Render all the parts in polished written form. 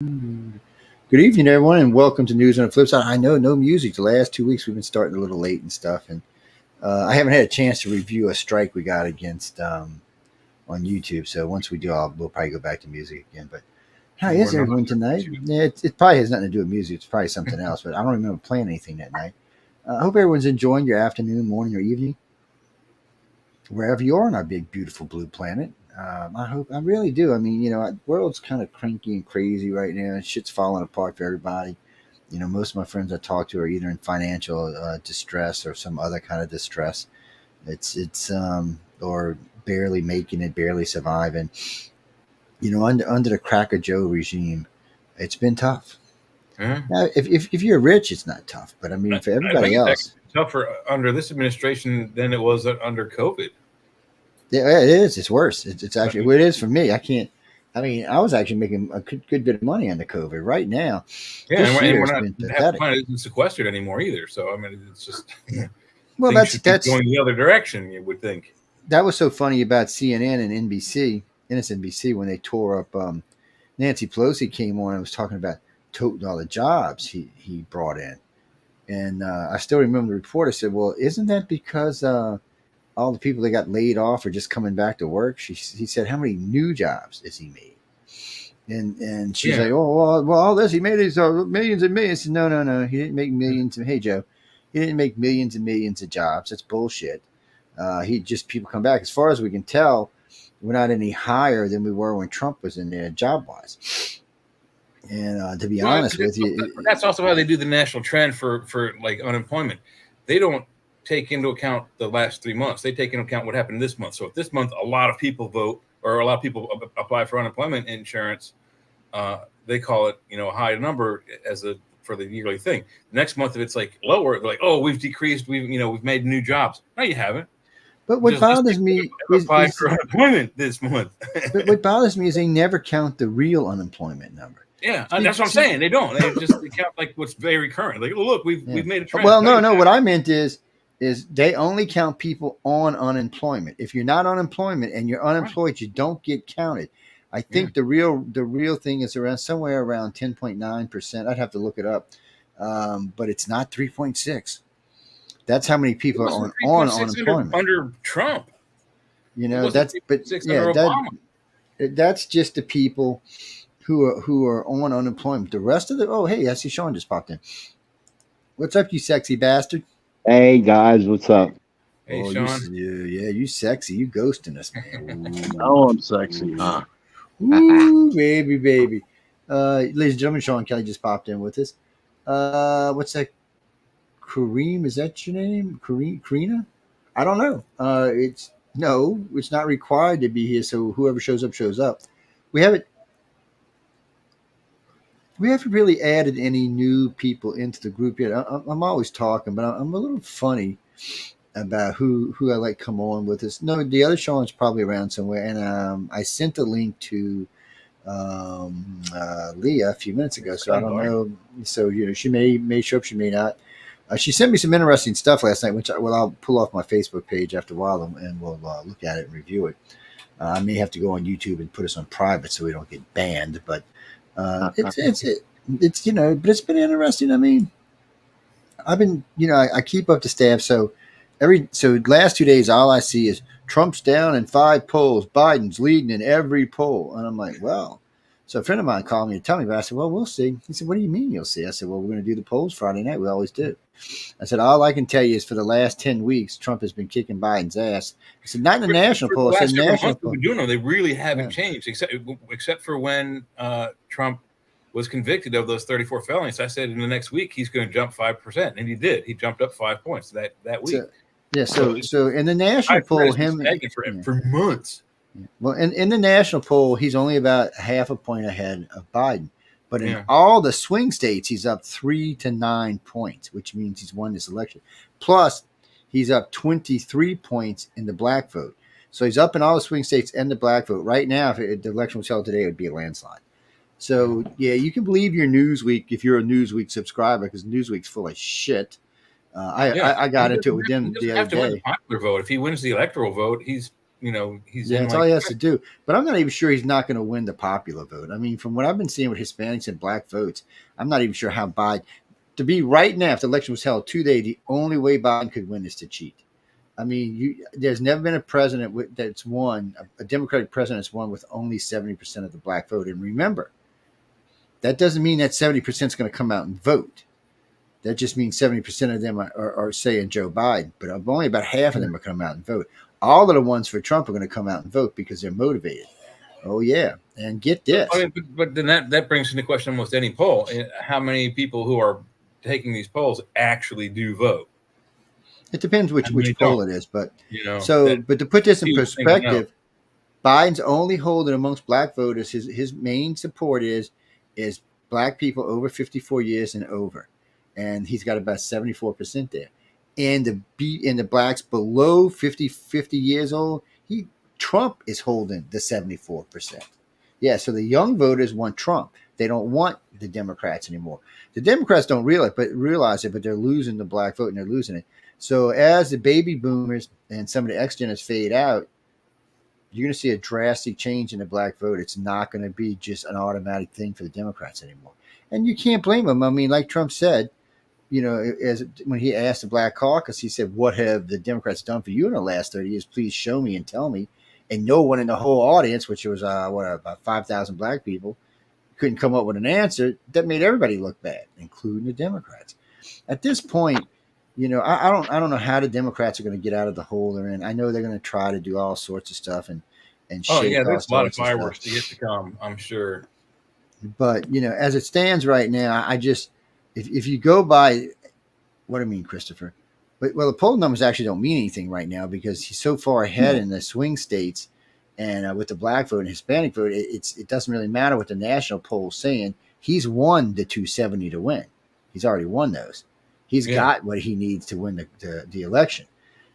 Good evening, everyone, and welcome to News on the Flipside. I know no music. The last 2 weeks we've been starting a little late and stuff, and I haven't had a chance to review a strike we got against on YouTube. So once we do, we'll probably go back to music again. But how is everyone tonight? Yeah, it probably has nothing to do with music. It's probably something else, but I don't remember playing anything that night. I hope everyone's enjoying your afternoon, morning, or evening, wherever you are on our big, beautiful blue planet. I really do. I mean, the world's kind of cranky and crazy right now. And shit's falling apart for everybody. Most of my friends I talk to are either in financial distress or some other kind of distress. It's or barely making it, barely surviving. Under the Cracker Joe regime, it's been tough. Mm-hmm. Now, if you're rich, it's not tough. But I mean, for everybody else, it's tougher under this administration than it was under COVID. Yeah, it is. It's worse. It's actually what it is for me. I was actually making a good bit of money on the COVID right now. Yeah, and we're not isn't sequestered anymore either. So I mean, it's just well, that's going the other direction. You would think that was so funny about CNN and NBC when they tore up. Nancy Pelosi came on and was talking about toting all the jobs he brought in, and I still remember the reporter said, "Well, isn't that because?" All the people that got laid off are just coming back to work. He said, how many new jobs has he made? And she's like, well, all this, he made his millions and millions. Said, no. He didn't make millions. Hey, Joe, he didn't make millions and millions of jobs. That's bullshit. People come back. As far as we can tell, we're not any higher than we were when Trump was in there job-wise. And to be honest with you. That's also how they do the national trend for like unemployment. They don't take into account the last 3 months. They take into account what happened this month. So if this month a lot of people vote or a lot of people apply for unemployment insurance, they call it a high number for the yearly thing. Next month if it's like lower, they're like, oh, we've decreased, we've made new jobs. No, you haven't. But what bothers me is applied for unemployment this month. But what bothers me is they never count the real unemployment number. Yeah, that's what I'm saying. They don't. They count like what's very current. Like, look, we've made a trend. Well, no. What I meant is they only count people on unemployment. If you're not unemployment and you're unemployed, you don't get counted. I think the real thing is somewhere around 10.9%. I'd have to look it up, but it's not 3.6. That's how many people are on unemployment under Trump. That's just the people who are on unemployment. The rest of I see Sean just popped in. What's up, you sexy bastard? Hey guys, what's up? Hey, Sean. You sexy. You ghosting us, man. Oh, I'm sexy, huh? Ooh, baby. Ladies and gentlemen, Sean Kelly just popped in with us. What's that? Kareem, is that your name? Karina? I don't know. It's not required to be here, so whoever shows up, shows up. We haven't really added any new people into the group yet. I'm always talking, but I'm a little funny about who I let come on with us. No, the other Sean's probably around somewhere, and I sent a link to Leah a few minutes ago, so I don't know. So she may show up, she may not. She sent me some interesting stuff last night, which I'll pull off my Facebook page after a while, and we'll look at it and review it. I may have to go on YouTube and put us on private so we don't get banned, but. But it's been interesting. I mean, I've been, I keep up to staff. So last 2 days, all I see is Trump's down in 5 polls. Biden's leading in every poll. And I'm like, well, so a friend of mine called me to tell me, but I said, well, we'll see. He said, what do you mean you'll see? I said, well, we're going to do the polls Friday night. We always do. I said, all I can tell you is for the last 10 weeks, Trump has been kicking Biden's ass. I said, not in the national poll. I said, national poll. They really haven't changed, except for when Trump was convicted of those 34 felonies. I said in the next week he's going to jump 5%, and he did. He jumped up 5 points that week. So in the national poll, for months. Well, in the national poll, he's only about half a point ahead of Biden. But in all the swing states, he's up 3 to 9 points, which means he's won this election. Plus, he's up 23 points in the black vote. So he's up in all the swing states and the black vote. Right now, if the election was held today, it would be a landslide. So, you can believe your Newsweek if you're a Newsweek subscriber, because Newsweek's full of shit. I got into it with them the other day. Win the popular vote. If he wins the electoral vote, he's he's Yeah, in that's like all he has to do. But I'm not even sure he's not going to win the popular vote. I mean, from what I've been seeing with Hispanics and black votes, I'm not even sure how Biden, to be right now, if the election was held today, the only way Biden could win is to cheat. I mean, there's never been a president that's won, a Democratic president that's won with only 70% of the black vote. And remember, that doesn't mean that 70% is going to come out and vote. That just means 70% of them are saying Joe Biden, but only about half of them are coming out and vote. All of the ones for Trump are going to come out and vote because they're motivated. Oh, yeah. And get this. But then that brings into question almost any poll. How many people who are taking these polls actually do vote? It depends which poll it is. But but to put this in perspective, Biden's only holding amongst black voters, his main support is black people over 54 years and over. And he's got about 74% there. And the blacks below 50 years old, Trump is holding the 74%. Yeah, so the young voters want Trump. They don't want the Democrats anymore. The Democrats don't realize it, but they're losing the black vote and they're losing it. So as the baby boomers and some of the X-Geners fade out, you're going to see a drastic change in the black vote. It's not going to be just an automatic thing for the Democrats anymore. And you can't blame them. I mean, like Trump said, when he asked the Black Caucus, he said, "What have the Democrats done for you in the last 30 years? Please show me and tell me." And no one in the whole audience, which was about 5,000 black people, couldn't come up with an answer. That made everybody look bad, including the Democrats. At this point, I don't know how the Democrats are going to get out of the hole they're in. I know they're going to try to do all sorts of stuff and shake there's a lot of fireworks to get to come, I'm sure. But as it stands right now, I just. If you go by, what do you mean, Christopher? Well, the poll numbers actually don't mean anything right now because he's so far ahead in the swing states, and with the black vote and Hispanic vote, it doesn't really matter what the national poll's saying. He's won the 270 to win. He's already won those. He's got what he needs to win the election.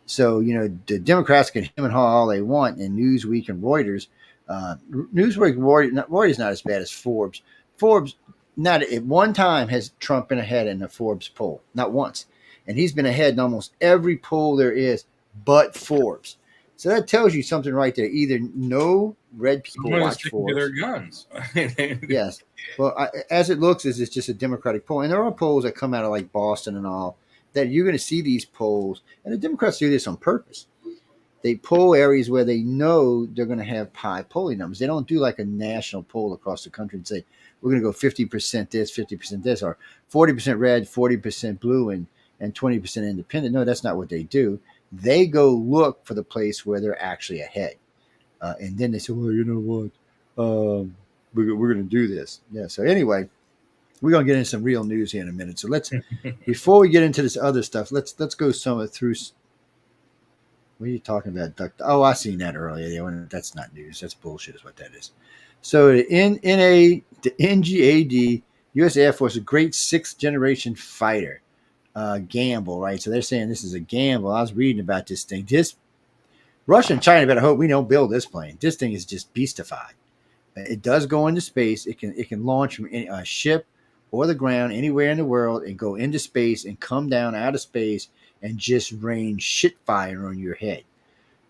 So the Democrats can him and haw all they want, and Newsweek and Reuters. Reuters not as bad as Forbes. Forbes. Not at one time has Trump been ahead in the Forbes poll, not once. And he's been ahead in almost every poll there is but Forbes. So that tells you something right there. Either no red people watch Forbes. To their guns. Yes. Well, as it looks, it's just a Democratic poll. And there are polls that come out of like Boston and all that you're going to see these polls. And the Democrats do this on purpose. They poll areas where they know they're going to have high polling numbers. They don't do like a national poll across the country and say, we're going to go 50% this, 50% this, or 40% red, 40% blue, and 20% independent. No, that's not what they do. They go look for the place where they're actually ahead. And then they say, well, you know what? We're going to do this. Yeah. So anyway, we're going to get into some real news here in a minute. So before we get into this other stuff, let's go through. What are you talking about? Oh, I seen that earlier. Yeah, that's not news. That's bullshit is what that is. So the NGAD, U.S. Air Force, a great sixth-generation fighter, gamble, right? So they're saying this is a gamble. I was reading about this thing. Russia and China better hope we don't build this plane. This thing is just beastified. It does go into space. It can launch from a ship or the ground anywhere in the world and go into space and come down out of space and just rain shit fire on your head.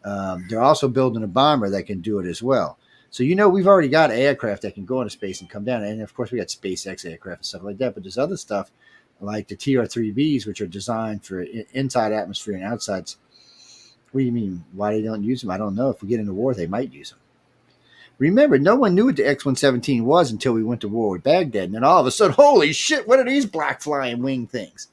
They're also building a bomber that can do it as well. So, we've already got aircraft that can go into space and come down. And, of course, we got SpaceX aircraft and stuff like that. But there's other stuff like the TR-3Bs, which are designed for inside atmosphere and outside. What do you mean? Why they don't use them? I don't know. If we get into war, they might use them. Remember, no one knew what the X-117 was until we went to war with Baghdad. And then all of a sudden, holy shit, what are these black flying wing things?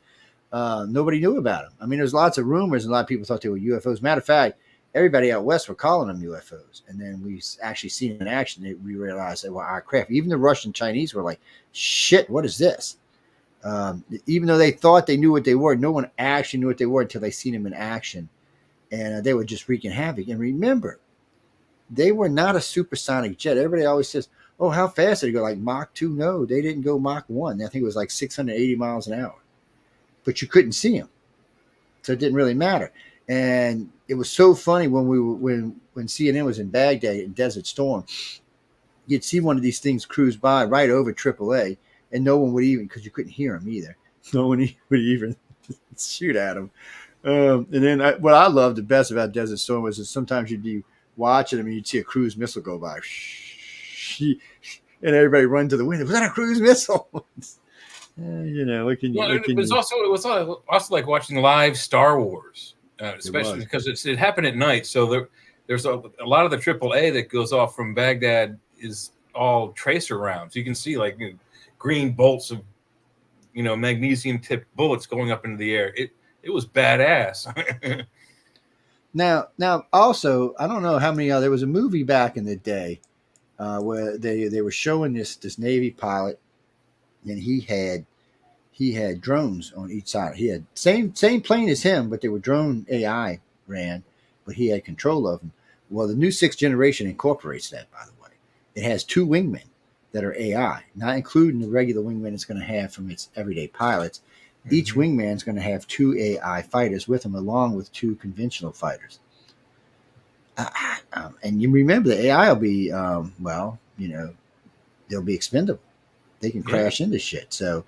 Nobody knew about them. I mean, there's lots of rumors and a lot of people thought they were UFOs. Matter of fact, everybody out west were calling them UFOs. And then we actually seen them in action. We realized they were our craft. Even the Russian Chinese were like, shit, what is this? Even though they thought they knew what they were, no one actually knew what they were until they seen them in action. And they were just wreaking havoc. And remember, they were not a supersonic jet. Everybody always says, oh, how fast did they go? Like Mach 2? No, they didn't go Mach 1. I think it was like 680 miles an hour. But you couldn't see them. So it didn't really matter. And it was so funny when CNN was in Baghdad in Desert Storm, you'd see one of these things cruise by right over AAA, and no one would even, because you couldn't hear them either. No one would even shoot at them. And then what I loved the best about Desert Storm was that sometimes you'd be watching them, and you'd see a cruise missile go by, and everybody run to the window. Was that a cruise missile? You know, what can you? Well, What can it was you? also like watching live Star Wars, especially because it happened at night. So there's a lot of the AAA that goes off from Baghdad is all tracer rounds. You can see like green bolts of magnesium tipped bullets going up into the air. It was badass. Now, also, I don't know how many. There was a movie back in the day where they were showing this Navy pilot, and he had drones on each side. He had same plane as him, but they were drone AI ran, but he had control of them. Well, the new 6th generation incorporates that. By the way, it has 2 wingmen that are AI, not including the regular wingman it's going to have from its everyday pilots. Each wingman is going to have 2 AI fighters with them, along with 2 conventional fighters. And you remember the AI will be, they'll be expendable. They can crash into shit. So,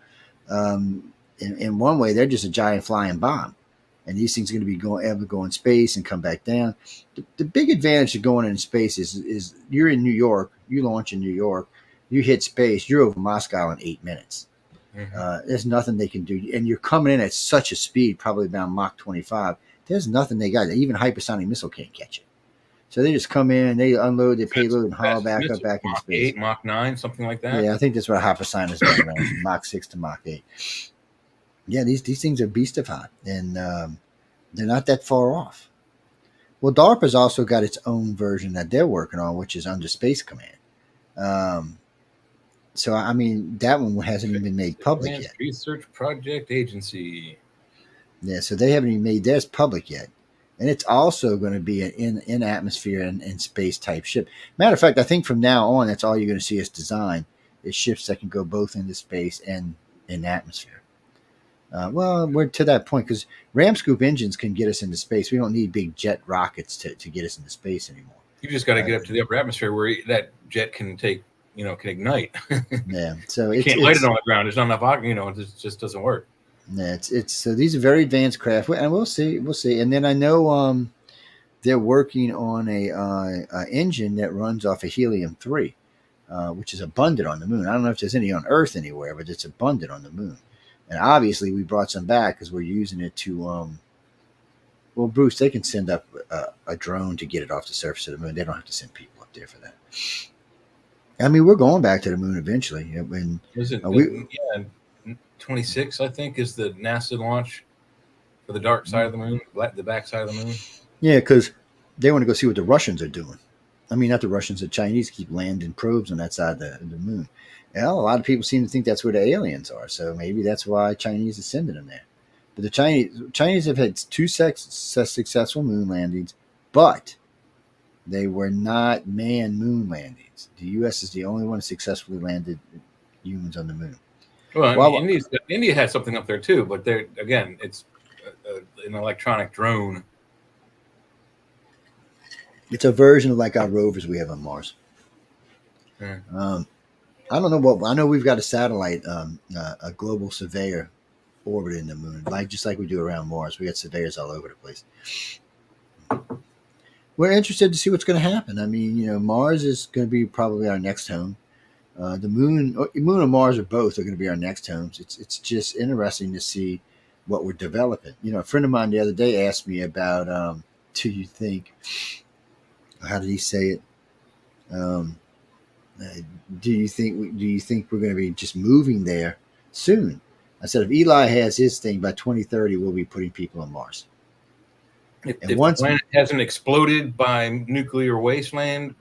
in one way, they're just a giant flying bomb. And these things are going to be go in space and come back down. The big advantage of going in space is you're in New York, you launch in New York, you hit space, you're over Moscow in 8 minutes. There's nothing they can do. And you're coming in at such a speed, probably about Mach 25. There's nothing they got. Even a hypersonic missile can't catch it. So they just come in, they unload their payload and haul back into space. Mach 9, something like that. Yeah, I think that's what a hypersonic is going around, from Mach 6 to Mach 8. Yeah, these things are beastified, and they're not that far off. Well, DARPA's also got its own version that they're working on, which is under Space Command. So, I mean, that one hasn't even been made public yet. Research Project Agency. Yeah, so they haven't even made theirs public yet. And it's also going to be an in atmosphere and space type ship. Matter of fact, I think from now on, that's all you're going to see us design is ships that can go both into space and in atmosphere. Well, we're to that point because ram scoop engines can get us into space. We don't need big jet rockets to get us into space anymore. You just got to get up to the upper atmosphere where that jet can take, can ignite. Yeah, so you can't light it on the ground. There's not enough oxygen. It just doesn't work. Yeah, it's so these are very advanced craft, and we'll see. And then I know they're working on a engine that runs off of helium-3, which is abundant on the moon. I don't know if there's any on Earth anywhere, but it's abundant on the moon. And obviously, we brought some back because we're using it to. Well, Bruce, they can send up a drone to get it off the surface of the moon. They don't have to send people up there for that. I mean, we're going back to the moon eventually. When 26, I think, is the NASA launch for the dark side of the moon, the back side of the moon. Yeah, because they want to go see what the Russians are doing. I mean, not the Russians, the Chinese keep landing probes on that side of the moon. Well, a lot of people seem to think that's where the aliens are, so maybe that's why Chinese is sending them there. But the Chinese have had 2 successful moon landings, but they were not manned moon landings. The U.S. is the only one that successfully landed humans on the moon. Well, India had something up there too, but it's an electronic drone. It's a version of like our rovers we have on Mars. Yeah. I don't know what. I know we've got a satellite, a global surveyor orbiting the moon, just like we do around Mars. We got surveyors all over the place. We're interested to see what's going to happen. I mean, Mars is going to be probably our next home. The moon and Mars are going to be our next homes. It's just interesting to see what we're developing. A friend of mine the other day asked me about, do you think, how did he say it? Do you think we're going to be just moving there soon? I said, if Eli has his thing by 2030, we'll be putting people on Mars. If once the planet hasn't exploded by nuclear wasteland,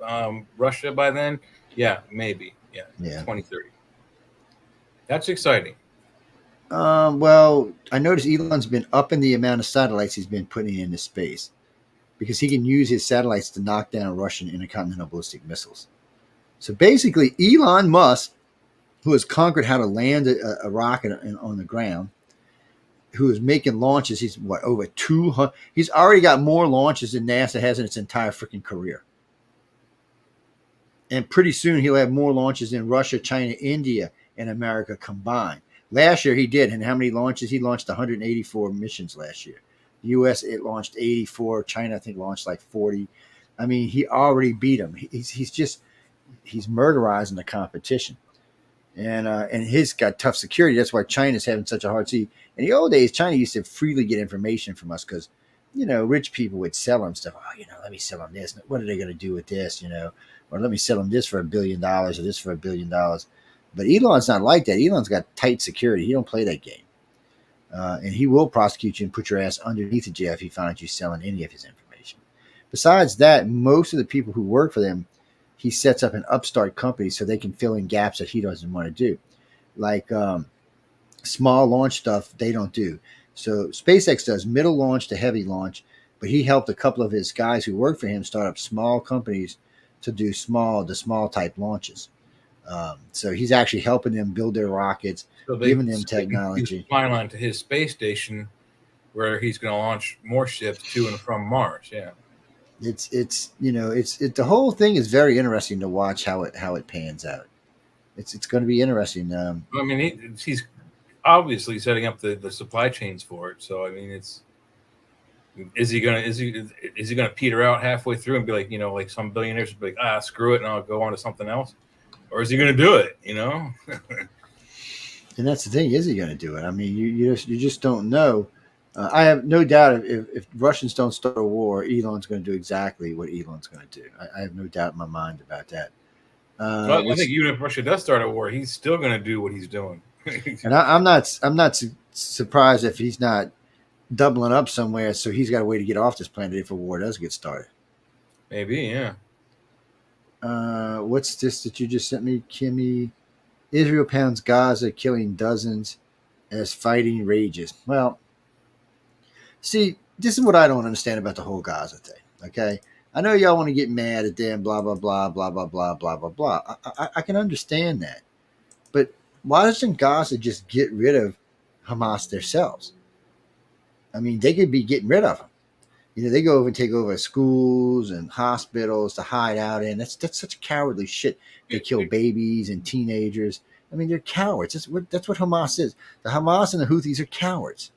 Russia by then, yeah, maybe. Yeah. 2030. That's exciting. Well, I noticed Elon's been upping the amount of satellites he's been putting into space because he can use his satellites to knock down Russian intercontinental ballistic missiles. So basically, Elon Musk, who has conquered how to land a rocket on the ground, who is making launches, he's over 200. He's already got more launches than NASA has in its entire freaking career. And pretty soon he'll have more launches than Russia, China, India, and America combined. Last year he did. And how many launches? He launched 184 missions last year. The U.S., it launched 84. China, I think, launched like 40. I mean, he already beat him. He's murderizing the competition. And he's got tough security. That's why China's having such a hard seat. In the old days, China used to freely get information from us because, rich people would sell them stuff. Oh, let me sell them this. What are they going to do with this? Or let me sell them this for $1 billion or this for $1 billion. But Elon's not like that. Elon's got tight security. He don't play that game. And he will prosecute you and put your ass underneath the jail if he finds you selling any of his information. Besides that, most of the people who work for them, he sets up an upstart company so they can fill in gaps that he doesn't want to do. Like small launch stuff, they don't do. So SpaceX does middle launch to heavy launch, but he helped a couple of his guys who work for him start up small companies to do the small type launches. So he's actually helping them build their rockets, giving them technology. Line to his space station where he's going to launch more ships to and from Mars. Yeah. It's the whole thing is very interesting to watch how it pans out. It's going to be interesting. I mean, he's obviously setting up the supply chains for it. So I mean, is he gonna peter out halfway through and be like, like some billionaires would be like, screw it, and I'll go on to something else, or is he gonna do it? And that's the thing. Is he going to do it? I mean, you just don't know. I have no doubt if Russians don't start a war, Elon's going to do exactly what Elon's going to do. I have no doubt in my mind about that. Well, I think even if Russia does start a war, he's still going to do what he's doing. And I'm not surprised if he's not doubling up somewhere. So he's got a way to get off this planet if a war does get started. Maybe, yeah. What's this that you just sent me, Kimmy? Israel pounds Gaza, killing dozens as fighting rages. Well, see, this is what I don't understand about the whole Gaza thing, okay? I know y'all want to get mad at them, blah, blah, blah, blah, blah, blah, blah, blah, blah. I can understand that. But why doesn't Gaza just get rid of Hamas themselves? I mean, they could be getting rid of them. They go over and take over schools and hospitals to hide out in. That's such cowardly shit. They kill babies and teenagers. I mean, they're cowards. That's what Hamas is. The Hamas and the Houthis are cowards.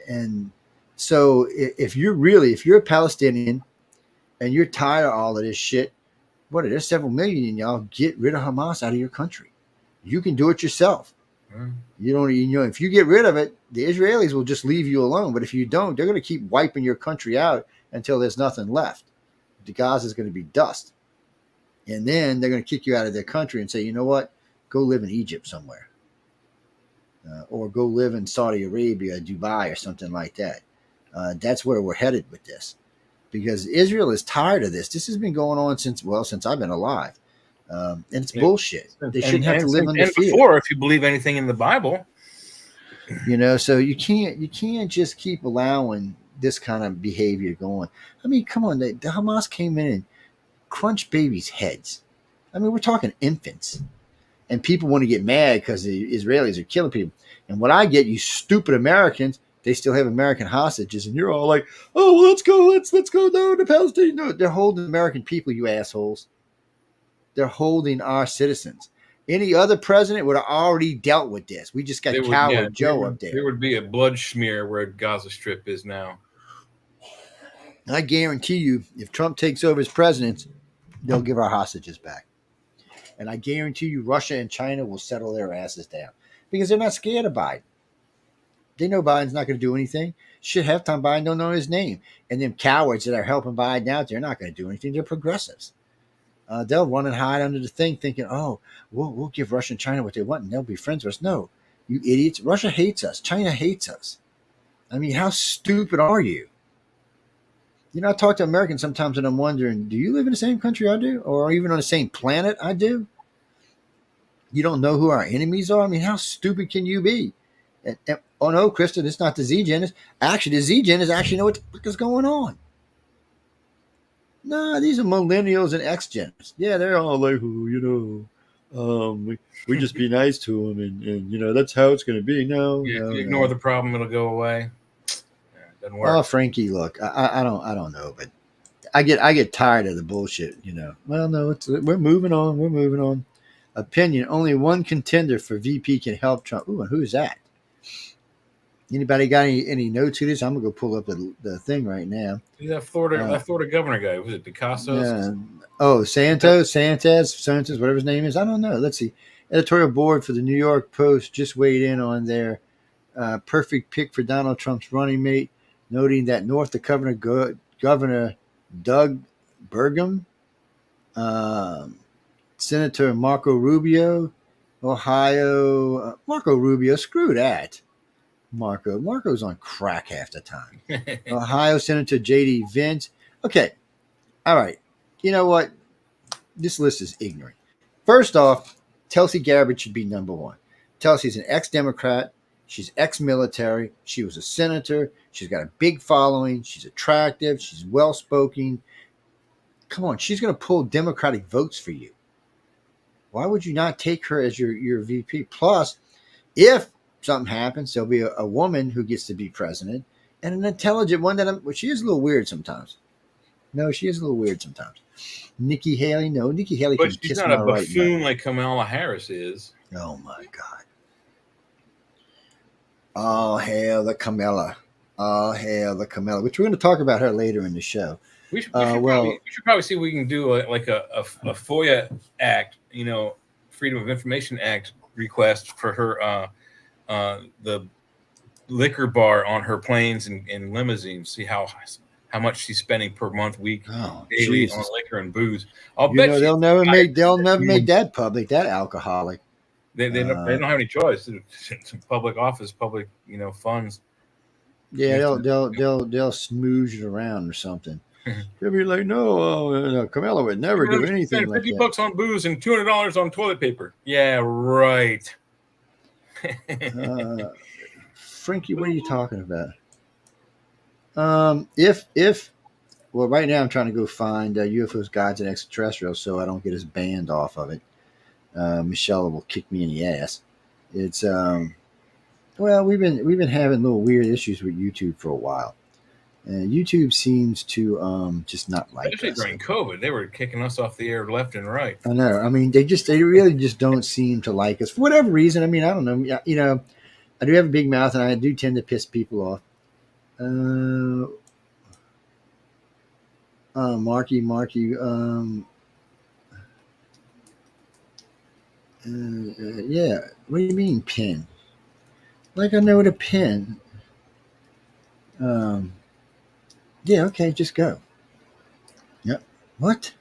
And so if you're a Palestinian and you're tired of all of this shit, there's several million in y'all, get rid of Hamas out of your country. You can do it yourself. You don't, if you get rid of it, the Israelis will just leave you alone. But if you don't, they're going to keep wiping your country out until there's nothing left. The Gaza is going to be dust. And then they're going to kick you out of their country and say, you know what? Go live in Egypt somewhere. Or go live in Saudi Arabia, Dubai, or something like that. That's where we're headed with this. Because Israel is tired of this. This has been going on since I've been alive. And it's bullshit. They shouldn't have to live under fear. Before, if you believe anything in the Bible. So you can't just keep allowing this kind of behavior going. I mean, come on. The Hamas came in and crunched babies' heads. I mean, we're talking infants. And people want to get mad because the Israelis are killing people. And what I get, you stupid Americans, they still have American hostages. And you're all like, oh, well, let's go down to Palestine. No, they're holding American people, you assholes. They're holding our citizens. Any other president would have already dealt with this. We just got coward Joe up there. There would be a blood smear where Gaza Strip is now. I guarantee you, if Trump takes over as president, they'll give our hostages back. And I guarantee you Russia and China will settle their asses down because they're not scared of Biden. They know Biden's not going to do anything. Shit, half time Biden don't know his name. And them cowards that are helping Biden out, they're not going to do anything. They're progressives. They'll run and hide under the thing thinking, oh, we'll give Russia and China what they want and they'll be friends with us. No, you idiots. Russia hates us. China hates us. I mean, how stupid are you? I talk to Americans sometimes and I'm wondering, do you live in the same country I do? Or even on the same planet I do? You don't know who our enemies are? I mean, how stupid can you be? Oh, no, Kristen, it's not the Z-Gen. Actually, the Z-Gen is actually know what the fuck is going on. No, these are millennials and X-Gens. Yeah, they're all like, we just be nice to them, and that's how it's going to be. No, if you ignore the problem, it'll go away. Yeah, it doesn't work. Oh, Frankie, look, I don't know, but I get tired of the bullshit. Well, no, we're moving on. We're moving on. Opinion: only one contender for VP can help Trump. Ooh, and who's that? Anybody got any notes to this? I'm gonna go pull up the thing right now. Who's that Florida governor guy? Was it DeCasas? Santos, whatever his name is. I don't know. Let's see. Editorial board for the New York Post just weighed in on their perfect pick for Donald Trump's running mate, noting that North Dakota Governor Doug Burgum, Senator Marco Rubio, Ohio Marco Rubio. Screw that. Marco's on crack half the time. Ohio Senator J.D. Vance. Okay. All right. You know what? This list is ignorant. First off, Tulsi Gabbard should be number one. Tulsi's an ex-Democrat. She's ex-military. She was a senator. She's got a big following. She's attractive. She's well-spoken. Come on. She's going to pull Democratic votes for you. Why would you not take her as your VP? Plus, if something happens, there'll be a woman who gets to be president and an intelligent one she is a little weird sometimes. No, she is a little weird sometimes. Nikki Haley, no. Nikki Haley but can she's kiss not my a right buffoon nut. like Kamala Harris is. Oh, my God. Oh, hail the Camilla. Oh, hail the Camilla, which we're going to talk about her later in the show. We should probably see if we can do a FOIA Act, Freedom of Information Act request for her the liquor bar on her planes and limousines. See how much she's spending per month, week, daily on liquor and booze. I'll bet they'll never make that public. That alcoholic. They don't have any choice. It's public office, public funds. Yeah, they'll smooge it around or something. They'll be like, no, Camilla would never do anything like that. $50 on booze and $200 on toilet paper. Yeah, right. Frankie, what are you talking about? Well, right now I'm trying to go find UFOs, Gods, and Extraterrestrials so I don't get us banned off of it. Michelle will kick me in the ass. It's we've been having little weird issues with YouTube for a while. YouTube seems to just not like us. Especially during COVID, they were kicking us off the air left and right. I know. I mean, they really just don't seem to like us for whatever reason. I mean, I don't know. I do have a big mouth, and I do tend to piss people off. Marky. Yeah. What do you mean pin? Like I know what a pin. Yeah. Okay. Just go. Yep. What?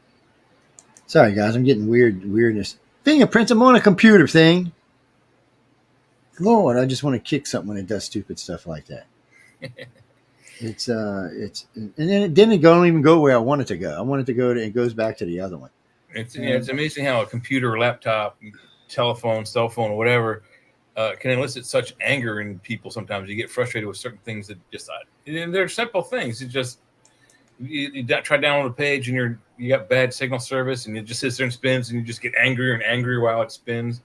Sorry, guys. I'm getting weirdness. Fingerprints. I'm on a computer thing. Lord, I just want to kick something when it does stupid stuff like that. It's and then it don't even go where I want it to go. I want it to go to, it goes back to the other one. It's amazing how a computer, laptop, telephone, cell phone, or whatever can elicit such anger in people. Sometimes you get frustrated with certain things that just they're simple things. It just you try to download a page and you got bad signal service and it just sits there and spins and you just get angrier and angrier while it spins.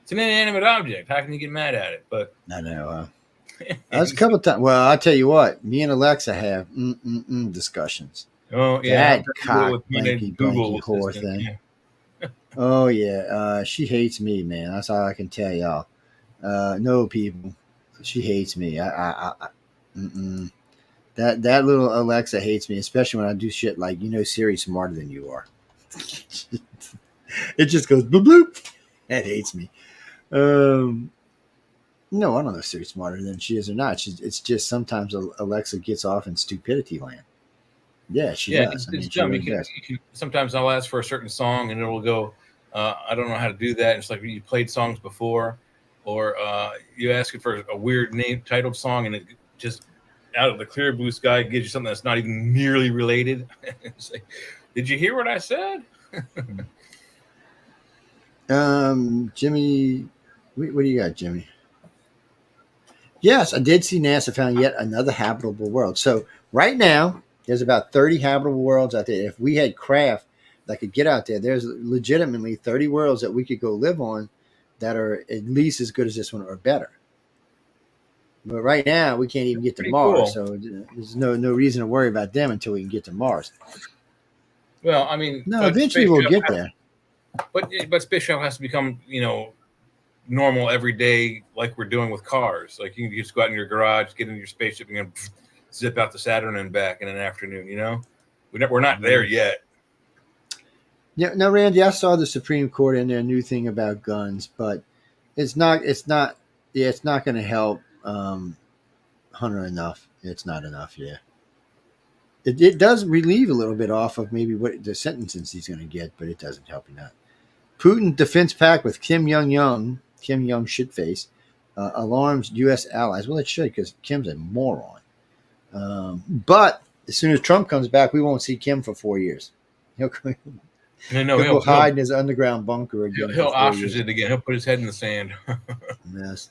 It's an inanimate object. How can you get mad at it? But I know. That's a couple of times. Well, I'll tell you what. Me and Alexa have discussions. Oh yeah, that cock blanky whore thing. Yeah. Oh yeah, she hates me, man. That's all I can tell y'all. No people, she hates me. That little Alexa hates me, especially when I do shit like Siri's smarter than you are. It just goes bloop bloop. That hates me. No, I don't know if Siri's smarter than she is or not. It's just sometimes Alexa gets off in stupidity land. Yeah, she does. It's dumb. You can, sometimes I'll ask for a certain song and it'll go, I don't know how to do that. It's like you played songs before, or you ask it for a weird name titled song and it just out of the clear blue sky gives you something that's not even nearly related. It's like, did you hear what I said? Jimmy, what do you got, Jimmy? Yes, I did see NASA found yet another habitable world. So right now, there's about 30 habitable worlds out there. If we had craft that could get out there, there's legitimately 30 worlds that we could go live on that are at least as good as this one or better. But right now, we can't even get to Mars. Cool. So there's no reason to worry about them until we can get to Mars. Well, I mean, eventually we'll get there. But space travel has to become, normal every day, like we're doing with cars. Like you can just go out in your garage, get in your spaceship, and zip out to Saturn and back in an afternoon. We're not there yet. Yeah, no, Randy, I saw the Supreme Court in their new thing about guns, but it's not going to help Hunter enough. It's not enough. Yeah. It does relieve a little bit off of maybe what the sentences he's going to get, but it doesn't help enough. Putin defense pact with Kim Jong-un shitface, alarms U.S. allies. Well, it should, because Kim's a moron. But as soon as Trump comes back, we won't see Kim for 4 years. He'll go hide in his underground bunker again. He'll ostrich it again. He'll put his head in the sand. Yes.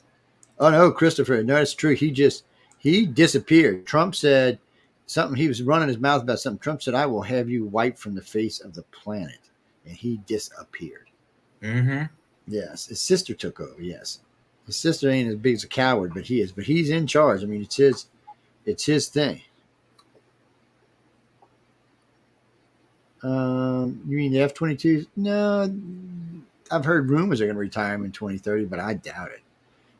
Oh, no, Christopher. No, it's true. He disappeared. Trump said something. He was running his mouth about something. Trump said, "I will have you wiped from the face of the planet." And he disappeared. Mm-hmm. Yes. His sister took over. Yes. His sister ain't as big as a coward, but he is. But he's in charge. I mean, it's his thing. You mean the F-22s? No, I've heard rumors they're going to retire them in 2030, but I doubt it.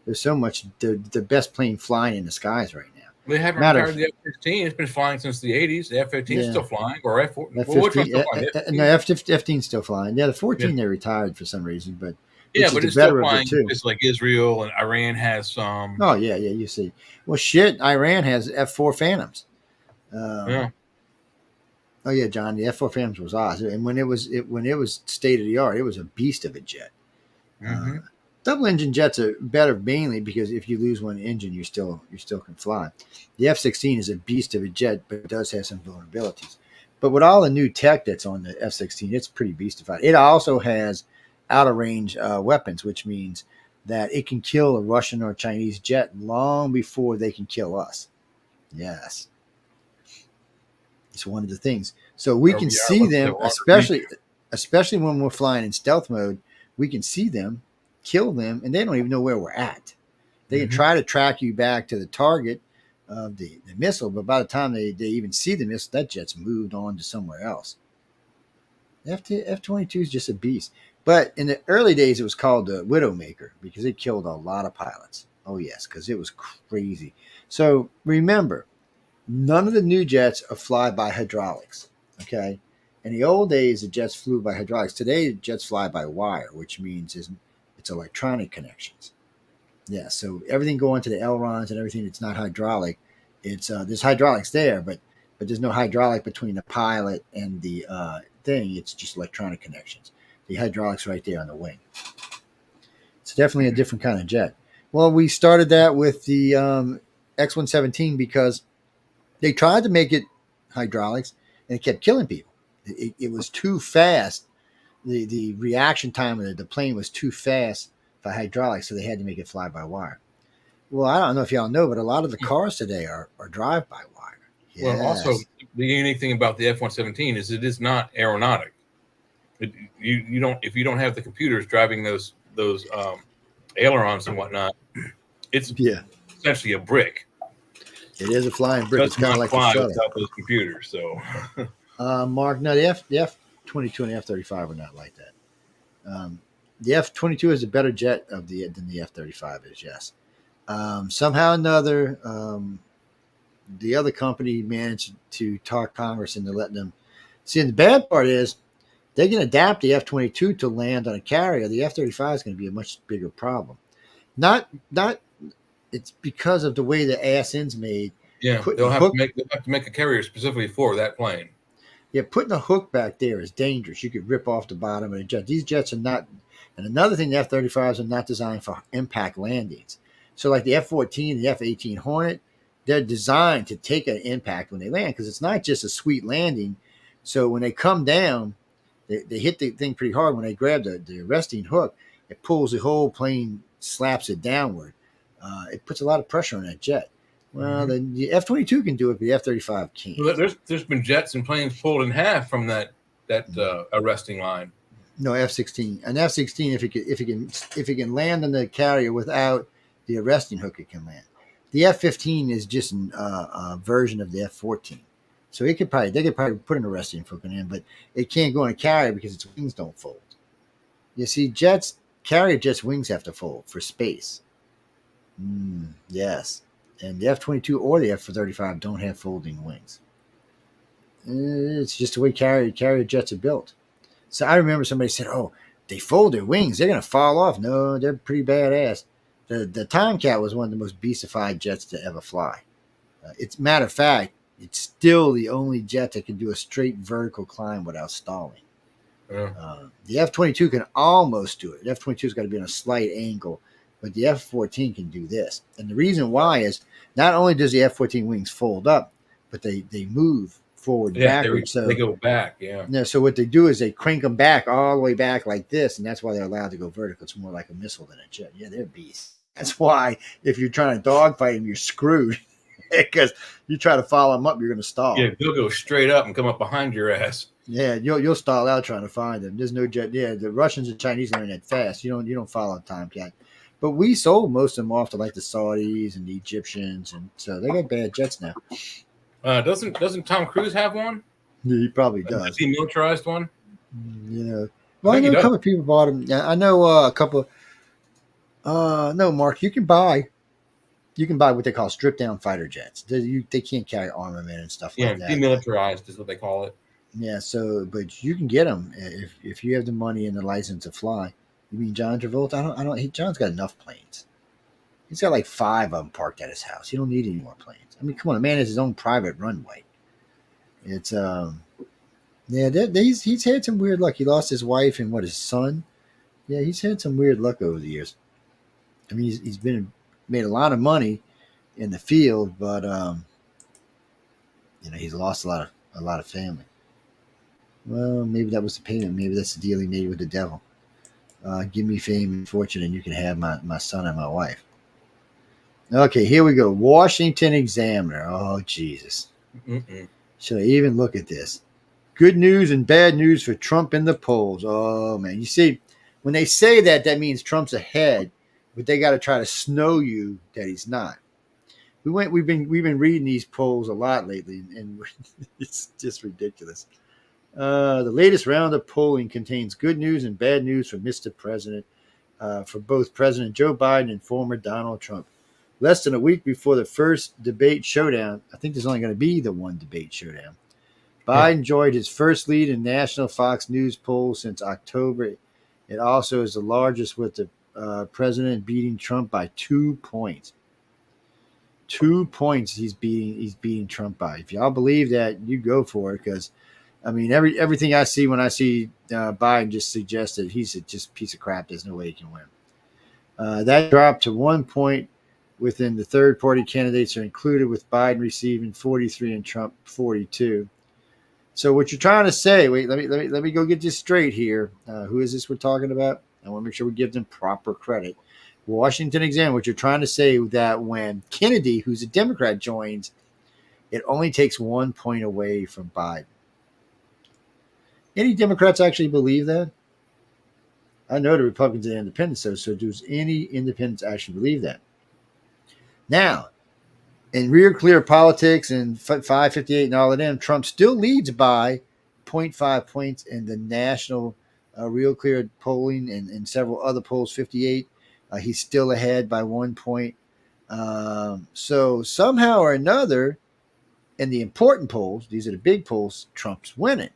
There's so much the best plane flying in the skies right now. They haven't retired the F-15. It's been flying since the 80s. The F-15 is still flying, or F-14. No, F-15 is still flying. Yeah, the 14 they retired for some reason, but but it's still flying. It's like Israel and Iran has some. Oh yeah, you see. Well, shit, Iran has F-4 Phantoms. Yeah. Oh yeah, John. The F-4 Phantoms was awesome, and when it was state of the art, it was a beast of a jet. Mm-hmm. Double engine jets are better mainly because if you lose one engine, you still can fly. The F-16 is a beast of a jet, but it does have some vulnerabilities. But with all the new tech that's on the F-16, it's pretty beastified. It also has out of range weapons, which means that it can kill a Russian or Chinese jet long before they can kill us. Yes. It's one of the things. So we can see them, especially when we're flying in stealth mode, we can see them, kill them, and they don't even know where we're at. They can try to track you back to the target of the missile, but by the time they even see the missile, that jet's moved on to somewhere else. F-22 is just a beast. But in the early days, it was called the Widowmaker because it killed a lot of pilots. Oh, yes, because it was crazy. So remember, none of the new jets are fly by hydraulics, okay? In the old days, the jets flew by hydraulics. Today, jets fly by wire, which means it's electronic connections. Yeah, so everything going to the ailerons and everything that's not hydraulic, it's there's hydraulics there, but there's no hydraulic between the pilot and the thing. It's just electronic connections. The hydraulics right there on the wing. It's definitely a different kind of jet. Well, we started that with the X-117 because they tried to make it hydraulics and it kept killing people. It was too fast. The reaction time of the plane was too fast for hydraulics, so they had to make it fly by wire. Well, I don't know if y'all know, but a lot of the cars today are drive by wire. Yes. Well, also the unique thing about the F-117 is it is not aeronautic. You don't if you don't have the computers driving those ailerons and whatnot, it's essentially a brick. It is a flying brick. It's kind of like fly a shuttle without those computers. So, Mark, no, the F-22 and the F-35 are not like that. The F-22 is a better jet than the F-35 is. Yes. Somehow or another, the other company managed to talk Congress into letting them. See, and the bad part is they can adapt the F-22 to land on a carrier. The F-35 is going to be a much bigger problem. Not. It's because of the way the ass end's made. Yeah, they'll have to make a carrier specifically for that plane. Yeah, putting a hook back there is dangerous. You could rip off the bottom of the jet. These jets are not. And another thing, the F-35s are not designed for impact landings. So like the F-14, the F-18 Hornet, they're designed to take an impact when they land because it's not just a sweet landing. So when they come down, they hit the thing pretty hard. When they grab the arresting hook, it pulls the whole plane, slaps it downward. It puts a lot of pressure on that jet. Well, then the F-22 can do it, but the F-35 can't. Well, there's been jets and planes pulled in half from that arresting line. No, F-16. An F-16, if it can land on the carrier without the arresting hook, it can land. The F-15 is just a version of the F-14, so they could probably put an arresting hook in, but it can't go on a carrier because its wings don't fold. You see, jets carrier jet's wings have to fold for space. Yes. And the F-22 or the F-35 don't have folding wings. It's just the way carrier jets are built. So I remember somebody said, "Oh, they fold their wings. They're going to fall off." No, they're pretty badass. The Tomcat was one of the most beastified jets to ever fly. It's matter of fact, it's still the only jet that can do a straight vertical climb without stalling. The F-22 can almost do it. The F-22's got to be on a slight angle, but the F-14 can do this. And the reason why is not only does the F-14 wings fold up, but they move forward and backwards. They go back, yeah. So what they do is they crank them back all the way back like this, and that's why they're allowed to go vertical. It's more like a missile than a jet. Yeah, they're beasts. That's why if you're trying to dogfight them, you're screwed because you try to follow them up, you're going to stall. Yeah, they'll go straight up and come up behind your ass. Yeah, you'll stall out trying to find them. There's no jet. Yeah, the Russians and Chinese learn that fast. You don't follow Tomcat. But we sold most of them off to like the Saudis and the Egyptians, and so they got bad jets now. Doesn't Tom Cruise have one? Yeah, he probably does. Has he militarized one? Well, I know a couple of people bought them. Yeah, I know a couple. No, Mark, you can buy what they call stripped down fighter jets. They can't carry armament and stuff like that. Demilitarized is what they call it. Yeah, but you can get them if you have the money and the license to fly. You mean John Travolta? John's got enough planes. He's got like 5 of them parked at his house. He don't need any more planes. I mean, come on, the man has his own private runway. It's he's had some weird luck. He lost his wife and his son. Yeah, he's had some weird luck over the years. I mean, he's made a lot of money in the field, but he's lost a lot of family. Well, maybe that was the payment. Maybe that's the deal he made with the devil. Give me fame and fortune, and you can have my son and my wife. Okay, here we go. Washington Examiner. Oh, Jesus. Should I even look at this? Good news and bad news for Trump in the polls. Oh, man. You see, when they say that means Trump's ahead, but they got to try to snow you that he's not. We've been reading these polls a lot lately, and it's just ridiculous. The latest round of polling contains good news and bad news for Mr. President, for both President Joe Biden and former Donald Trump. Less than a week before the first debate showdown, I think there's only going to be the one debate showdown, Biden enjoyed his first lead in national Fox News polls since October. It also is the largest, with the president beating Trump by 2 points. 2 points he's beating Trump by. If y'all believe that, you go for it, because I mean, everything I see when I see Biden just suggests that he's just a piece of crap. There's no way he can win. That dropped to 1 point within the third-party candidates are included, with Biden receiving 43 and Trump 42. So what you're trying to say? Wait, let me go get this straight here. Who is this we're talking about? I want to make sure we give them proper credit. Washington Examiner. What you're trying to say that when Kennedy, who's a Democrat, joins, it only takes 1 point away from Biden. Any Democrats actually believe that? I know the Republicans and independents, so does any independents actually believe that? Now, in Real Clear Politics and 558 and all of them, Trump still leads by 0.5 points in the national Real Clear polling, and several other polls, 58. He's still ahead by 1 point. So somehow or another, in the important polls, these are the big polls, Trump's winning.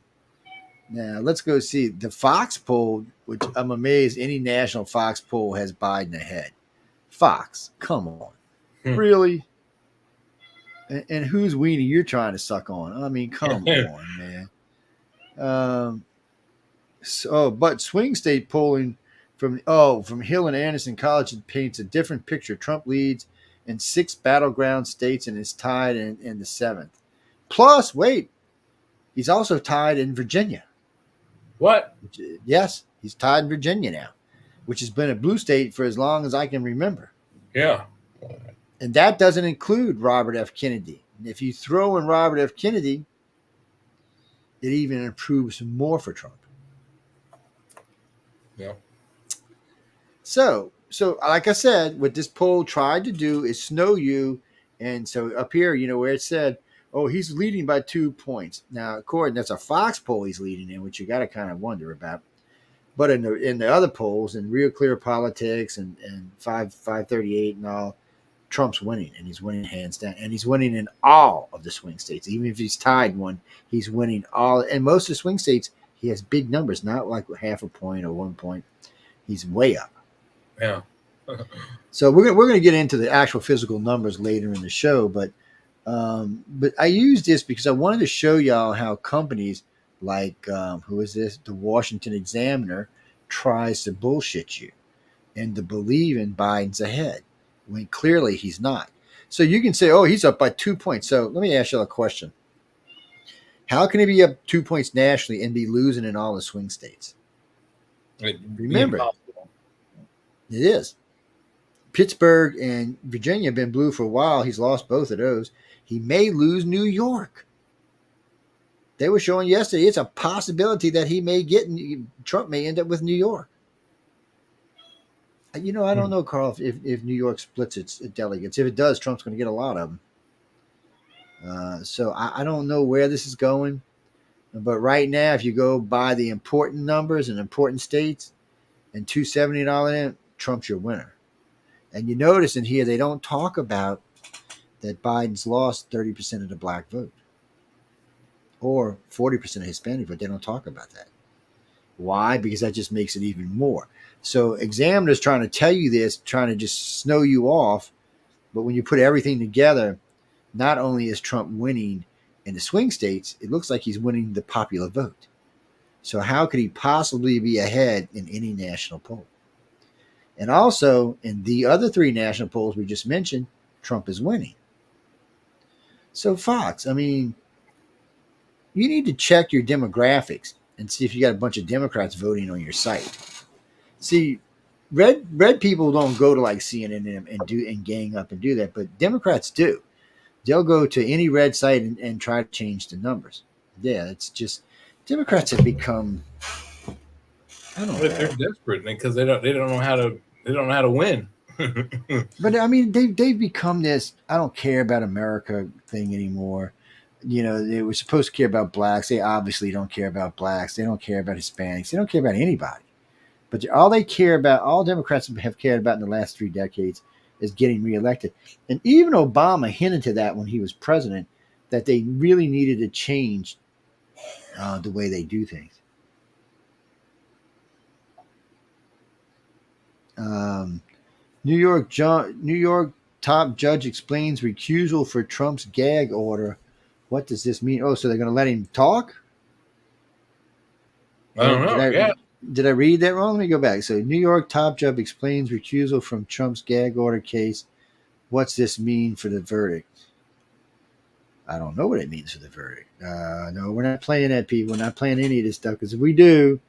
Now, let's go see the Fox poll, which I'm amazed any national Fox poll has Biden ahead. Fox, come on. Really? And whose weenie you're trying to suck on? I mean, come on, man. But swing state polling from Hill and Anderson College paints a different picture. Trump leads in 6 battleground states and is tied in the 7th. Plus, wait, he's also tied in Virginia. What? Yes, he's tied in Virginia now, which has been a blue state for as long as I can remember. Yeah. And that doesn't include Robert F. Kennedy. And if you throw in Robert F. Kennedy, it even improves more for Trump. Yeah. So like I said, what this poll tried to do is snow you. And so up here, where it said, oh, he's leading by 2 points. Now, according, that's a Fox poll he's leading in, which you got to kind of wonder about. But in the other polls, in Real Clear Politics and 538 and all, Trump's winning, and he's winning hands down, and he's winning in all of the swing states. Even if he's tied one, he's winning all. And most of the swing states, he has big numbers, not like half a point or 1 point. He's way up. Yeah. So we're gonna get into the actual physical numbers later in the show, but I use this because I wanted to show y'all how companies like who is this? The Washington Examiner tries to bullshit you and to believe in Biden's ahead when clearly he's not. So you can say, oh, he's up by 2 points. So let me ask you a question. How can he be up 2 points nationally and be losing in all the swing states? Remember, it is. Pittsburgh and Virginia have been blue for a while. He's lost both of those. He may lose New York. They were showing yesterday it's a possibility that he may get, Trump may end up with New York. I don't know, Carl, if New York splits its delegates. If it does, Trump's going to get a lot of them. So I don't know where this is going. But right now, if you go by the important numbers and important states and 270 and all that, Trump's your winner. And you notice in here, they don't talk about that Biden's lost 30% of the black vote or 40% of Hispanic vote. They don't talk about that. Why? Because that just makes it even more. So examiners trying to tell you this, trying to just snow you off. But when you put everything together, not only is Trump winning in the swing states, it looks like he's winning the popular vote. So how could he possibly be ahead in any national poll? And also, in the other three national polls we just mentioned, Trump is winning. So Fox, I mean, you need to check your demographics and see if you got a bunch of Democrats voting on your site. See, red people don't go to like CNN and gang up and do that, but Democrats do. They'll go to any red site and try to change the numbers. Yeah, it's just Democrats have become. I don't know. They're desperate because they don't know how to win. But I mean, they've become this I don't care about America thing anymore. They were supposed to care about blacks. They obviously don't care about blacks. They don't care about Hispanics. They don't care about anybody. But all Democrats have cared about in the last 3 decades is getting reelected. And even Obama hinted to that when he was president, that they really needed to change the way they do things. New York top judge explains recusal for Trump's gag order. What does this mean? Oh, so they're going to let him talk? I don't know. Did I read that wrong? Let me go back. So New York top judge explains recusal from Trump's gag order case. What's this mean for the verdict? I don't know what it means for the verdict. No, we're not playing that, people. We're not playing any of this stuff, because if we do,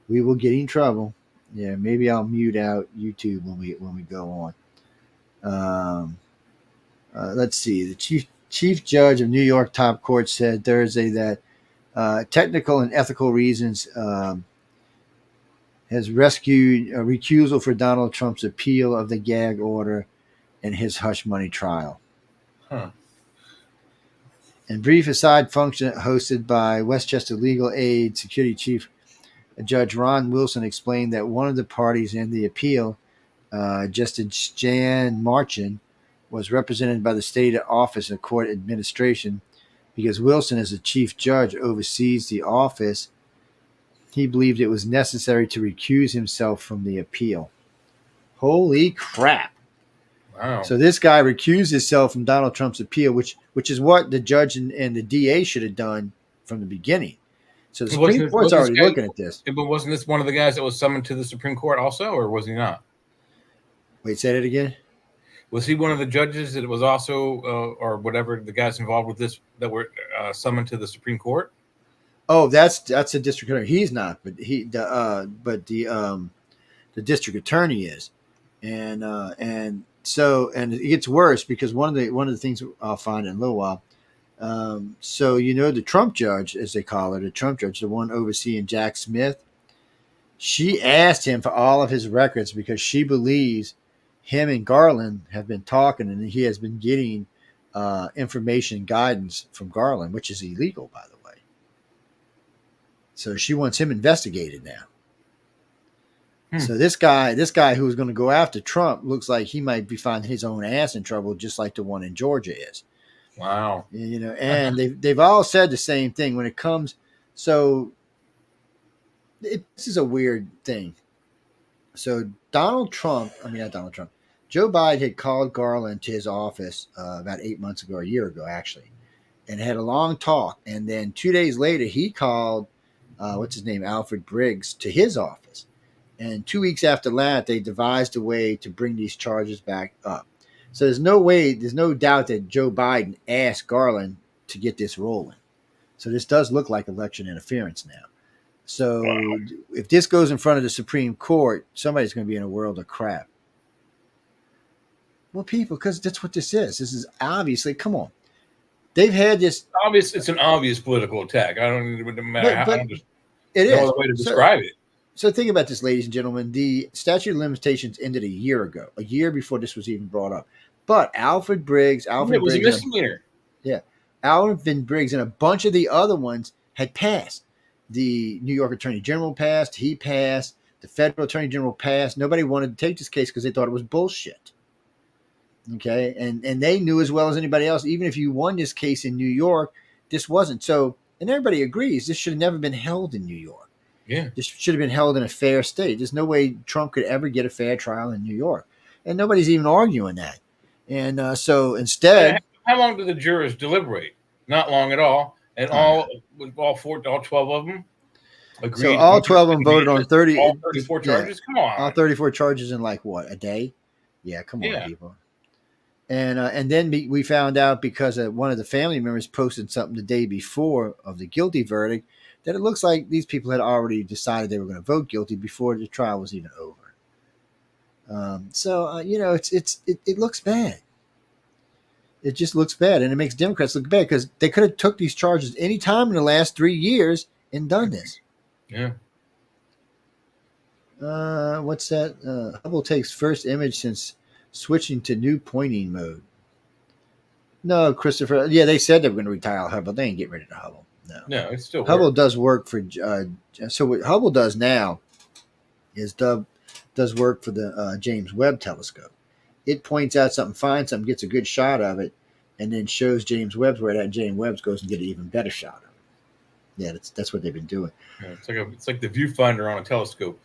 we will get in trouble. Yeah, maybe I'll mute out YouTube when we go on. Let's see. The chief judge of New York top court said Thursday that technical and ethical reasons has rescued a recusal for Donald Trump's appeal of the gag order in his hush money trial. Huh. In brief aside function hosted by Westchester Legal Aid Security Chief Judge Ron Wilson explained that one of the parties in the appeal, Justice Jan Marchin, was represented by the state office of court administration. Because Wilson, as the chief judge, oversees the office, he believed it was necessary to recuse himself from the appeal. Holy crap. Wow. So this guy recused himself from Donald Trump's appeal, which is what the judge and the DA should have done from the beginning. So the Supreme Court's already looking at this. But wasn't this one of the guys that was summoned to the Supreme Court also, or was he not? Wait, say that again? Was he one of the judges that was also, or whatever, the guys involved with this that were summoned to the Supreme Court? Oh, that's a district attorney. He's not, but the district attorney is, and it gets worse because one of the things I'll find in a little while. So the Trump judge, as they call her, the Trump judge, the one overseeing Jack Smith, she asked him for all of his records because she believes him and Garland have been talking, and he has been getting information guidance from Garland, which is illegal, by the way. So she wants him investigated now. So this guy who's going to go after Trump looks like he might be finding his own ass in trouble, just like the one in Georgia is. Wow. And they've all said the same thing when it comes. So this is a weird thing. So not Donald Trump. Joe Biden had called Garland to his office about 8 months ago, or a year ago, actually, and had a long talk. And then 2 days later, he called, Alfred Briggs, to his office. And 2 weeks after that, they devised a way to bring these charges back up. So there's no doubt that Joe Biden asked Garland to get this rolling. So this does look like election interference now. So if this goes in front of the Supreme Court, somebody's going to be in a world of crap. Well, people, because that's what this is. This is obviously, come on. They've had this. It's an obvious political attack. I don't even matter how. It is. No other way to describe it. So think about this, ladies and gentlemen. The statute of limitations ended a year ago, a year before this was even brought up. But Alfred Briggs, it was a misdemeanor. Alvin Briggs and a bunch of the other ones had passed. The New York Attorney General passed. He passed. The federal Attorney General passed. Nobody wanted to take this case because they thought it was bullshit. Okay, and they knew as well as anybody else, even if you won this case in New York, this wasn't. So, and everybody agrees, this should have never been held in New York. Yeah. This should have been held in a fair state. There's no way Trump could ever get a fair trial in New York. And nobody's even arguing that. And so instead... How long did the jurors deliberate? Not long at all. And all 12 of them agreed. So all 12 of them voted on 34 charges? Come on. All 34 charges in like what, a day? Yeah, come on, people. And then we found out because one of the family members posted something the day before of the guilty verdict that it looks like these people had already decided they were going to vote guilty before the trial was even over. It looks bad. It just looks bad, and it makes Democrats look bad because they could have took these charges any time in the last 3 years and done this. Yeah. What's that? Hubble takes first image since switching to new pointing mode. No, Christopher. Yeah, they said they were going to retire Hubble. They ain't getting rid of the Hubble. No, it's still Hubble does work for. So what Hubble does now is does work for the James Webb Telescope. It points out something, finds something, gets a good shot of it, and then shows James Webb's where that James Webb's goes and get an even better shot of it. Yeah, that's what they've been doing. Yeah, it's like the viewfinder on a telescope.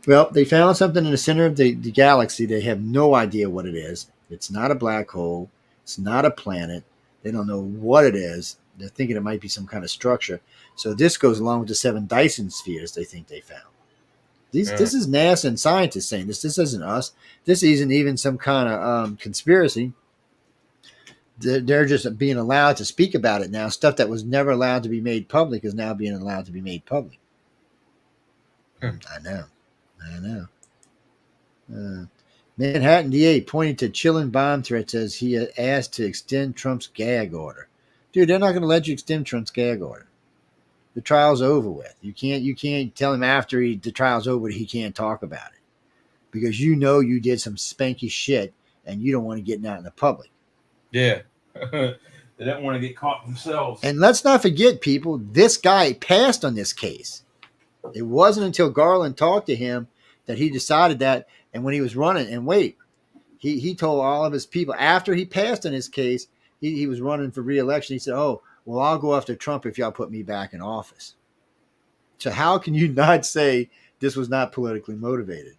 Well, they found something in the center of the galaxy. They have no idea what it is. It's not a black hole. It's not a planet. They don't know what it is. They're thinking it might be some kind of structure. So this goes along with the 7 Dyson spheres they think they found. This is NASA and scientists saying this. This isn't us. This isn't even some kind of conspiracy. They're just being allowed to speak about it now. Stuff that was never allowed to be made public is now being allowed to be made public. I know. Manhattan DA pointing to chilling bomb threats as he asked to extend Trump's gag order. Dude, they're not going to let you extend Trump's gag order. The trial's over with. You can't tell him after the trial's over he can't talk about it because you know you did some spanky shit and you don't want to get out in the public. Yeah. They don't want to get caught themselves. And let's not forget, people, this guy passed on this case. It wasn't until Garland talked to him that he decided that. And when he was running, and wait, he told all of his people after he passed on his case, he was running for re-election. He said, "Oh, well, I'll go after Trump if y'all put me back in office." So how can you not say this was not politically motivated?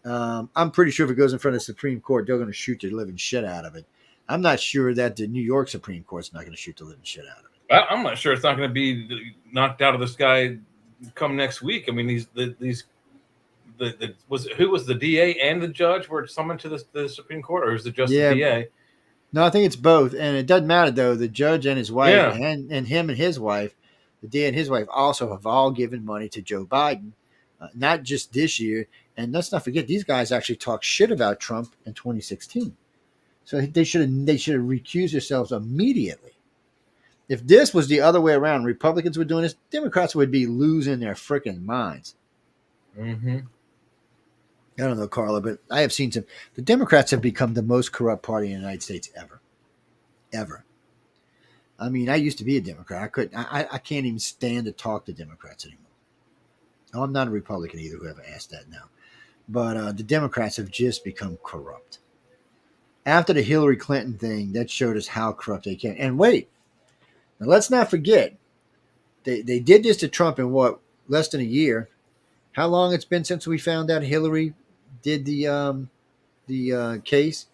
I'm pretty sure if it goes in front of the Supreme Court, they're going to shoot the living shit out of it. I'm not sure that the New York Supreme Court's not going to shoot the living shit out of it. I'm not sure it's not going to be knocked out of the sky come next week. I mean, who was the DA and the judge were summoned to the Supreme Court, or is it just the DA? No, I think it's both, and it doesn't matter though. The judge and his wife, and him and his wife, the DA and his wife also have all given money to Joe Biden, not just this year. And let's not forget, these guys actually talked shit about Trump in 2016, so they should have recused themselves immediately. If this was the other way around, Republicans were doing this, Democrats would be losing their freaking minds. Mm-hmm. I don't know, Carla, but I have seen the Democrats have become the most corrupt party in the United States ever. I mean, I used to be a Democrat. I can't even stand to talk to Democrats anymore. Oh, I'm not a Republican either, whoever asked that now. But the Democrats have just become corrupt. After the Hillary Clinton thing, that showed us how corrupt they can. And wait, now let's not forget, they did this to Trump in what, less than a year. How long it's been since we found out Hillary did the case,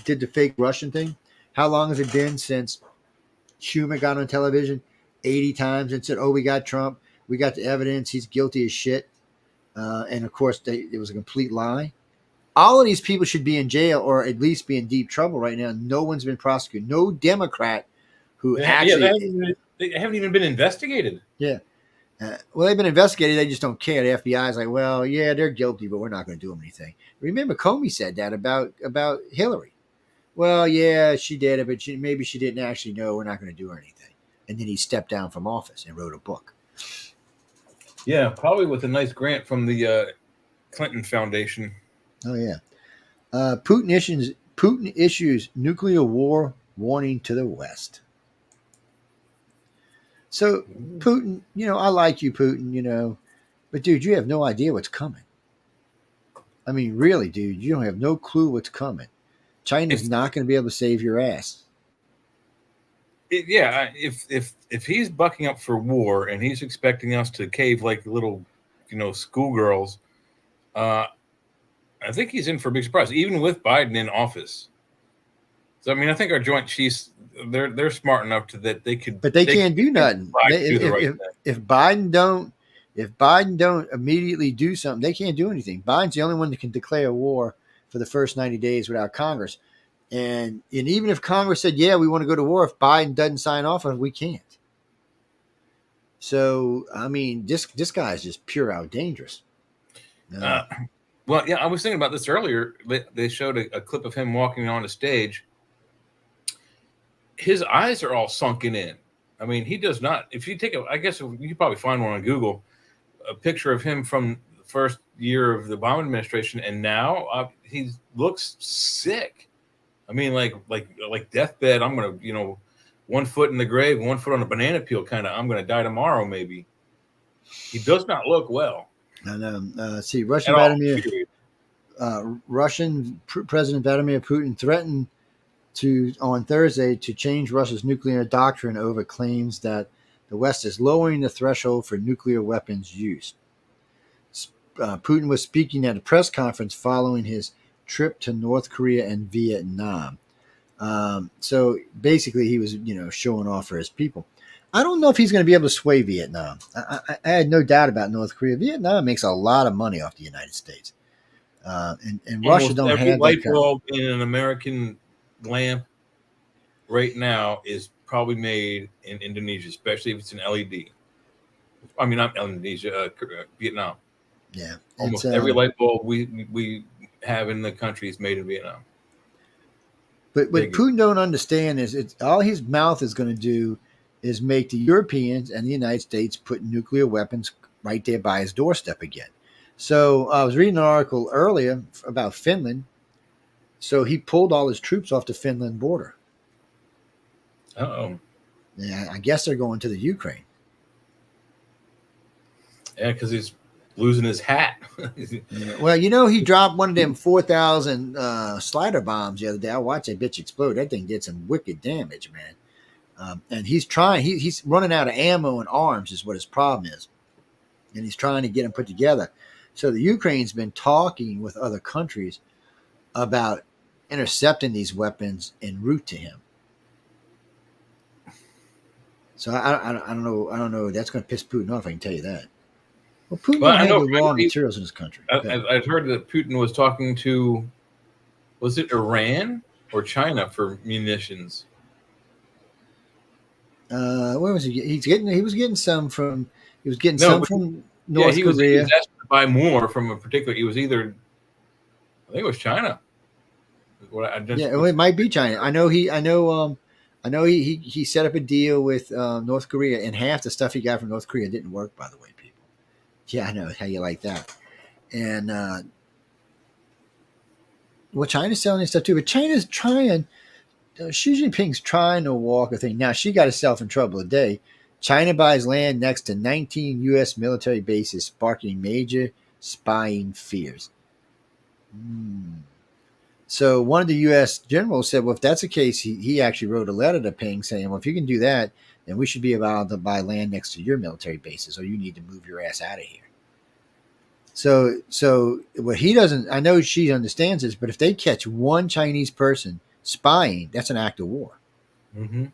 did the fake Russian thing? How long has it been since Schumer got on television 80 times and said, "Oh, we got Trump, we got the evidence, he's guilty as shit," and of course, it was a complete lie. All of these people should be in jail or at least be in deep trouble right now. No one's been prosecuted. No Democrat who they haven't even been investigated. Yeah. Well, they've been investigated. They just don't care. The FBI is like, well, yeah, they're guilty, but we're not going to do them anything. Remember, Comey said that about Hillary. Well, yeah, she did it, but maybe she didn't actually know. We're not going to do anything. And then he stepped down from office and wrote a book. Yeah, probably with a nice grant from the Clinton Foundation. Oh, yeah. Putin issues nuclear war warning to the West. So, Putin, I like you, Putin, but dude, you have no idea what's coming. I mean, really, dude, you don't have no clue what's coming. China's not going to be able to save your ass. If he's bucking up for war and he's expecting us to cave like little, schoolgirls, I think he's in for a big surprise, even with Biden in office. So, I mean, I think our Joint Chiefs, they're smart enough that they could, but they can't do nothing. If Biden don't immediately do something, they can't do anything. Biden's the only one that can declare war for the first 90 days without Congress. And even if Congress said, yeah, we want to go to war, if Biden doesn't sign off on it, we can't. So, I mean, this guy is just pure out dangerous. Well, yeah, I was thinking about this earlier. They showed a clip of him walking on a stage. His eyes are all sunken in. I mean, he does not. If you take I guess you could probably find one on Google, a picture of him from the first year of the Obama administration, and now he looks sick. I mean, like deathbed. I'm gonna, 1 foot in the grave, 1 foot on a banana peel, kind of. I'm gonna die tomorrow, maybe. He does not look well. And see, Russian President Vladimir Putin threatened on Thursday to change Russia's nuclear doctrine over claims that the West is lowering the threshold for nuclear weapons use. Putin was speaking at a press conference following his trip to North Korea and Vietnam. So basically, he was, showing off for his people. I don't know if he's going to be able to sway Vietnam. I had no doubt about North Korea. Vietnam makes a lot of money off the United States, and Russia don't have every light bulb in an American lamp right now is probably made in Indonesia, especially if it's an LED. I mean, not Indonesia, Vietnam. Yeah, almost every light bulb we have in the country is made in Vietnam. But what Putin don't understand is it's all his mouth is going to do is make the Europeans and the United States put nuclear weapons right there by his doorstep again. So I was reading an article earlier about Finland. So he pulled all his troops off the Finland border. Uh-oh. Yeah, I guess they're going to the Ukraine. Yeah, because he's losing his hat. Yeah. Well, he dropped one of them 4,000 slider bombs the other day. I watched that bitch explode. That thing did some wicked damage, man. And he's trying. He's running out of ammo and arms is what his problem is. And he's trying to get them put together. So the Ukraine's been talking with other countries about intercepting these weapons en route to him. So I don't know. I don't know. That's going to piss Putin off. I can tell you that. Well, Putin don't have the raw materials in his country. I've heard that Putin was talking to, was it Iran or China for munitions? Where was he? He was getting some from North Korea. He was asked to buy more from a particular. It was either, I think it was China. It might be China. I know he set up a deal with North Korea, and half the stuff he got from North Korea didn't work, by the way, people. Yeah, I know how you like that. And China's selling this stuff too, but China's trying. Xi Jinping's trying to walk a thing. Now she got herself in trouble today China buys land next to 19 U.S. military bases, sparking major spying fears. So one of the U.S. generals said, well, if that's the case, he actually wrote a letter to Ping saying, well, if you can do that, then we should be allowed to buy land next to your military bases, or you need to move your ass out of here. So what he doesn't, I know she understands this, but if they catch one Chinese person spying, that's an act of war. Mm-hmm.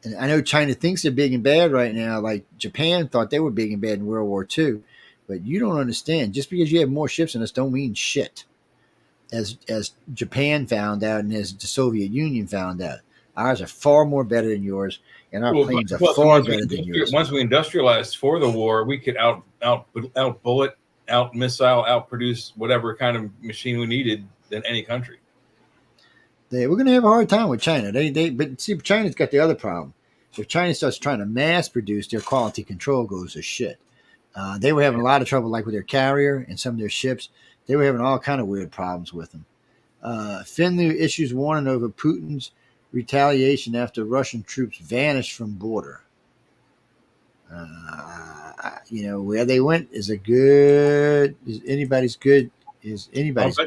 And I know China thinks they're big and bad right now, like Japan thought they were big and bad in World War II. But you don't understand. Just because you have more ships than us don't mean shit. As Japan found out and as the Soviet Union found out. Ours are far more better than yours, and our planes are far better than yours. Once we industrialized for the war, we could out bullet, out missile, out produce whatever kind of machine we needed than any country. We're going to have a hard time with China. But see, China's got the other problem. If China starts trying to mass produce, their quality control goes to shit. They were having a lot of trouble, like with their carrier and some of their ships. They were having all kind of weird problems with them. Finland issues warning over Putin's retaliation after Russian troops vanished from border. Where they went is anybody's best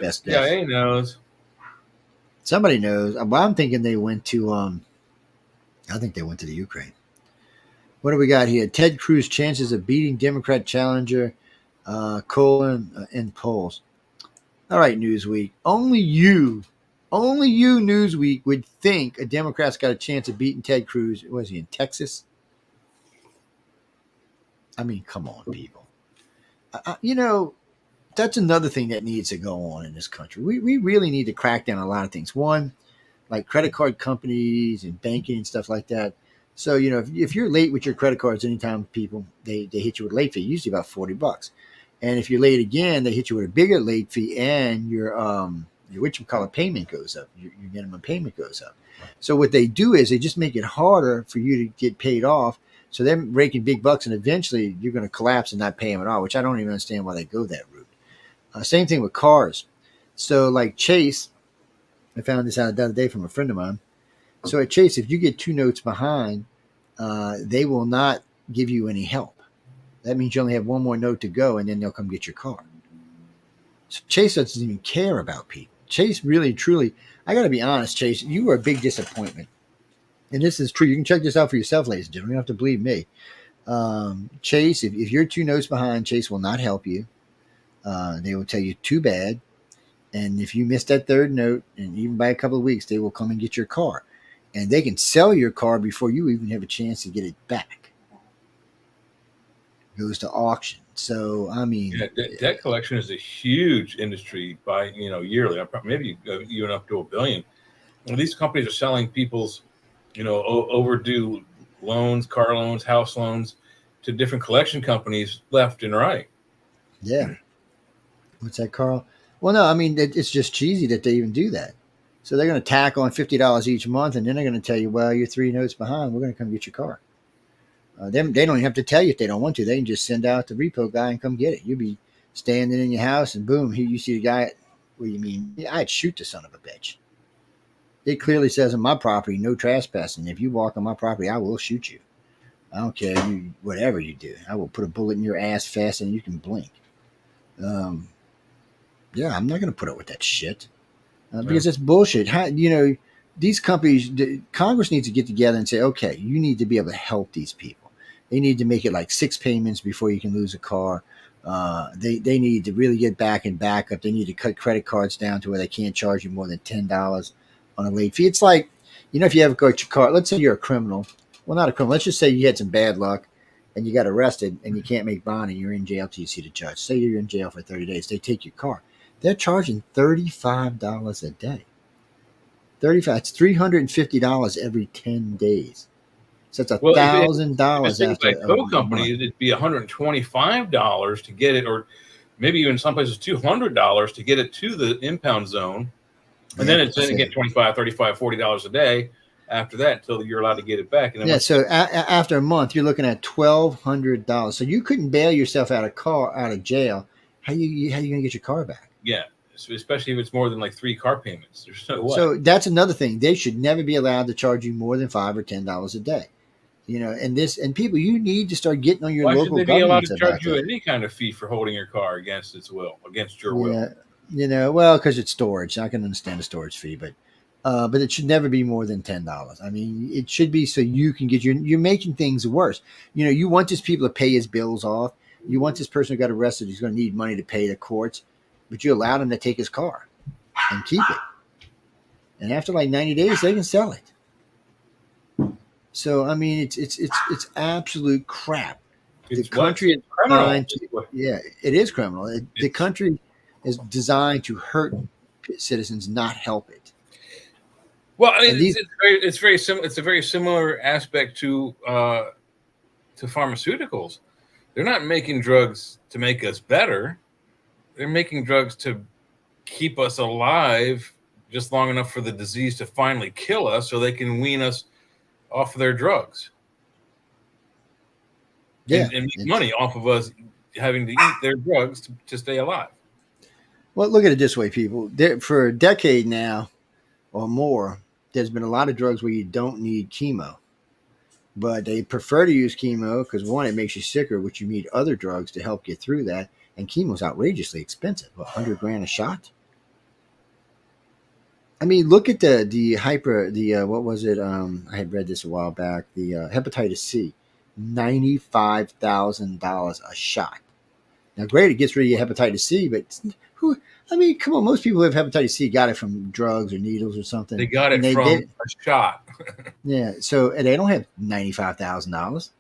guess. CIA knows. Somebody knows. Well, I'm thinking they went to. I think they went to the Ukraine. What do we got here? Ted Cruz chances of beating Democrat challenger Colin in polls. All right, Newsweek. Only you, Newsweek, would think a Democrat's got a chance of beating Ted Cruz. Was he in Texas? I mean, come on, people. That's another thing that needs to go on in this country. We really need to crack down on a lot of things. One, like credit card companies and banking and stuff like that. So, if you're late with your credit cards anytime, people, they hit you with a late fee, usually about $40. And if you're late again, they hit you with a bigger late fee and your payment goes up. Your minimum payment goes up. So what they do is they just make it harder for you to get paid off. So they're raking big bucks, and eventually you're going to collapse and not pay them at all, which I don't even understand why they go that route. Same thing with cars. So like Chase, I found this out the other day from a friend of mine. So at Chase, if you get 2 notes behind, they will not give you any help. That means you only have 1 more note to go, and then they'll come get your car. So Chase doesn't even care about people. Chase really, truly, I got to be honest, Chase, you were a big disappointment. And this is true. You can check this out for yourself, ladies and gentlemen. You don't have to believe me. Chase, if you're 2 notes behind, Chase will not help you. They will tell you too bad. And if you miss that 3rd note, and even by a couple of weeks, they will come and get your car. And they can sell your car before you even have a chance to get it back. It goes to auction. So, I mean... debt collection is a huge industry by, yearly. Maybe even up to $1 billion. These companies are selling people's, overdue loans, car loans, house loans to different collection companies left and right. Yeah. What's that, Carl? Well, no, I mean, it's just cheesy that they even do that. So they're going to tack on $50 each month, and then they're going to tell you, well, you're 3 notes behind. We're going to come get your car. They don't even have to tell you if they don't want to. They can just send out the repo guy and come get it. You'll be standing in your house, and boom, here you see the guy. What do you mean? I'd shoot the son of a bitch. It clearly says on my property, no trespassing. If you walk on my property, I will shoot you. I don't care whatever you do. I will put a bullet in your ass faster than you can blink. Yeah, I'm not going to put up with that shit because it's bullshit. These companies, Congress needs to get together and say, okay, you need to be able to help these people. They need to make it like 6 payments before you can lose a car. They need to really get back and back up. They need to cut credit cards down to where they can't charge you more than $10 on a late fee. It's like, if you ever got your car, let's say you're a criminal. Well, not a criminal. Let's just say you had some bad luck and you got arrested and you can't make bond and you're in jail till you see the judge. Say you're in jail for 30 days. They take your car. They're charging $35 a day. It's $350 every 10 days. So it's $1,000 after. Like tow company, it'd be $125 to get it, or maybe even some places $200 to get it to the impound zone, and then you get $25, $35, $40 a day after that until you're allowed to get it back. And then so after a month, you're looking at $1,200. So you couldn't bail yourself out of jail. How you going to get your car back? Yeah, especially if it's more than like 3 car payments. There's no way. So that's another thing. They should never be allowed to charge you more than $5 or $10 a day. And people, you need to start getting on your Why should local they be allowed governments to about charge you that. any kind of fee for holding your car against its will, against your will? Well, because it's storage. I can understand the storage fee, but it should never be more than $10. I mean, it should be so you can get you're making things worse. You want these people to pay his bills off. You want this person who got arrested who's going to need money to pay the courts, but you allow them to take his car and keep it. And after like 90 days, they can sell it. So I mean, it's absolute crap. The country is designed it is criminal. The country is designed to hurt citizens, not help it. Well, I mean, it's very similar. It's a very similar aspect to pharmaceuticals. They're not making drugs to make us better. They're making drugs to keep us alive just long enough for the disease to finally kill us, so they can wean us off of their drugs. And make money off of us having to eat their drugs to stay alive. Well, look at it this way, people. For a decade now or more, there's been a lot of drugs where you don't need chemo. But they prefer to use chemo because, one, it makes you sicker, which you need other drugs to help get through that. And chemo is outrageously expensive. $100,000 a shot? I mean, look at what was it? I had read this a while back. The hepatitis C, $95,000 a shot. Now, great, it gets rid of your hepatitis C, but come on, most people who have hepatitis C got it from drugs or needles or something. They got it from a shot. Yeah, so they don't have $95,000.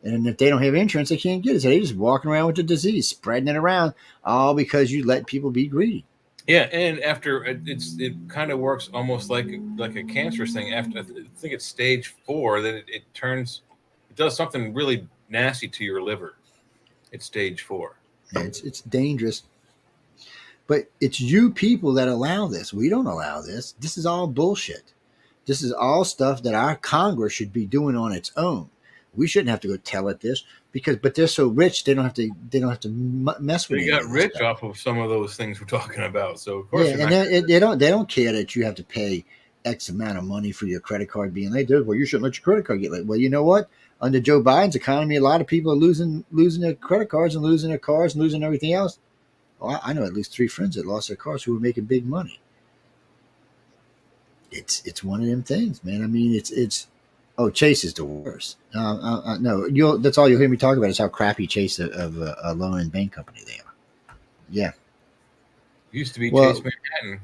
And if they don't have insurance, they can't get it. So they're just walking around with the disease, spreading it around, all because you let people be greedy. Yeah, and after it kind of works almost like a cancerous thing. After I think it's stage 4, that it does something really nasty to your liver. It's stage 4. Yeah, it's dangerous. But it's you people that allow this. We don't allow this. This is all bullshit. This is all stuff that our Congress should be doing on its own. We shouldn't have to go tell it this but they're so rich they don't have to mess with it. They got rich off of some of those things we're talking about. So of course, they don't care that you have to pay X amount of money for your credit card being late. Well, you shouldn't let your credit card get late. Well, you know what? Under Joe Biden's economy, a lot of people are losing their credit cards and losing their cars and losing everything else. Well, I know at least 3 friends that lost their cars who were making big money. It's one of them things, man. I mean, it's Chase is the worst. No, that's all you'll hear me talk about is how crappy Chase of a loan and bank company they are. Yeah, used to be Chase Manhattan.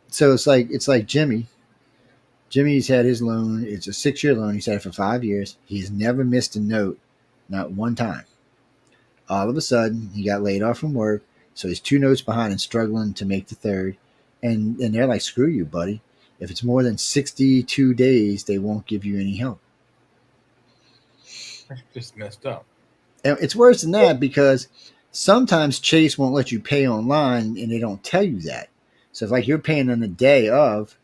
So it's like Jimmy. Jimmy's had his loan. It's a 6-year loan. He's had it for 5 years. He's never missed a note, not one time. All of a sudden, he got laid off from work, so he's 2 notes behind and struggling to make the 3rd. And they're like, "Screw you, buddy. If it's more than 62 days, they won't give you any help." That's just messed up. And it's worse than that because sometimes Chase won't let you pay online and they don't tell you that. So if you're paying on the day of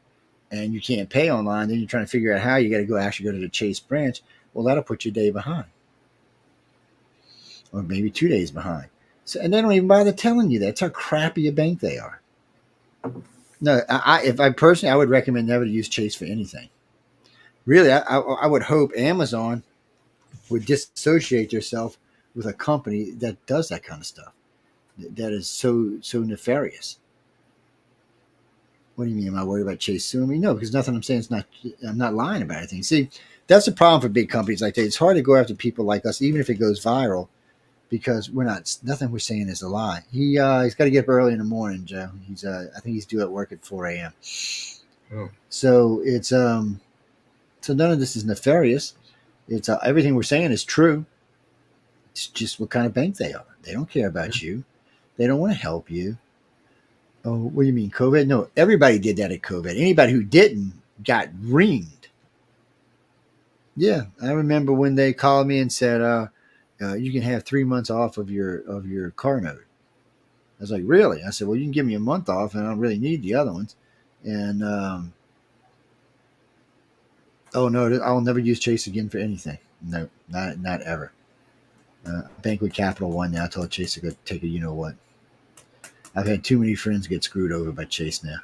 and you can't pay online, then you're trying to figure out how you got to actually go to the Chase branch. Well, that'll put you a day behind or maybe 2 days behind. So, and they don't even bother telling you that. That's how crappy a bank they are. No, if I personally, I would recommend never to use Chase for anything. Really, I would hope Amazon would disassociate yourself with a company that does that kind of stuff. That is so nefarious. What do you mean? Am I worried about Chase suing me? No, because nothing I'm saying is not. I'm not lying about anything. See, that's the problem for big companies like that. It's hard to go after people like us, even if it goes viral, because nothing we're saying is a lie. He's got to get up early in the morning, Joe. I think he's due at work at 4 a.m. Oh. So it's so none of this is nefarious. It's everything we're saying is true. It's just what kind of bank they are. They don't care about you. They don't want to help you. Oh, what do you mean, COVID? No, everybody did that at COVID. Anybody who didn't got reamed. Yeah, I remember when they called me and said, you can have 3 months off of your car note. I was like, really? I said, well, you can give me a month off, and I don't really need the other ones. And oh no, I'll never use Chase again for anything. No, not ever. Bank with Capital One now. I told Chase to go take a you know what. I've had too many friends get screwed over by Chase now.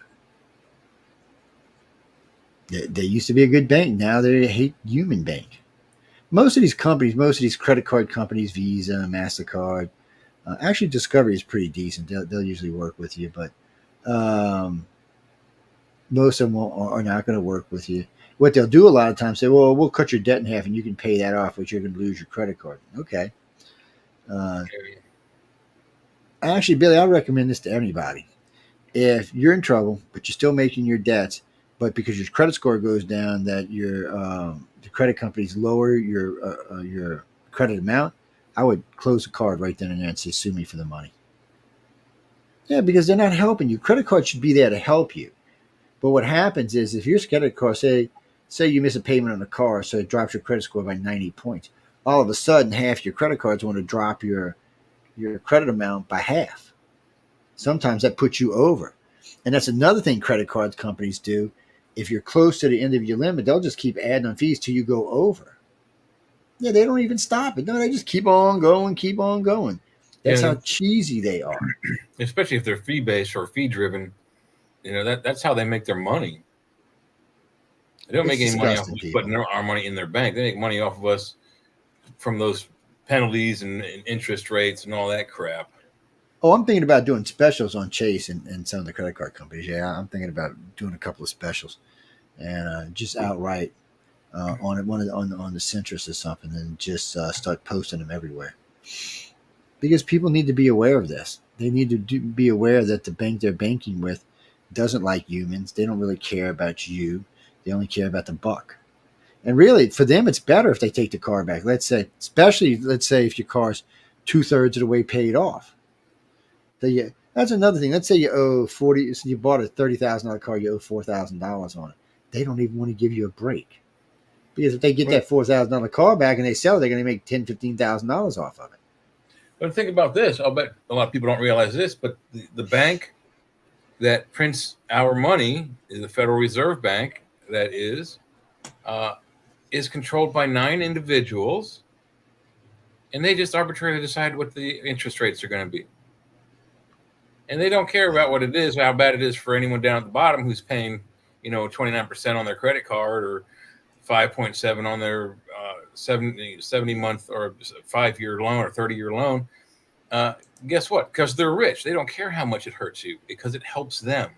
They used to be a good bank. Now they hate human bank. most of these companies, most of these credit card companies, Visa, MasterCard, actually Discovery is pretty decent. They'll usually work with you, but most of them are not going to work with you. What they'll do a lot of times, say, well, we'll cut your debt in half and you can pay that off, but you're going to lose your credit card. Okay. Actually, Billy, I recommend this to anybody. If you're in trouble, but you're still making your debts, but because your credit score goes down, that your the credit companies lower your credit amount, I would close the card right then and there and say, sue me for the money. Yeah, because they're not helping you. Credit cards should be there to help you. But what happens is if your credit card, say you miss a payment on a car, so it drops your credit score by 90 points, all of a sudden half your credit cards want to drop your credit amount by half. Sometimes that puts you over. And that's another thing credit card companies do. If you're close to the end of your limit, they'll just keep adding on fees till you go over. Yeah, they don't even stop it. No, they just keep on going, keep on going. That's how cheesy they are. Especially if they're fee-based or fee-driven. That's how they make their money. They don't make any money off of us putting our money in their bank. They make money off of us from those penalties and interest rates and all that crap. Oh, I'm thinking about doing specials on Chase and some of the credit card companies. Yeah, I'm thinking about doing a couple of specials and just outright on the Centrist or something, and just start posting them everywhere. Because people need to be aware of this. They need to be aware that the bank they're banking with doesn't like humans. They don't really care about you. They only care about the buck. And really, for them, it's better if they take the car back. Especially if your car's 2/3 of the way paid off. That's another thing. Let's say you owe $40,000. So you bought a $30,000 car, you owe $4,000 on it. They don't even want to give you a break, because if they get that $4,000 car back and they sell it, they're going to make $10,000-$15,000 off of it. But think about this. I'll bet a lot of people don't realize this, but the bank that prints our money is the Federal Reserve Bank. That is controlled by 9 individuals, and they just arbitrarily decide what the interest rates are going to be. And they don't care about what it is, how bad it is for anyone down at the bottom who's paying, 29% on their credit card or 5.7 on their 70-month or 5-year loan or 30-year loan. Guess what? Because they're rich. They don't care how much it hurts you because it helps them.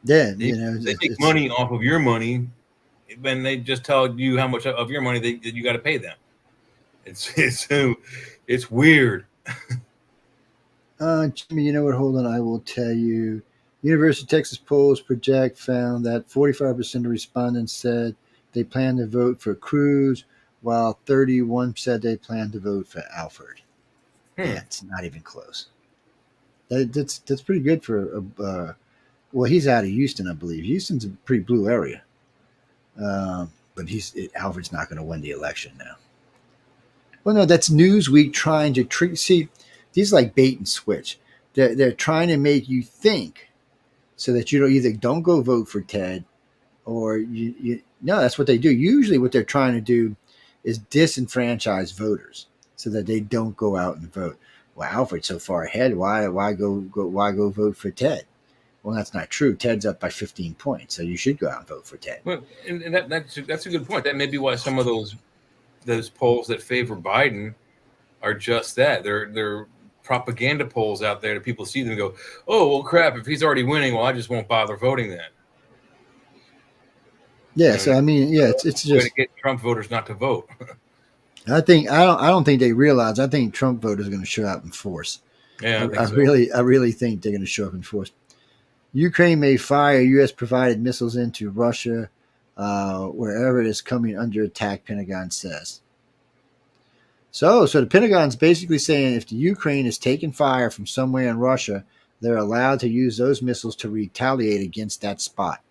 Yeah, they make money off of your money, when they just tell you how much of your money that you got to pay them. It's weird. Jimmy, you know what? Hold on, I will tell you. University of Texas polls project found that 45% of respondents said they plan to vote for Cruz, while 31% said they plan to vote for Alford. Yeah, it's not even close. That's pretty good for well, he's out of Houston, I believe. Houston's a pretty blue area, but Alford's not going to win the election now. Well, no, that's Newsweek trying to trick. See, these are like bait and switch. They're trying to make you think so that you either don't go vote for Ted, or no, that's what they do. Usually what they're trying to do is disenfranchise voters so that they don't go out and vote. Well, Alfred's so far ahead. Why go vote for Ted? Well, that's not true. Ted's up by 15 points, so you should go out and vote for Ted. Well, and that's a good point. That may be why some of those polls that favor Biden are just that. They're propaganda polls out there that people see them and go, oh, well, crap, if he's already winning, well, I just won't bother voting then. Yeah, so I mean, yeah, it's just to get Trump voters not to vote. I don't think they realize. I think Trump voters are going to show up in force. Yeah, I really think they're going to show up in force. Ukraine may fire U.S. provided missiles into Russia wherever it is coming under attack, Pentagon says. So the Pentagon's basically saying if the Ukraine is taking fire from somewhere in Russia, they're allowed to use those missiles to retaliate against that spot.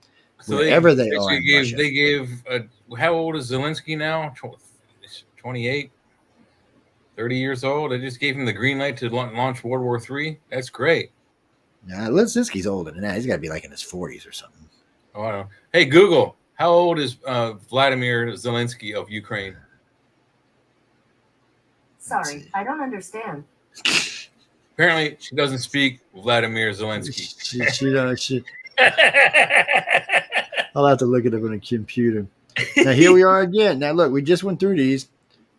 So wherever they are in Russia. They gave, how old is Zelensky now? 28, 30 years old. They just gave him the green light to launch World War III. That's great. Yeah, Zelensky's older than that. He's got to be like in his 40s or something. Oh, I don't know. Hey, Google, how old is Vladimir Zelensky of Ukraine? Sorry, I don't understand. Apparently, she doesn't speak Vladimir Zelensky. She I'll have to look it up on a computer. Now here we are again. Now look, we just went through these.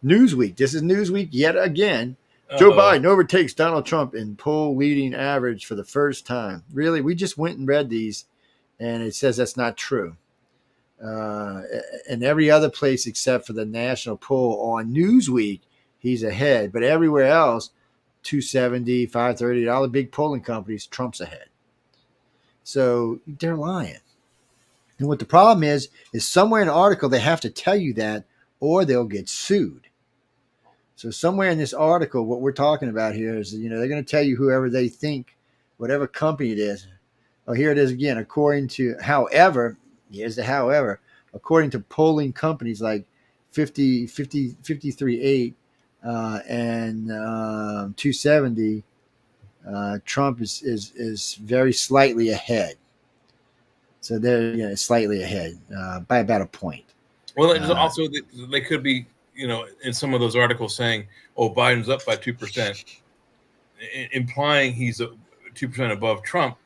Newsweek. This is Newsweek yet again. Joe Biden overtakes Donald Trump in poll leading average for the first time. Really, we just went and read these, and it says that's not true. And every other place except for the national poll on Newsweek, he's ahead. But everywhere else, 270, 530, all the big polling companies, Trump's ahead. So they're lying. And what the problem is somewhere in the article they have to tell you that, or they'll get sued. So somewhere in this article, what we're talking about here is, they're going to tell you whoever they think, whatever company it is. Oh, here it is again. According to, however, here's the however, according to polling companies like 53.8 and 270, Trump is very slightly ahead. So they're slightly ahead by about a point. Well, also they could be, in some of those articles saying, "Oh, Biden's up by 2%," implying he's 2% above Trump.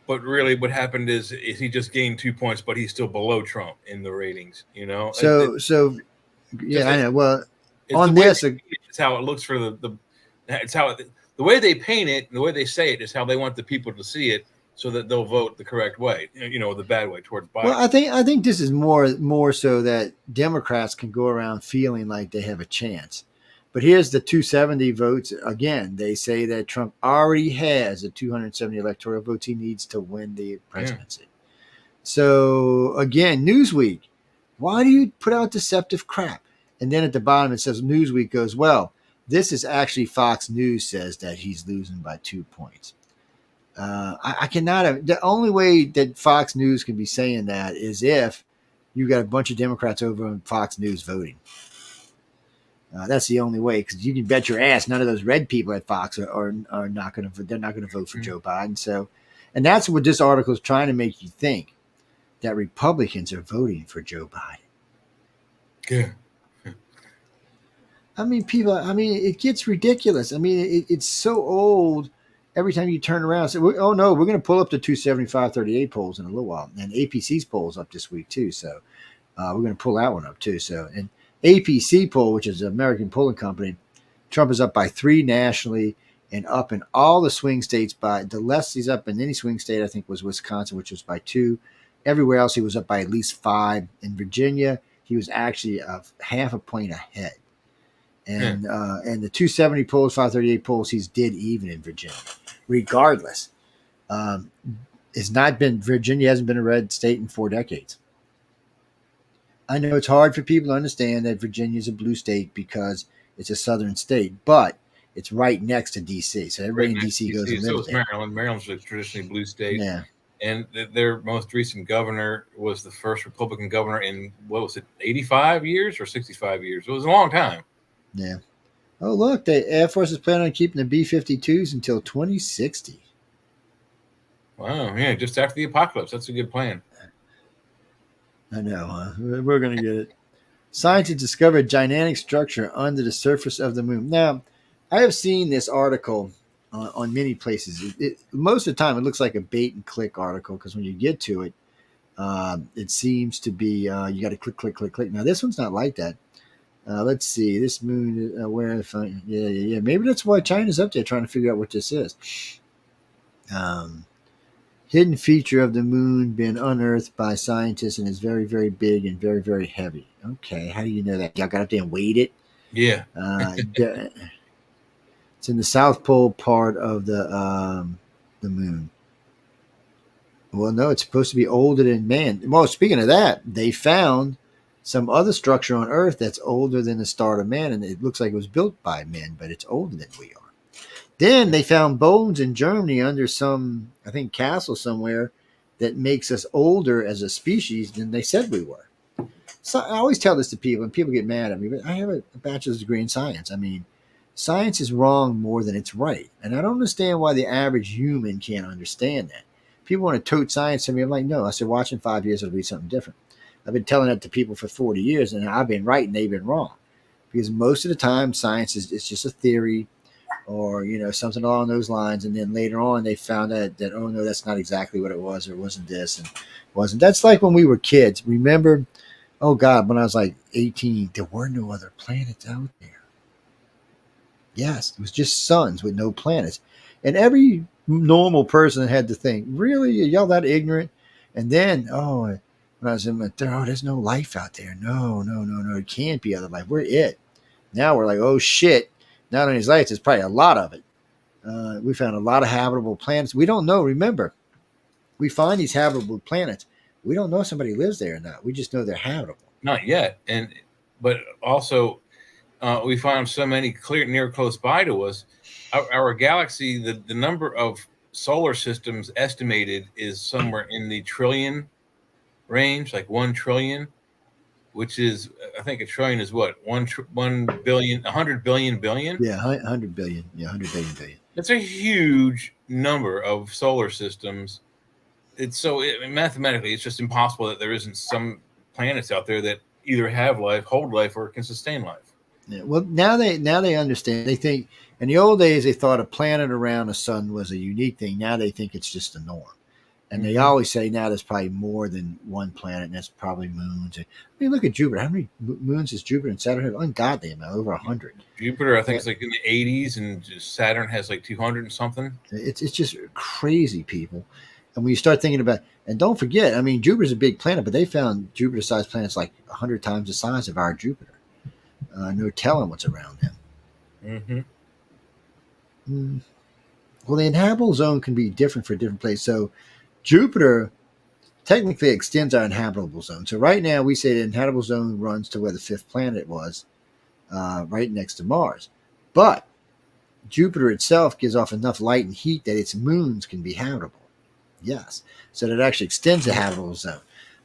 But really, what happened is he just gained 2 points, but he's still below Trump in the ratings. So yeah, I know. Well, on this, it's how it looks for it's how the way they paint it, and the way they say it is how they want the people to see it, so that they'll vote the correct way, the bad way towards Biden. Well, I think this is more so that Democrats can go around feeling like they have a chance. But here's the 270 votes. Again, they say that Trump already has the 270 electoral votes he needs to win the presidency. Yeah. So again, Newsweek, why do you put out deceptive crap? And then at the bottom it says Newsweek goes, well, this is actually Fox News says that he's losing by 2 points. I cannot. The only way that Fox News can be saying that is if you got a bunch of Democrats over on Fox News voting. That's the only way, because you can bet your ass none of those red people at Fox are not going to. They're not going to vote for Joe Biden. So, and that's what this article is trying to make you think, that Republicans are voting for Joe Biden. Yeah. I mean, it gets ridiculous. I mean, it's so old. Every time you turn around and say, oh, no, we're going to pull up the 275-38 polls in a little while. And APC's poll's up this week, too. So we're going to pull that one up, too. So, and APC poll, which is an American polling company, Trump is up by 3 nationally and up in all the swing states by the less he's up in any swing state, I think, was Wisconsin, which was by 2. Everywhere else, he was up by at least 5. In Virginia, he was actually half a point ahead. And the 270 polls, 538 polls, he's dead even in Virginia. Regardless, Virginia hasn't been a red state in 4 decades. I know it's hard for people to understand that Virginia is a blue state because it's a southern state, but it's right next to D.C. So everybody in D.C. goes and lives there. Maryland. Maryland's a traditionally blue state. Yeah. And their most recent governor was the first Republican governor in, 85 years or 65 years? It was a long time. Yeah. Oh, look, the Air Force is planning on keeping the B-52s until 2060. Wow, yeah, just after the apocalypse. That's a good plan. I know, huh? We're going to get it. Scientists discovered gigantic structure under the surface of the moon. Now, I have seen this article on many places. Most of the time, it looks like a bait-and-click article because when you get to it, it seems to be you got to click. Now, this one's not like that. Let's see. This moon, yeah. Maybe that's why China's up there trying to figure out what this is. Hidden feature of the moon been unearthed by scientists and is very, very big and very, very heavy. Okay, how do you know that? Y'all got up there and weighed it? Yeah. It's in the South Pole part of the moon. Well, no, it's supposed to be older than man. Well, speaking of that, they found some other structure on Earth that's older than the start of man, and it looks like it was built by men, but it's older than we are. Then they found bones in Germany under some, I think, castle somewhere that makes us older as a species than they said we were. So I always tell this to people, and people get mad at me, but I have a bachelor's degree in science. I mean, science is wrong more than it's right, and I don't understand why the average human can't understand that. People want to tote science to me. I'm like, no. I said, watch in 5 years, it'll be something different. I've been telling that to people for 40 years, and I've been right and they've been wrong. Because most of the time, science is just a theory or, something along those lines. And then later on, they found out that, oh, no, that's not exactly what it was, or it wasn't this and it wasn't. That's like when we were kids. Remember Oh God, when I was like 18, there were no other planets out there. Yes, it was just suns with no planets. And every normal person had to think, really, y'all that ignorant? And then, when I was in my there's no life out there. No, no, no, no. It can't be other life. We're it. Now we're like, oh shit. Not only is life, there's probably a lot of it. We found a lot of habitable planets. We don't know. Remember, we find these habitable planets. We don't know if somebody lives there or not. We just know they're habitable. Not yet. But also, we found so many near close by to us. Our galaxy, the number of solar systems estimated is somewhere in the trillion range, like 1 trillion, which is, I think a trillion is what? 1 billion, 100 billion billion? Yeah, 100 billion. Yeah, 100 billion billion. That's a huge number of solar systems. Mathematically, it's just impossible that there isn't some planets out there that either have life, hold life, or can sustain life. Yeah, well, now they understand. They think in the old days they thought a planet around the sun was a unique thing. Now they think it's just a norm, and they always say now there's probably more than one planet, and that's probably moons. I mean, look at Jupiter. How many moons does Jupiter and Saturn have? Ungodly amount, over 100. Jupiter, I think, is like in the 80s, and Saturn has like 200 and something. It's just crazy, people. And when you start thinking about, and don't forget, I mean, Jupiter's a big planet, but they found Jupiter-sized planets like 100 times the size of our Jupiter. No telling what's around them. Well, the inhabitable zone can be different for different places. So Jupiter technically extends our inhabitable zone. So right now we say the inhabitable zone runs to where the fifth planet was, right next to Mars. But Jupiter itself gives off enough light and heat that its moons can be habitable. Yes. So that actually extends the habitable zone.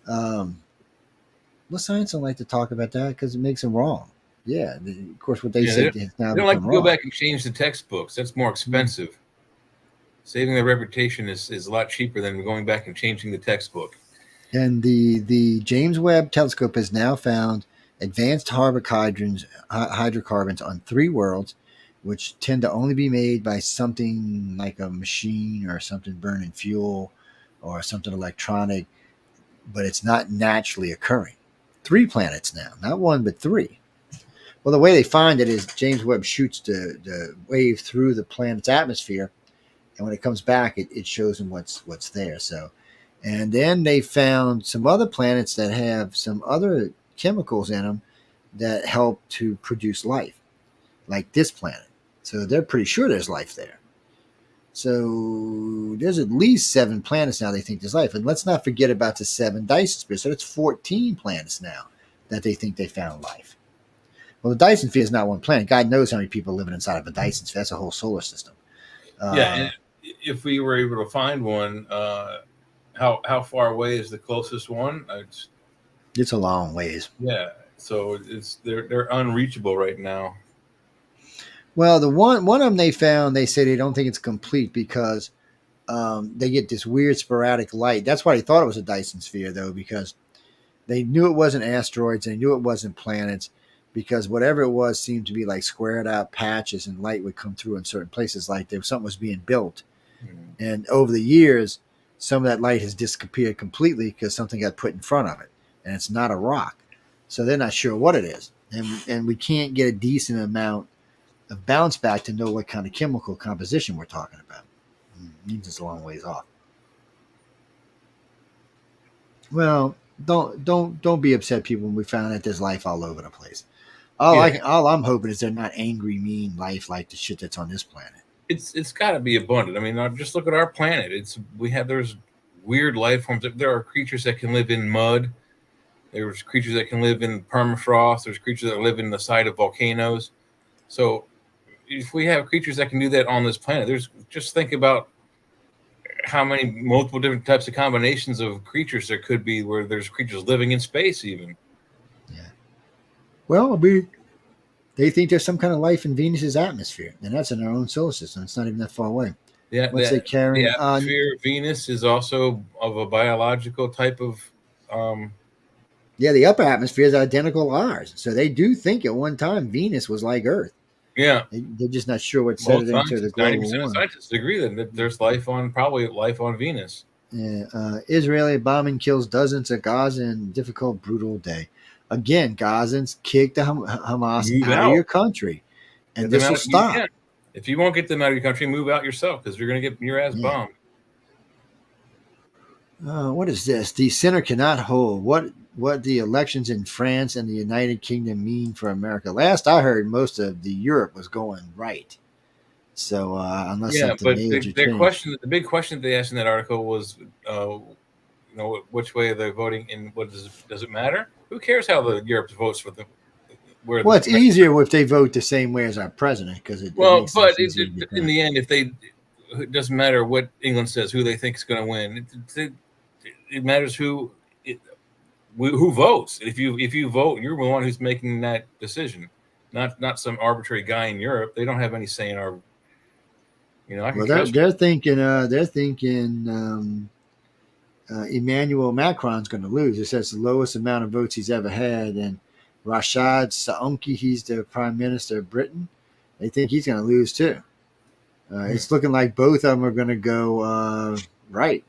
Well, science don't like to talk about that because it makes them wrong. Yeah, of course, what they said is now they don't like to wrong. go back and change the textbooks. That's more expensive. Saving their reputation is a lot cheaper than going back and changing the textbook. And the James Webb Telescope has now found advanced hydrocarbons on 3 worlds, which tend to only be made by something like a machine or something burning fuel or something electronic, but it's not naturally occurring. 3 planets now, not 1, but 3. Well, the way they find it is James Webb shoots the wave through the planet's atmosphere, and when it comes back, it shows them what's there. So, and then they found some other planets that have some other chemicals in them that help to produce life, like this planet. So they're pretty sure there's life there. So there's at least 7 planets now they think there's life. And let's not forget about the 7 Dyson spheres. So that's 14 planets now that they think they found life. Well, the Dyson sphere is not one planet. God knows how many people living inside of a Dyson sphere. That's a whole solar system. And if we were able to find one, how far away is the closest one? It's a long ways. Yeah, so they're unreachable right now. Well, the one of them they found, they say they don't think it's complete because they get this weird sporadic light. That's why they thought it was a Dyson sphere, though, because they knew it wasn't asteroids. They knew it wasn't planets, because whatever it was seemed to be like squared out patches, and light would come through in certain places like something was being built. Mm-hmm. And over the years, some of that light has disappeared completely because something got put in front of it, and it's not a rock. So they're not sure what it is. And we can't get a decent amount of bounce back to know what kind of chemical composition we're talking about. It means it's a long ways off. Well, don't be upset, people, when we found out there's life all over the place. All I'm hoping is they're not angry, mean life like the shit that's on this planet. It's got to be abundant. I mean, just look at our planet. There's weird life forms. There are creatures that can live in mud. There's creatures that can live in permafrost. There's creatures that live in the side of volcanoes. So if we have creatures that can do that on this planet, just think about how many multiple different types of combinations of creatures there could be, where there's creatures living in space even. Yeah. Well, they think there's some kind of life in Venus's atmosphere, and that's in our own solar system. It's not even that far away. Yeah, the atmosphere of Venus is also of a biological type of. Yeah, the upper atmosphere is identical to ours, so they do think at one time Venus was like Earth. Yeah, they're just not sure what set it into the global warming. 90% of scientists agree that there's probably life on Venus. Yeah, Israeli bombing kills dozens of Gaza in a difficult, brutal day. again, Gazans, kick the Hamas Move out of out. your country, and Get this them will out. stop. Yeah. If you won't get them out of your country, move out yourself because you're going to get your ass bombed. What is this? The center cannot hold. What the elections in France and the United Kingdom mean for America? Last I heard, most of the Europe was going right. So unless something but major their changed. question, the big question that they asked in that article was, which way they're voting and what does it matter? Who cares how the Europe votes for them? Well, it's easier if they vote the same way as our president because it makes but things easier to get in done. the end, it doesn't matter what England says, who they think is going to win. It matters who votes. If you vote, you're the one who's making that decision, not some arbitrary guy in Europe. They don't have any say in our. They're thinking Emmanuel Macron's going to lose. It says the lowest amount of votes he's ever had, and Rashad Saounki, he's the prime minister of Britain. They think he's going to lose too. It's looking like both of them are going to go right.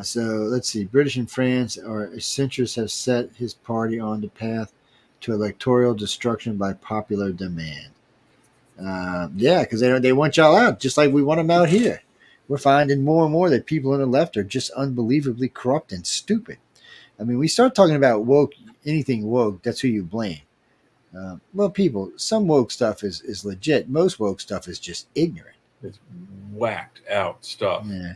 So let's see. British and France or centrists have set his party on the path to electoral destruction by popular demand. Because they want y'all out, just like we want them out here. We're finding more and more that people on the left are just unbelievably corrupt and stupid. I mean, we start talking about woke, anything woke, that's who you blame. People, some woke stuff is legit. Most woke stuff is just ignorant. It's whacked out stuff. Yeah.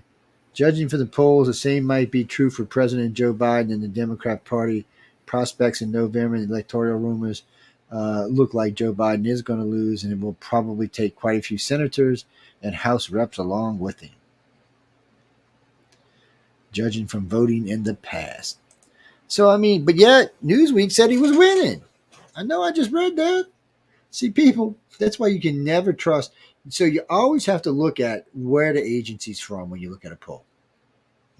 Judging from the polls, the same might be true for President Joe Biden and the Democrat Party. Prospects in November and electoral rumors look like Joe Biden is going to lose, and it will probably take quite a few senators and House reps along with him. Judging from voting in the past. So, but yet, Newsweek said he was winning. I know, I just read that. See, people, that's why you can never trust. So you always have to look at where the agency's from when you look at a poll.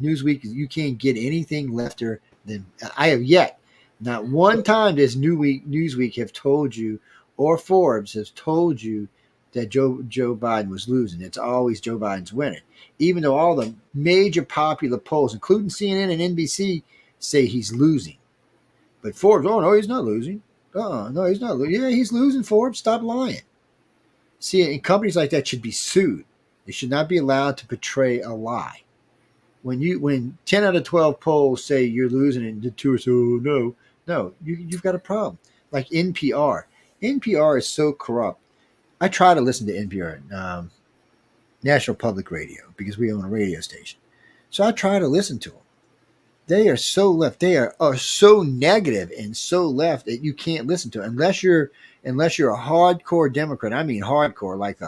Newsweek, you can't get anything lefter than I have yet. Not one time does Newsweek have told you, or Forbes has told you, that Joe Biden was losing. It's always Joe Biden's winning. Even though all the major popular polls, including CNN and NBC, say he's losing. But Forbes, oh, no, he's not losing. No, he's not losing. Yeah, he's losing, Forbes. Stop lying. See, and companies like that should be sued. They should not be allowed to portray a lie. When 10 out of 12 polls say you're losing and the two say, oh, no, you've got a problem. Like NPR. NPR is so corrupt. I try to listen to NPR, National Public Radio, because we own a radio station. So I try to listen to them. They are so left. They are so negative and so left that you can't listen to it unless you're a hardcore Democrat. I mean hardcore, like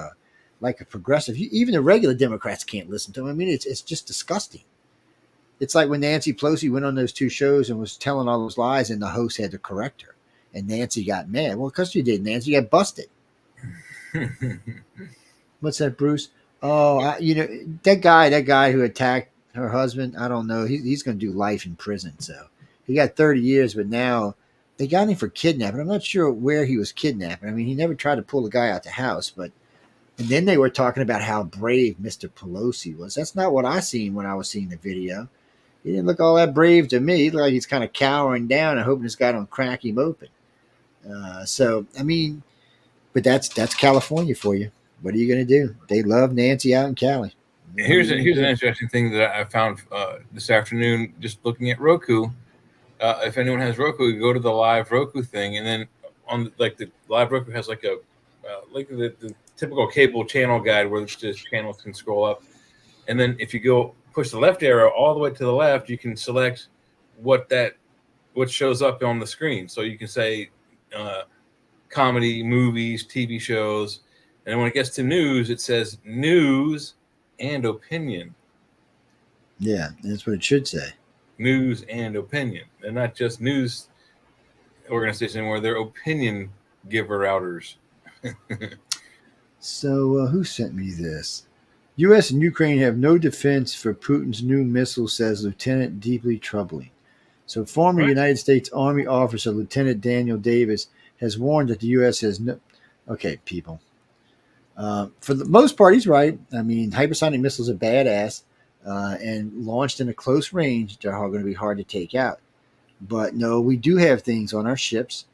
a progressive. Even the regular Democrats can't listen to them. I mean, it's just disgusting. It's like when Nancy Pelosi went on those two shows and was telling all those lies, and the host had to correct her, and Nancy got mad. Well, because she did. Nancy got busted. What's that, Bruce? Oh, that guy who attacked her husband. I don't know. He's going to do life in prison. So he got 30 years, but now they got him for kidnapping. I'm not sure where he was kidnapping. I mean, he never tried to pull the guy out the house, and then they were talking about how brave Mr. Pelosi was. That's not what I seen when I was seeing the video. He didn't look all that brave to me. He looked like he's kind of cowering down and hoping this guy don't crack him open. But that's California for you. What are you going to do? They love Nancy out in Cali. Here's an interesting thing that I found this afternoon just looking at Roku. If anyone has Roku, you go to the live Roku thing, and then on the live Roku has like the typical cable channel guide where just channels can scroll up, and then if you go push the left arrow all the way to the left, you can select what shows up on the screen. So you can say comedy, movies, TV shows, and when it gets to news, it says news and opinion. Yeah, that's what it should say. News and opinion. They're not just news organizations anymore. They're opinion giver-outers. So who sent me this? U.S. and Ukraine have no defense for Putin's new missile, says Lieutenant deeply troubling. So former United States Army officer Lieutenant Daniel Davis has warned that the U.S. has no... Okay, people. For the most part, he's right. I mean, hypersonic missiles are badass, and launched in a close range, they're going to be hard to take out. But no, we do have things on our ships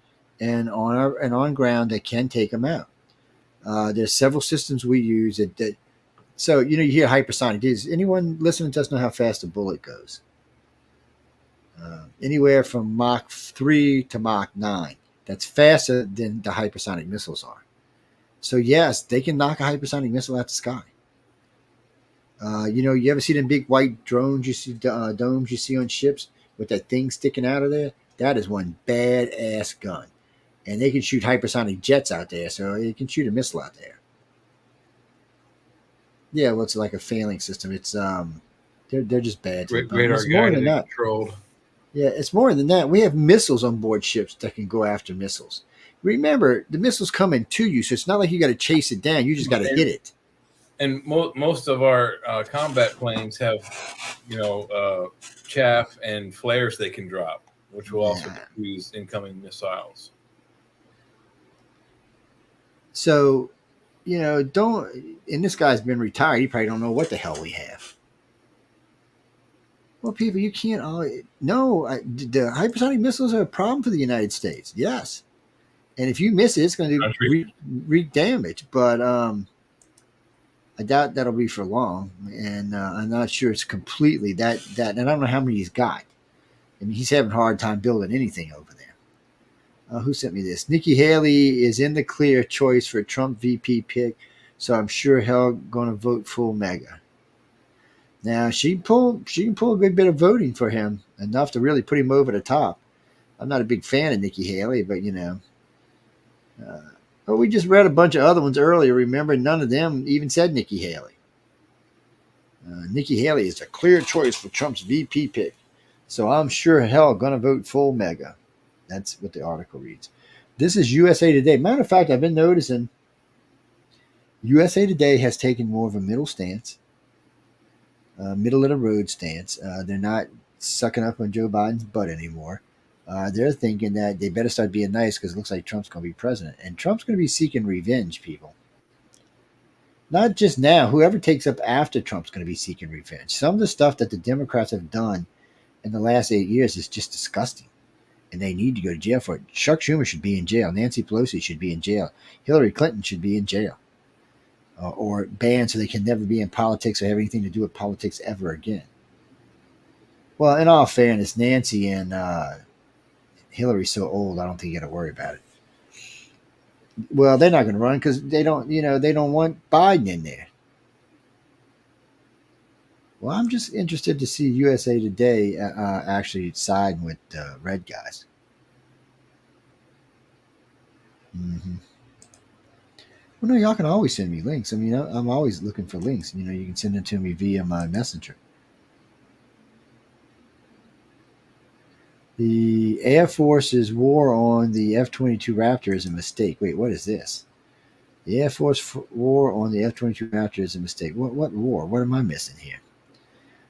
and on ground that can take them out. There's several systems we use that. So you hear hypersonic. Does anyone listening to us know how fast a bullet goes? Anywhere from Mach 3 to Mach 9. That's faster than the hypersonic missiles are. So yes, they can knock a hypersonic missile out the sky. You ever see them big white drones you see, domes you see on ships with that thing sticking out of there? That is one badass gun. And they can shoot hypersonic jets out there, so they can shoot a missile out there. Yeah, well, it's like a failing system. It's they're just bad. Radar guided and controlled. Yeah, it's more than that. We have missiles on board ships that can go after missiles. Remember, the missiles coming to you, so it's not like you got to chase it down. You just got to hit it. And most of our combat planes have, chaff and flares they can drop, which will also use incoming missiles. So, don't. And this guy's been retired. He probably don't know what the hell we have. Well, people, you can't. The hypersonic missiles are a problem for the United States. Yes, and if you miss it, it's going to wreak damage. But I doubt that'll be for long, and I'm not sure it's completely that. And I don't know how many he's got. I mean, he's having a hard time building anything over there. Who sent me this? Nikki Haley is in the clear choice for Trump VP pick, so I'm sure hell going to vote full mega. Now she can pull a good bit of voting for him, enough to really put him over the top. I'm not a big fan of Nikki Haley, but Well, we just read a bunch of other ones earlier. Remember, none of them even said Nikki Haley. Nikki Haley is a clear choice for Trump's VP pick. So I'm sure hell going to vote full mega. That's what the article reads. This is USA Today. Matter of fact, I've been noticing USA Today has taken more of a middle stance, middle of the road stance. They're not sucking up on Joe Biden's butt anymore. They're thinking that they better start being nice because it looks like Trump's going to be president. And Trump's going to be seeking revenge, people. Not just now. Whoever takes up after Trump's going to be seeking revenge. Some of the stuff that the Democrats have done in the last 8 years is just disgusting. And they need to go to jail for it. Chuck Schumer should be in jail. Nancy Pelosi should be in jail. Hillary Clinton should be in jail. Or banned so they can never be in politics or have anything to do with politics ever again. Well, in all fairness, Nancy and Hillary's so old, I don't think you got to worry about it. Well, they're not going to run because they don't want Biden in there. Well, I'm just interested to see USA Today actually siding with red guys. Mm-hmm. Well, no, y'all can always send me links. I mean, I'm always looking for links. You can send them to me via my messenger. The Air Force's war on the F-22 Raptor is a mistake. Wait, what is this? The Air Force war on the F-22 Raptor is a mistake. What war? What am I missing here?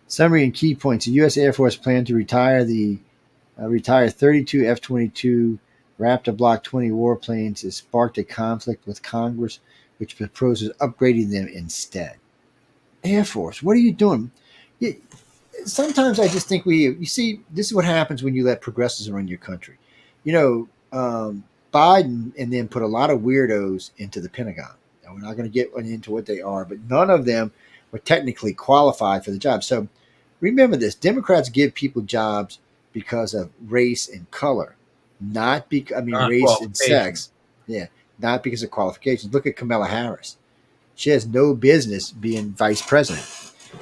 Summary and key points. The U.S. Air Force planned to retire 32 F-22 Raptor Block 20 warplanes. It sparked a conflict with Congress, which proposes upgrading them instead. Air Force, what are you doing? Sometimes I just think you see, this is what happens when you let progressives run your country. Biden and then put a lot of weirdos into the Pentagon. Now, we're not going to get into what they are, but none of them were technically qualified for the job. So remember this, Democrats give people jobs because of race and color, not because, race and sex. Yeah, not because of qualifications. Look at Kamala Harris. She has no business being vice president.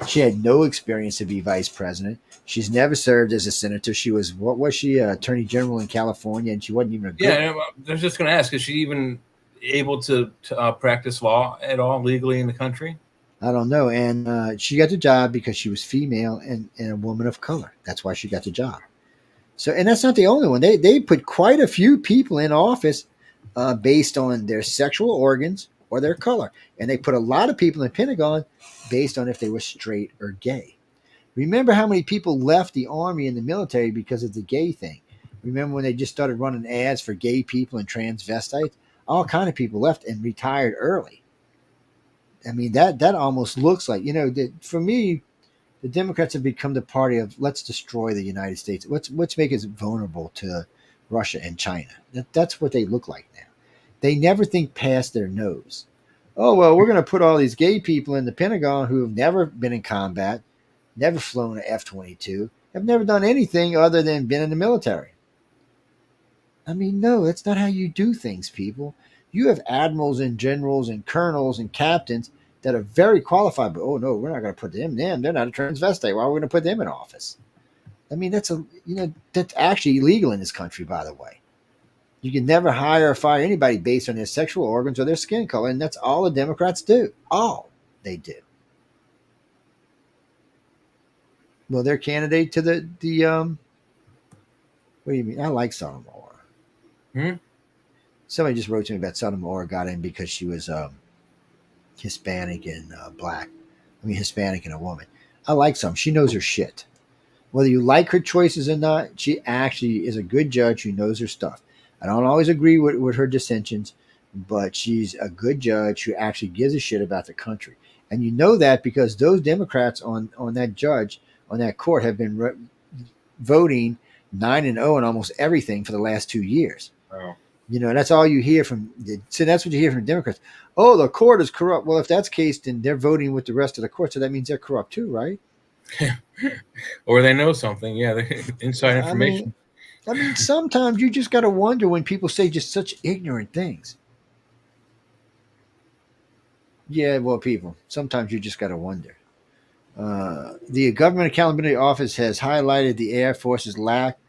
She had no experience to be vice president. She's never served as a senator. She was, what was she, attorney general in California, and she wasn't even a good. Yeah, I was just going to ask, is she even able to practice law at all legally in the country? I don't know. And she got the job because she was female and a woman of color. That's why she got the job. So, and that's not the only one. They put quite a few people in office based on their sexual organs or their color. And they put a lot of people in the Pentagon based on if they were straight or gay. Remember how many people left the army and the military because of the gay thing? Remember when they just started running ads for gay people and transvestites? All kind of people left and retired early. I mean, that almost looks like, for me, The Democrats have become the party of let's destroy the United States. Let's make us vulnerable to Russia and China. That's what they look like now. They never think past their nose. Oh, well, we're going to put all these gay people in the Pentagon who have never been in combat, never flown an F-22, have never done anything other than been in the military. I mean, no, that's not how you do things, people. You have admirals and generals and colonels and captains that are very qualified, but oh no, we're not going to put them. They're not a transvestite. Why are we going to put them in office? I mean, that's actually illegal in this country, by the way. You can never hire or fire anybody based on their sexual organs or their skin color, and that's all the Democrats do. All they do. Well, their candidate to the what do you mean? I like Sotomayor. Somebody just wrote to me about Sotomayor got in because she was Hispanic and black. I mean, Hispanic and a woman. I like some. She knows her shit. Whether you like her choices or not, she actually is a good judge who knows her stuff. I don't always agree with her dissensions, but she's a good judge who actually gives a shit about the country. And you know that because those Democrats on that judge, on that court, have been voting 9-0 on almost everything for the last 2 years. Wow. You know, that's all you hear from. So that's what you hear from Democrats. Oh, the court is corrupt. Well, if that's the case, then they're voting with the rest of the court. So that means they're corrupt too, right? Or they know something. Yeah, inside information. I mean, sometimes you just got to wonder when people say just such ignorant things. Yeah, well, people, sometimes you just got to wonder. The Government Accountability Office has highlighted the Air Force's lack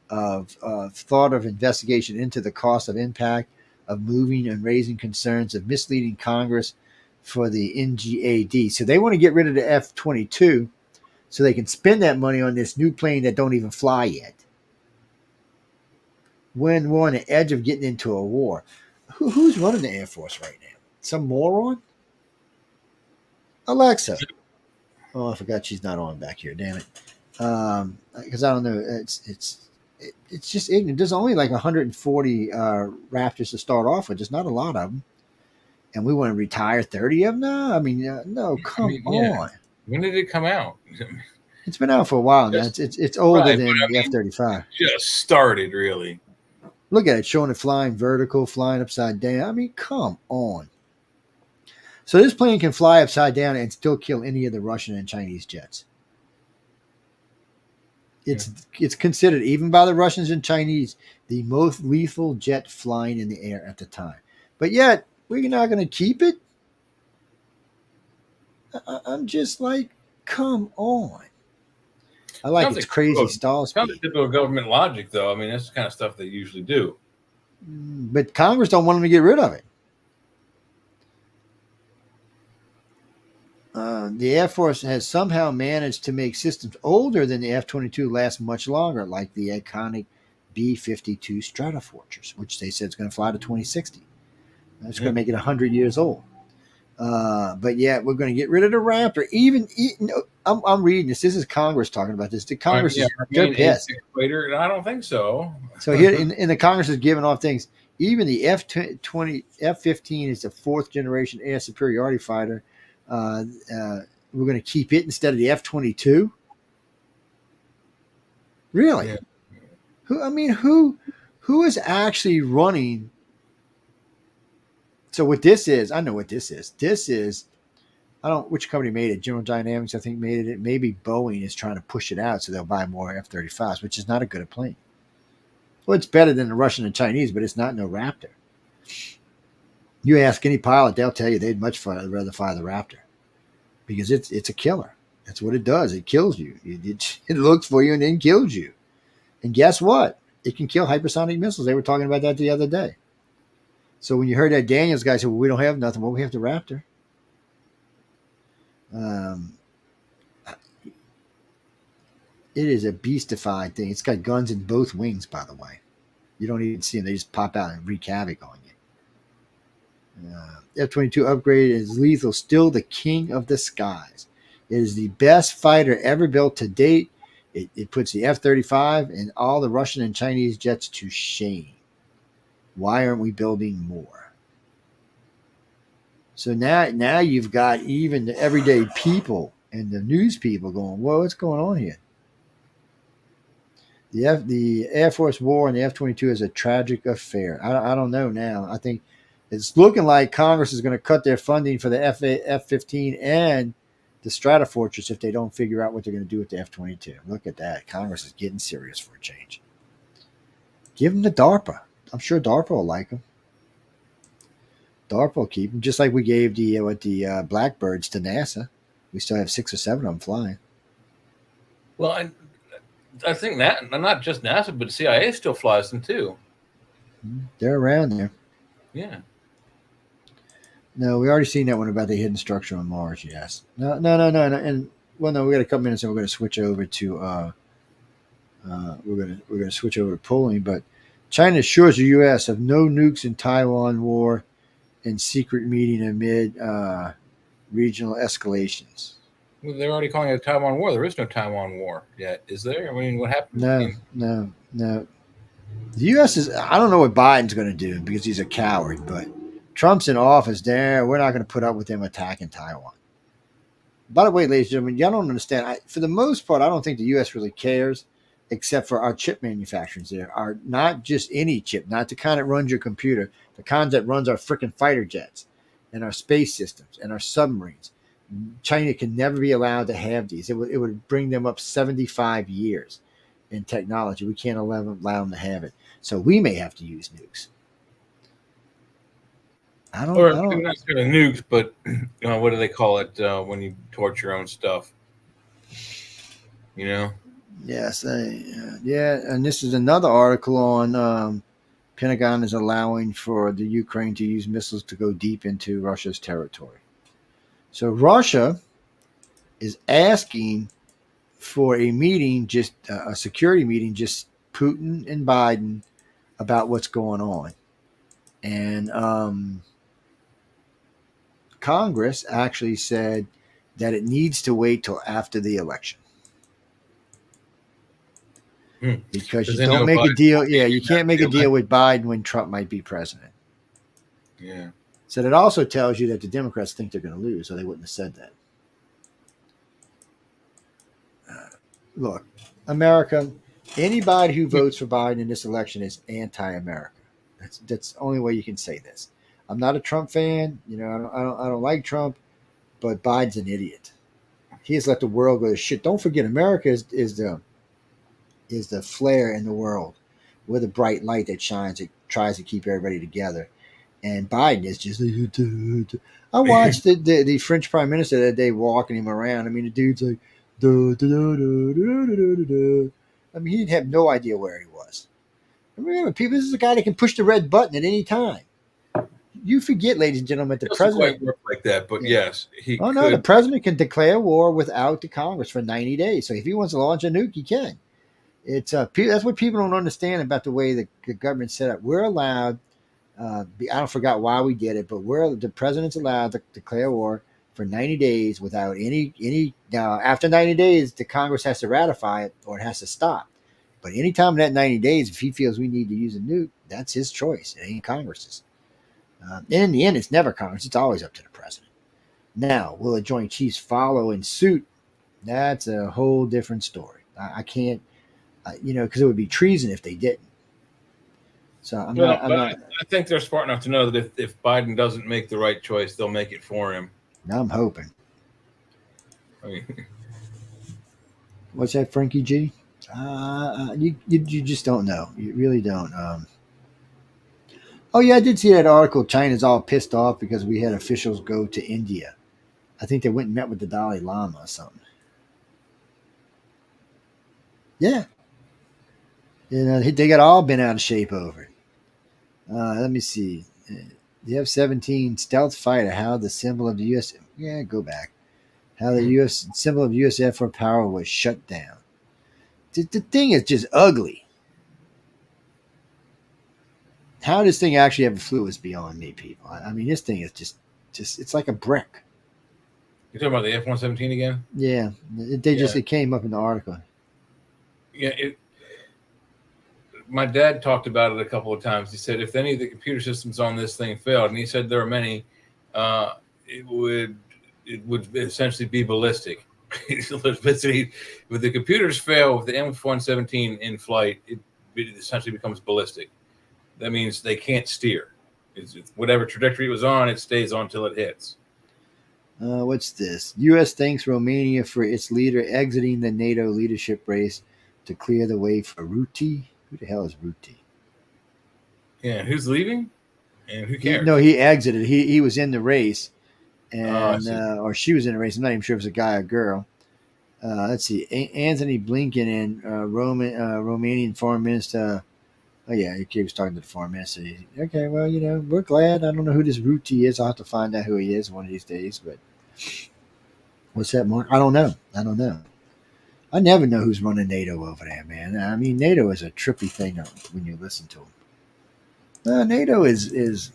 of thought of investigation into the cost of impact of moving and raising concerns of misleading Congress for the NGAD. So they want to get rid of the F-22 so they can spend that money on this new plane that don't even fly yet. When we're on the edge of getting into a war. Who's running the Air Force right now? Some moron? Alexa. Oh, I forgot she's not on back here. Damn it. Because I don't know. It's just ignorant. There's only like 140 Raptors to start off with. There's not a lot of them. And we want to retire 30 of them now? I mean, no, come on. When did it come out? It's been out for a while now. It's older than the F-35. Just started, really. Look at it, showing it flying vertical, flying upside down. I mean, come on. So this plane can fly upside down and still kill any of the Russian and Chinese jets. It's considered, even by the Russians and Chinese, the most lethal jet flying in the air at the time. But yet, we're not going to keep it? I'm just like, come on. I like its crazy stall speed. Sounds like typical government logic, though. I mean, that's the kind of stuff they usually do. But Congress don't want them to get rid of it. The Air Force has somehow managed to make systems older than the F-22 last much longer, like the iconic B-52 Stratofortress, which they said is going to fly to 2060. That's going to make it 100 years old. But yeah, we're going to get rid of the Raptor. I'm reading this. This is Congress talking about this. The Congress they're pissed. I don't think so. So here, in the Congress is giving off things. Even the F-15 is the fourth generation air superiority fighter. We're going to keep it instead of the F-22. Really? Yeah. Who is actually running? So what this is, I know what this is. This is, I don't know which company made it. General Dynamics, I think, made it. Maybe Boeing is trying to push it out so they'll buy more F-35s, which is not a good plane. Well, it's better than the Russian and Chinese, but it's not no Raptor. You ask any pilot, they'll tell you they'd much rather fly the Raptor because it's a killer. That's what it does. It kills you. It looks for you and then kills you. And guess what? It can kill hypersonic missiles. They were talking about that the other day. So when you heard that Daniels guy say, well, we don't have nothing. Well, we have the Raptor. It is a beastified thing. It's got guns in both wings, by the way. You don't even see them. They just pop out and wreak havoc on you. F-22 upgrade is lethal. Still the king of the skies. It is the best fighter ever built to date. It puts the F-35 and all the Russian and Chinese jets to shame. Why aren't we building more? So now you've got even the everyday people and the news people going, "Whoa, what's going on here?" The Air Force war and the F-22 is a tragic affair. I don't know now. I think it's looking like Congress is going to cut their funding for the F-15 and the Stratofortress if they don't figure out what they're going to do with the F-22. Look at that. Congress is getting serious for a change. Give them to DARPA. I'm sure DARPA will like them. DARPA will keep them, just like we gave the Blackbirds to NASA. We still have 6 or 7 of them flying. Well, I think that not just NASA, but CIA still flies them too. They're around there. Yeah. No, we already seen that one about the hidden structure on Mars. Yes. No. And we got a couple minutes, and we're going to switch over to we're going to switch over to polling. But China assures the U.S. of no nukes in Taiwan war in secret meeting amid regional escalations. Well, they're already calling it a Taiwan war. There is no Taiwan war yet, is there? I mean, what happened? No. The U.S. is, I don't know what Biden's going to do because he's a coward, but Trump's in office there. We're not going to put up with him attacking Taiwan. By the way, ladies and gentlemen, y'all don't understand. For the most part, I don't think the U.S. really cares, except for our chip manufacturers there. Are not just any chip, not the kind that runs your computer, the kind that runs our freaking fighter jets and our space systems and our submarines. China can never be allowed to have these. It would bring them up 75 years in technology. We can't allow them to have it. So we may have to use nukes. I don't not kind of nukes, but what do they call it when you torch your own stuff? Yes. And this is another article on Pentagon is allowing for the Ukraine to use missiles to go deep into Russia's territory. So Russia is asking for a meeting, just a security meeting, just Putin and Biden about what's going on. And Congress actually said that it needs to wait till after the election. Because you don't make a deal. Yeah, you can't make a deal with Biden when Trump might be president. Yeah. So that also tells you that the Democrats think they're going to lose, or they wouldn't have said that. Look, America, anybody who votes for Biden in this election is anti-America. That's the only way you can say this. I'm not a Trump fan. I don't like Trump, but Biden's an idiot. He has let the world go to shit. Don't forget, America is the flare in the world. We're the bright light that shines. It tries to keep everybody together. And Biden is just. I watched the French Prime Minister that day walking him around. I mean, the dude's like. I mean, he didn't have no idea where he was. Remember, people, this is a guy that can push the red button at any time. You forget, ladies and gentlemen, the president. Quite work like that, but yes, he. Oh no, the president can declare war without the Congress for 90 days. So if he wants to launch a nuke, he can. It's that's what people don't understand about the way the government's set up. We're allowed. I forgot why we did it, but the president's allowed to declare war for 90 days without any. Now, after 90 days, the Congress has to ratify it or it has to stop. But anytime in that 90 days, if he feels we need to use a nuke, that's his choice. It ain't Congress's. And in the end, it's never Congress. It's always up to the president. Now, will the Joint Chiefs follow in suit? That's a whole different story. I can't, because it would be treason if they didn't. So I'm not. I think they're smart enough to know that if Biden doesn't make the right choice, they'll make it for him. I'm hoping. I mean, what's that, Frankie G? You just don't know. You really don't. Oh yeah, I did see that article. China's all pissed off because we had officials go to India. I think they went and met with the Dalai Lama or something. Yeah. They got all been out of shape over it. Let me see. The F-17 stealth fighter, how the symbol of the U.S. Yeah, go back. How the U.S. symbol of U.S. Air Force power was shut down. The thing is just ugly. How this thing actually ever flew is beyond me, people. I mean, this thing is just it's like a brick. You're talking about the F-117 again? Yeah. It came up in the article. Yeah, my dad talked about it a couple of times. He said if any of the computer systems on this thing failed, and he said there are many, it would essentially be ballistic. Basically, if the computers fail with the F-117 in flight, it essentially becomes ballistic. That means they can't steer. It's whatever trajectory it was on, it stays on till it hits. What's this? U.S. thanks Romania for its leader exiting the NATO leadership race to clear the way for Ruti. Who the hell is Ruti? Yeah, who's leaving? And who cares? He exited. He was in the race, and I see. or she was in the race. I'm not even sure if it was a guy or girl. Let's see. Anthony Blinken and Romanian Foreign Minister. Oh yeah, he was talking to the Foreign Minister. Okay, well, we're glad. I don't know who this Ruti is. I'll have to find out who he is one of these days. But what's that, Mark? I don't know. I never know who's running NATO over there, man. I mean, NATO is a trippy thing when you listen to them. NATO is.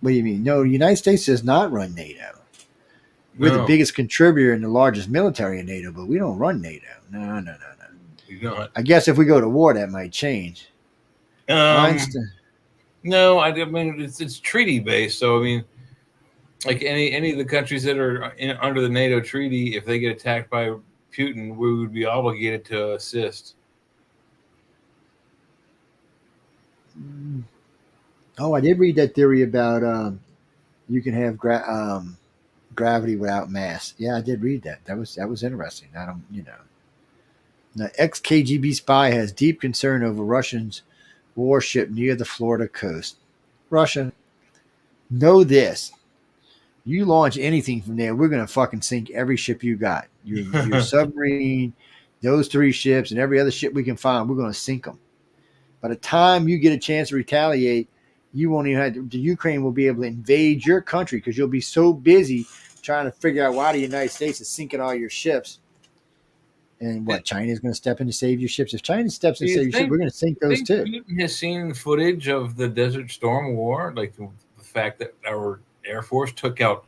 What do you mean? No, the United States does not run NATO. We're the biggest contributor and the largest military in NATO, but we don't run NATO. No. You don't. I guess if we go to war, that might change. No, I mean it's treaty based. So I mean, like any of the countries that are under the NATO treaty, if they get attacked by Putin, we would be obligated to assist. Oh, I did read that theory about you can have gravity without mass. Yeah, I did read that. That was interesting. I don't, Now, ex-KGB spy has deep concern over Russians' warship near the Florida coast. Russia, know this. You launch anything from there, we're going to fucking sink every ship you got. Your submarine, those 3 ships, and every other ship we can find, we're going to sink them. By the time you get a chance to retaliate, you won't even have the Ukraine will be able to invade your country because you'll be so busy trying to figure out why the United States is sinking all your ships. And what, China's going to step in to save your ships? If China steps in to save your ships, we're going to sink those too. Putin has seen footage of the Desert Storm War, like the fact that our Air Force took out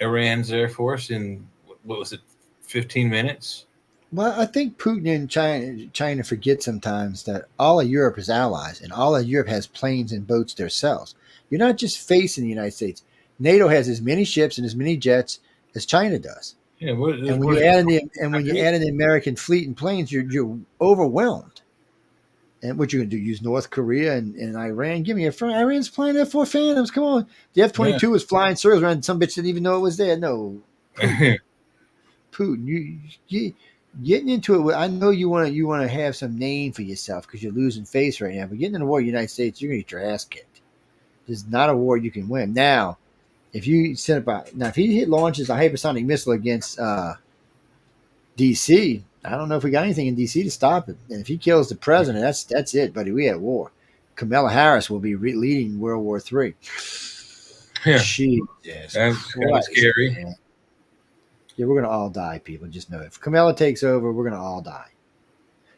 Iran's Air Force in, what was it, 15 minutes? Well, I think Putin and China forget sometimes that all of Europe is allies, and all of Europe has planes and boats themselves. You're not just facing the United States. NATO has as many ships and as many jets as China does. Yeah, when you add in the American fleet and planes, you're overwhelmed. And what you're going to do? Use North Korea and Iran? Give me a friend. Iran's flying F-4 Phantoms. Come on, the F-22 was flying circles around. Some bitch didn't even know it was there. No, Putin, you getting into it. I know you want to have some name for yourself because you're losing face right now. But getting in a war with the United States, you're going to get your ass kicked. This is not a war you can win. Now, if he launches a hypersonic missile against D.C., I don't know if we got anything in D.C. to stop it. And if he kills the president, that's it, buddy. We at war. Kamala Harris will be leading World War III. Yeah, that's kind of scary. Man. Yeah, we're gonna all die, people. Just know it. If Kamala takes over, we're gonna all die.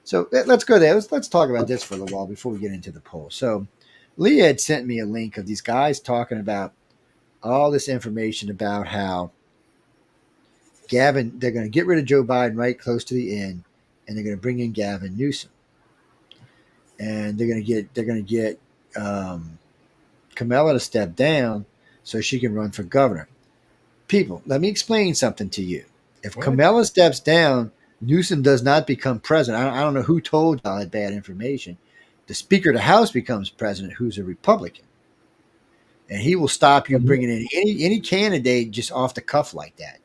So let's go there. Let's talk about this for a little while before we get into the poll. So Leah had sent me a link of these guys talking about all this information about how they're going to get rid of Joe Biden right close to the end, and they're going to bring in Gavin Newsom, and they're going to get Kamala to step down so she can run for governor. People, let me explain something to you. If Kamala steps down, Newsom does not become president. I don't know who told y'all that bad information. The Speaker of the House becomes president, who's a Republican. And he will stop you bringing in any candidate just off the cuff like that.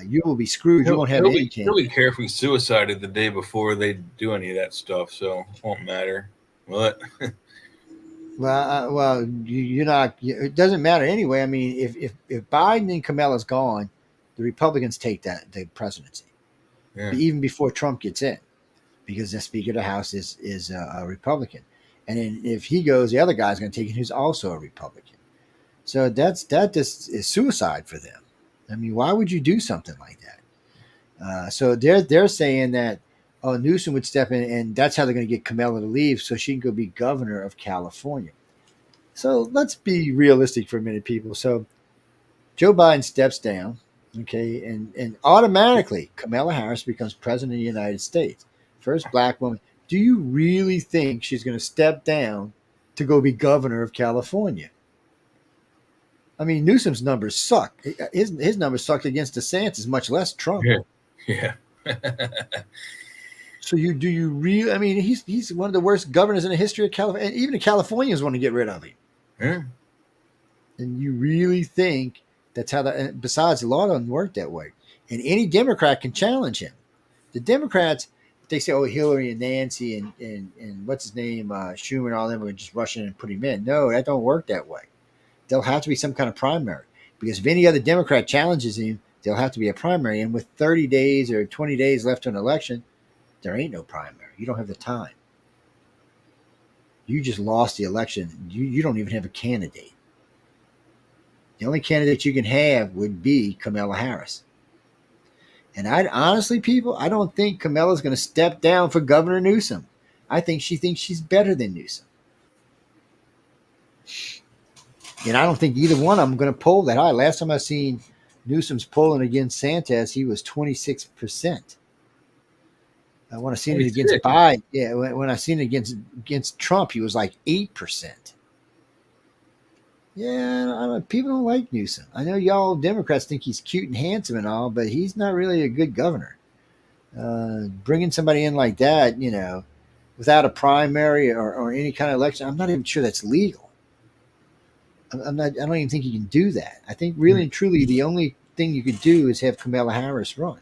You will be screwed. You won't have any candidate. He'll be carefully suicided the day before they do any of that stuff, so it won't matter. What? Well, you're not. It doesn't matter anyway. I mean, if Biden and Kamala's gone, the Republicans take the presidency, even before Trump gets in, because the Speaker of the House is a Republican. And then if he goes, the other guy's going to take it, who's also a Republican. So that just is suicide for them. I mean, why would you do something like that? So they're saying that Newsom would step in, and that's how they're going to get Kamala to leave, so she can go be governor of California. So let's be realistic for a minute, people. So Joe Biden steps down, okay, and automatically Kamala Harris becomes president of the United States, first black woman. Do you really think she's going to step down to go be governor of California? I mean, Newsom's numbers suck. His numbers sucked against DeSantis, much less Trump. Yeah. So do you really? I mean, he's one of the worst governors in the history of California, and even the Californians want to get rid of him. Yeah. And you really think that's how that? And besides, the law doesn't work that way, and any Democrat can challenge him. The Democrats, they say, "Oh, Hillary and Nancy and what's his name, Schumer and all them are just rushing in and put him in." No, that don't work that way. There'll have to be some kind of primary, because if any other Democrat challenges him, there'll have to be a primary. And with 30 days or 20 days left to an election, there ain't no primary. You don't have the time. You just lost the election. You don't even have a candidate. The only candidate you can have would be Kamala Harris. And honestly, people, I don't think Kamala's going to step down for Governor Newsom. I think she thinks she's better than Newsom. And I don't think either one of them are going to poll that high. Last time I seen Newsom's polling against Santos, he was 26%. When I seen it against Biden, when I seen it against Trump, he was like 8%. Yeah, people don't like Newsom. I know y'all Democrats think he's cute and handsome and all, but he's not really a good governor. Bringing somebody in like that, without a primary or any kind of election, I'm not even sure that's legal. I don't even think you can do that. I think really and truly the only thing you could do is have Kamala Harris run.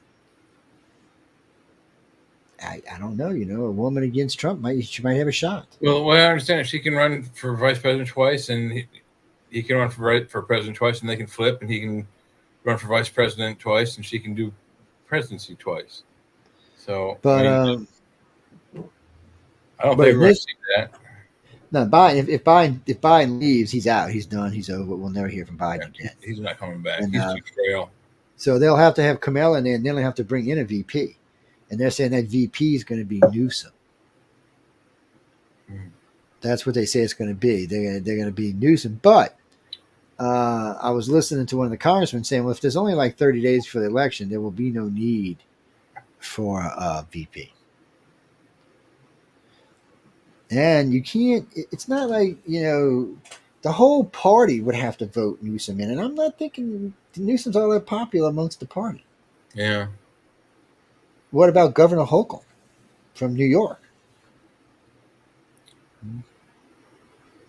I don't know. A woman against Trump she might have a shot. Well, I understand she can run for vice president twice, and he can run for president twice, and they can flip, and he can run for vice president twice, and she can do presidency twice. So, but I don't think we're going to see that. No, Biden. If Biden leaves, he's out. He's done. He's over. We'll never hear from Biden again. He's not coming back. And, he's too frail. So they'll have to have Kamala in there, and then they'll have to bring in a VP. And they're saying that VP is going to be Newsom. That's what they say it's going to be. They're going to be Newsom. But I was listening to one of the congressmen saying, well, if there's only like 30 days for the election, there will be no need for a VP. And you can't, it's not like, the whole party would have to vote Newsom in. And I'm not thinking Newsom's all that popular amongst the party. Yeah. What about Governor Hochul from New York?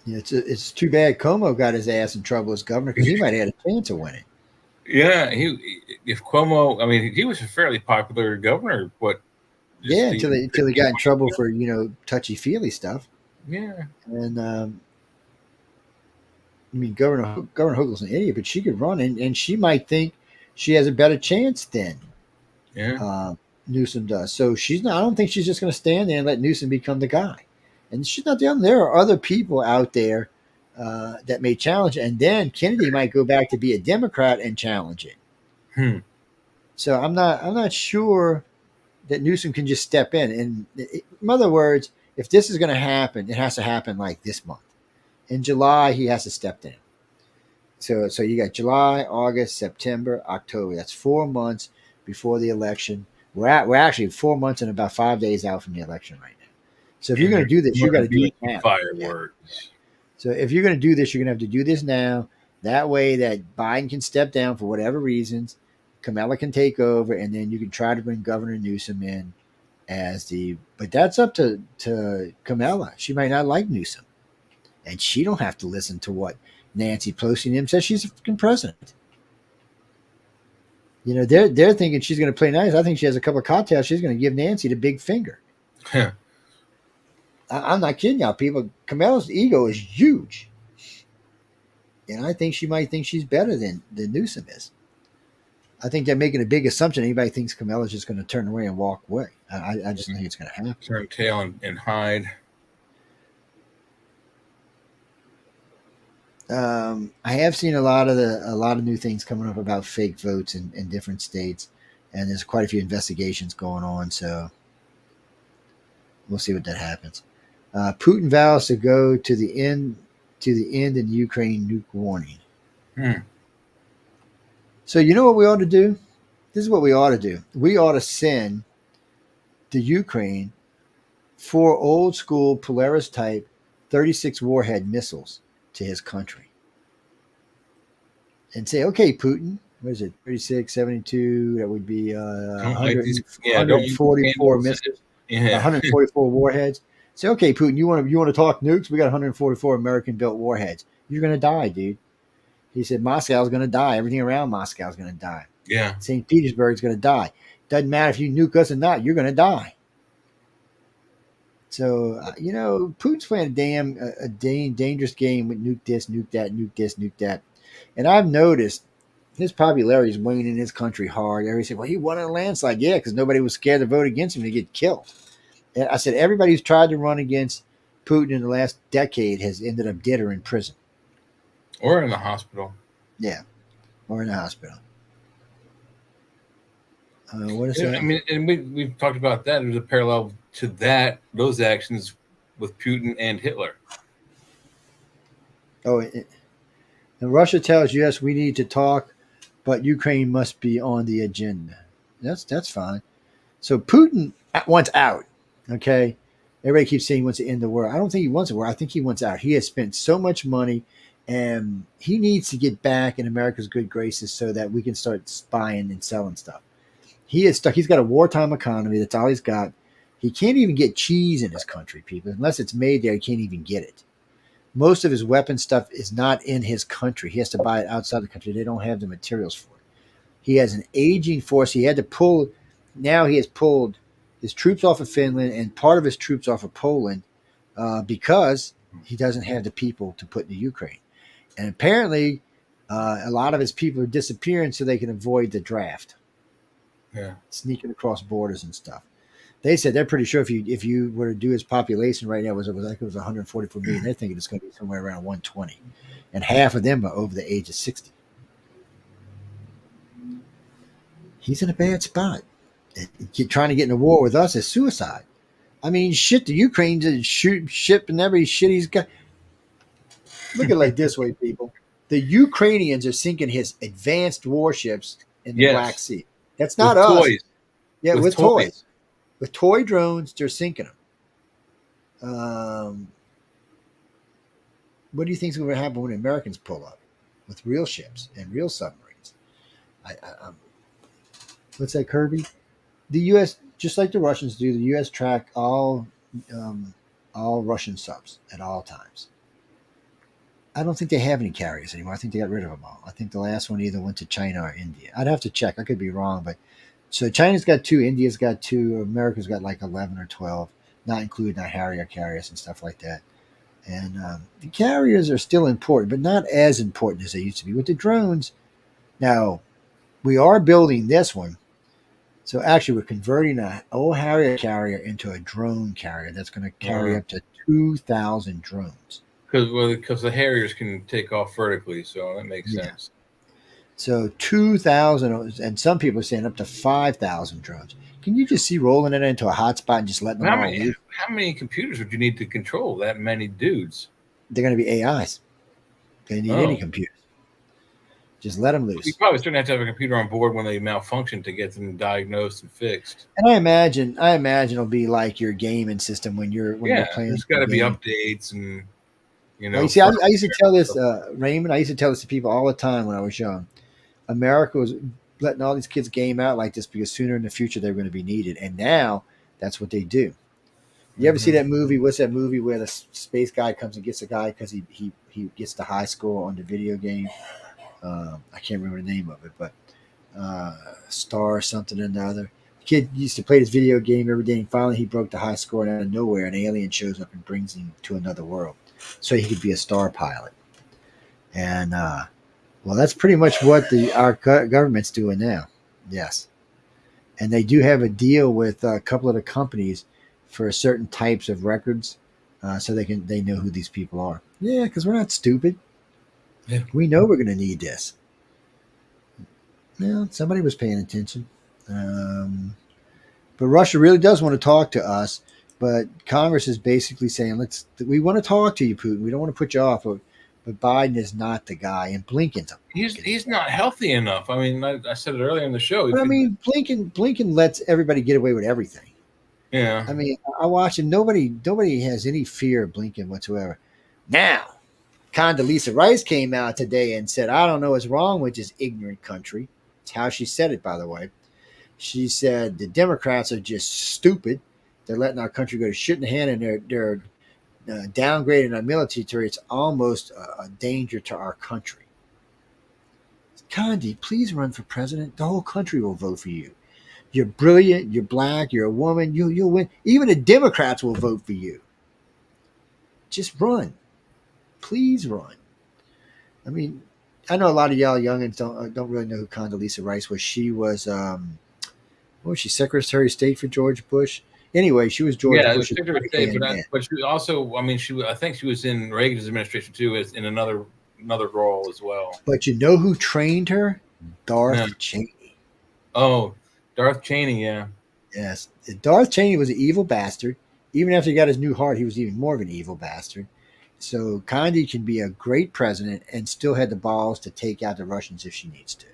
It's too bad Cuomo got his ass in trouble as governor, because he might have had a chance of winning. Yeah, if Cuomo, he was a fairly popular governor. Until he got in trouble for touchy feely stuff. Yeah, and Governor Hochul's an idiot, but she could run, and she might think she has a better chance than Newsom does. So she's not. I don't think she's just going to stand there and let Newsom become the guy. And she's not the only. There are other people out there that may challenge it. And then Kennedy might go back to be a Democrat and challenge it. So I'm not sure that Newsom can just step in. And in other words, if this is going to happen, it has to happen like this month. In July, he has to step in. So you got July, August, September, October. That's 4 months before the election. We're actually 4 months and about 5 days out from the election right now. So if you're going to do this, you got to do it now. Fireworks. Yeah. So if you're going to do this, you're going to have to do this now. That way that Biden can step down for whatever reasons, Kamala can take over, and then you can try to bring Governor Newsom in but that's up to Kamala. She might not like Newsom. And she don't have to listen to what Nancy Pelosi and him says. She's a freaking president. They're thinking she's going to play nice. I think she has a couple of cocktails. She's going to give Nancy the big finger. I'm not kidding y'all, people. Kamala's ego is huge. And I think she might think she's better than Newsom is. I think they're making a big assumption. Anybody thinks Kamala's just going to turn away and walk away. I just think it's going to happen. Turn tail and hide. I have seen a lot of new things coming up about fake votes in different states, and there's quite a few investigations going on. So we'll see what that happens. Putin vows to go to the end in Ukraine nuke warning. So you know what we ought to do? This is what we ought to do. We ought to send to Ukraine 4 old school Polaris type 36 warhead missiles to his country. and say, okay, Putin, what is it, 36, 72? That would be Don't light 100, these, yeah, don't use 144 candles. missiles, Yeah. 144 warheads. Say, okay, Putin, you want to talk nukes? We got 144 American-built warheads. You're going to die, dude. He said Moscow's going to die. Everything around Moscow's going to die. Yeah. St. Petersburg's going to die. Doesn't matter if you nuke us or not. You're going to die. So, Putin's playing a dangerous game with nuke this, nuke that, nuke this, nuke that. And I've noticed his popularity is waning in his country hard. Everybody said, well, he won in a landslide. Yeah, because nobody was scared to vote against him to get killed. And I said, everybody who's tried to run against Putin in the last decade has ended up dead or in prison. Or in the hospital. Yeah, or in the hospital. What is that? I mean, and we've talked about that. There's a parallel to those actions with Putin and Hitler. Oh, and Russia tells U.S. we need to talk, but Ukraine must be on the agenda. That's fine. So Putin wants out. Okay, everybody keeps saying he wants to end the war. I don't think he wants a war. I think he wants out. He has spent so much money, and he needs to get back in America's good graces so that we can start spying and selling stuff. He is stuck. He's got a wartime economy. That's all he's got. He can't even get cheese in his country, people. Unless it's made there, he can't even get it. Most of his weapon stuff is not in his country. He has to buy it outside the country. They don't have the materials for it. He has an aging force. He had to pull. Now he has pulled his troops off of Finland and part of his troops off of Poland because he doesn't have the people to put into Ukraine. And apparently, a lot of his people are disappearing so they can avoid the draft. Yeah, sneaking across borders and stuff. They said they're pretty sure if you were to do his population right now, it was 144 million. They're thinking it's going to be somewhere around 120, and half of them are over the age of 60. He's in a bad spot. Trying to get in a war with us is suicide. I mean, shit, the Ukraine's shipping every shit he's got. Look at it like this way, people. The Ukrainians are sinking his advanced warships in the Black Sea. That's not with us. Toys. Yeah, with toys. With toy drones, they're sinking them. What do you think is going to happen when Americans pull up with real ships and real submarines? What's that, Kirby? The U.S., just like the Russians do, the U.S. track all Russian subs at all times. I don't think they have any carriers anymore. I think they got rid of them all. I think the last one either went to China or India. I'd have to check. I could be wrong, but so China's got 2, India's got 2, America's got like 11 or 12, not including our Harrier carriers and stuff like that. And the carriers are still important, but not as important as they used to be with the drones. Now, we are building this one. So actually, we're converting an old Harrier carrier into a drone carrier that's going to carry up to 2,000 drones. Because the Harriers can take off vertically, so that makes sense. So 2,000, and some people are saying up to 5,000 drones. Can you just see rolling it into a hotspot and just letting them all leave? How many computers would you need to control that many dudes? They're going to be AIs. They need any computers. Just let them loose. You probably still have to have a computer on board when they malfunction to get them diagnosed and fixed. And I imagine it'll be like your gaming system when you're playing. There's got to be updates and. Well, you see, I used to tell this, Raymond. I used to tell this to people all the time when I was young. America was letting all these kids game out like this because sooner in the future they were going to be needed, and now that's what they do. You ever see that movie? What's that movie where the space guy comes and gets a guy because he gets the high score on the video game? I can't remember the name of it, but Star something or another. The kid used to play this video game every day, and finally he broke the high score, and out of nowhere, an alien shows up and brings him to another world. So he could be a star pilot. And, well, that's pretty much what our government's doing now. Yes. And they do have a deal with a couple of the companies for certain types of records so they know who these people are. Yeah, because we're not stupid. Yeah. We know we're going to need this. Well, somebody was paying attention. But Russia really does want to talk to us. But Congress is basically saying, we want to talk to you, Putin. We don't want to put you off. But Biden is not the guy. And Blinken's he's not healthy enough. I mean, I said it earlier in the show. But I mean, Blinken lets everybody get away with everything. Yeah. I mean, I watch him. Nobody has any fear of Blinken whatsoever. Now, Condoleezza Rice came out today and said, I don't know what's wrong with this ignorant country. It's how she said it, by the way. She said the Democrats are just stupid. They're letting our country go to shit in the hand, and they're downgrading our military. It's almost a danger to our country. Condi, please run for president. The whole country will vote for you. You're brilliant. You're black. You're a woman. You'll win. Even the Democrats will vote for you. Just run. Please run. I mean, I know a lot of y'all youngins don't really know who Condoleezza Rice was. She was what was she, Secretary of State for George Bush? Anyway, she was George Bush's Secretary of State, but she also, I mean, I think she was in Reagan's administration too, as in another role as well. But you know who trained her? Darth Cheney. Oh, Darth Cheney, yeah. Yes, Darth Cheney was an evil bastard. Even after he got his new heart, he was even more of an evil bastard. So Condi can be a great president and still had the balls to take out the Russians if she needs to.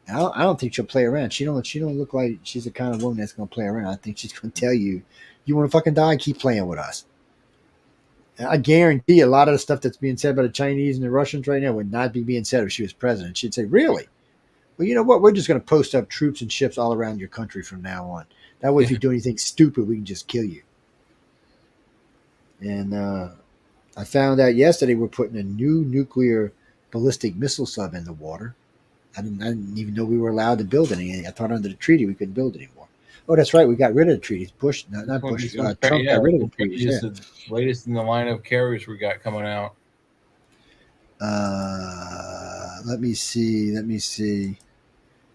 I don't think she'll play around. She don't look like she's the kind of woman that's going to play around. I think she's going to tell you, you want to fucking die, keep playing with us. I guarantee a lot of the stuff that's being said by the Chinese and the Russians right now would not be being said if she was president. She'd say, really? Well, you know what? We're just going to post up troops and ships all around your country from now on. That way, if you do anything stupid, we can just kill you. And I found out yesterday we're putting a new nuclear ballistic missile sub in the water. I didn't even know we were allowed to build anything. I thought under the treaty we couldn't build anymore. Oh, that's right. We got rid of the treaties. Not Bush. Trump got rid of the treaties. The latest in the line of carriers we got coming out. Let me see.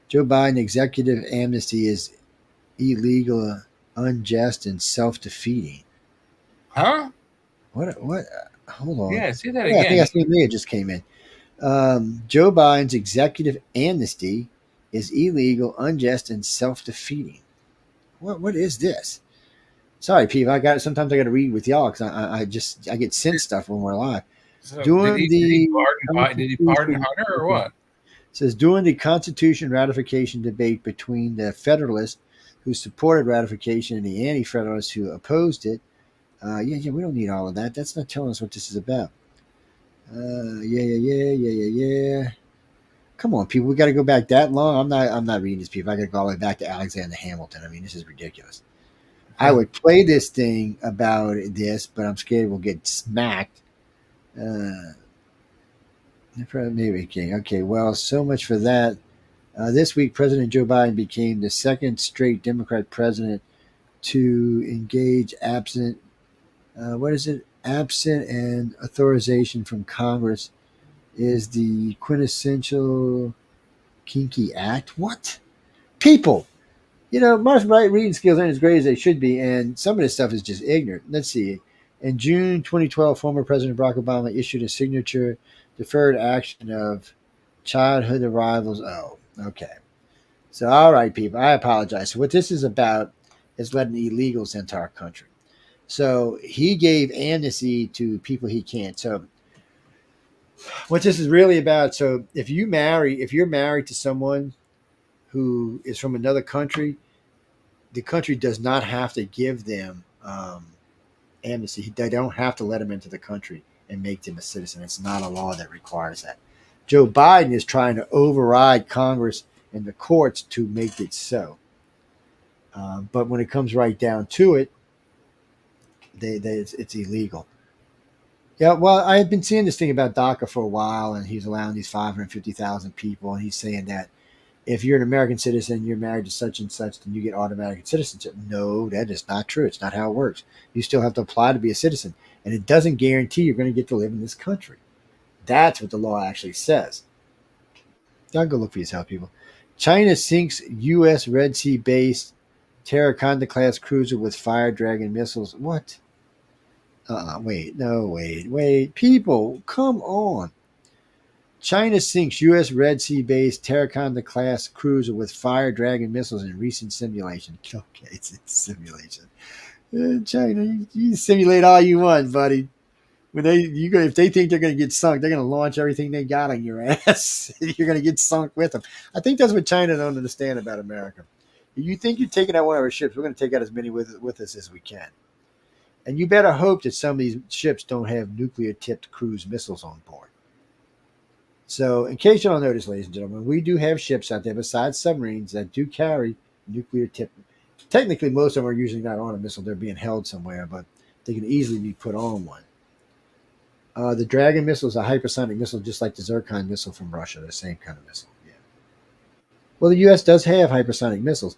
Joe Biden executive amnesty is illegal, unjust, and self-defeating. Huh? What? Hold on. Yeah, say that again. I think I seen it just came in. Joe Biden's executive amnesty is illegal, unjust, and self-defeating. What is this? Sorry, Pete. Sometimes I got to read with y'all because I get sent stuff when we're live. So did he pardon Hunter or what? It says during the Constitution ratification debate between the Federalists who supported ratification and the Anti-Federalists who opposed it. We don't need all of that. That's not telling us what this is about. Yeah. Come on, people. We got to go back that long. I'm not reading this, people. I got to go all the way back to Alexander Hamilton. I mean, this is ridiculous. I would play this thing about this, but I'm scared we'll get smacked. Maybe King. Okay, well, so much for that. This week, President Joe Biden became the second straight Democrat president to engage absent and authorization from Congress is the quintessential kinky act. What? People, Mark's reading skills aren't as great as they should be, and some of this stuff is just ignorant. Let's see. In June 2012, former President Barack Obama issued a signature deferred action of childhood arrivals. Oh, okay. So, all right, people, I apologize. So what this is about is letting illegals into our country. So he gave amnesty to people he can't. So what this is really about, so if you're married to someone who is from another country, the country does not have to give them amnesty. They don't have to let them into the country and make them a citizen. It's not a law that requires that. Joe Biden is trying to override Congress and the courts to make it so. But when it comes right down to it, it's illegal. Yeah, well, I have been seeing this thing about DACA for a while, and he's allowing these 550,000 people, and he's saying that if you're an American citizen, you're married to such and such, then you get automatic citizenship. No, that is not true. It's not how it works. You still have to apply to be a citizen, and it doesn't guarantee you're going to get to live in this country. That's what the law actually says. Y'all go look for yourself, people. China sinks U.S. Red Sea-based Terraconda-class cruiser with Fire Dragon missiles. What? Wait. People, come on. China sinks U.S. Red Sea-based Terraconda-class cruiser with Fire Dragon missiles in recent simulation. Okay, it's a simulation. China, you simulate all you want, buddy. If they think they're going to get sunk, they're going to launch everything they got on your ass. You're going to get sunk with them. I think that's what China don't understand about America. You think you're taking out one of our ships, we're going to take out as many with us as we can. And you better hope that some of these ships don't have nuclear-tipped cruise missiles on board. So, in case you don't notice, ladies and gentlemen, we do have ships out there besides submarines that do carry nuclear-tipped. Technically, most of them are usually not on a missile. They're being held somewhere, but they can easily be put on one. The Dragon missile is a hypersonic missile, just like the Zircon missile from Russia, the same kind of missile. Yeah. Well, the U.S. does have hypersonic missiles.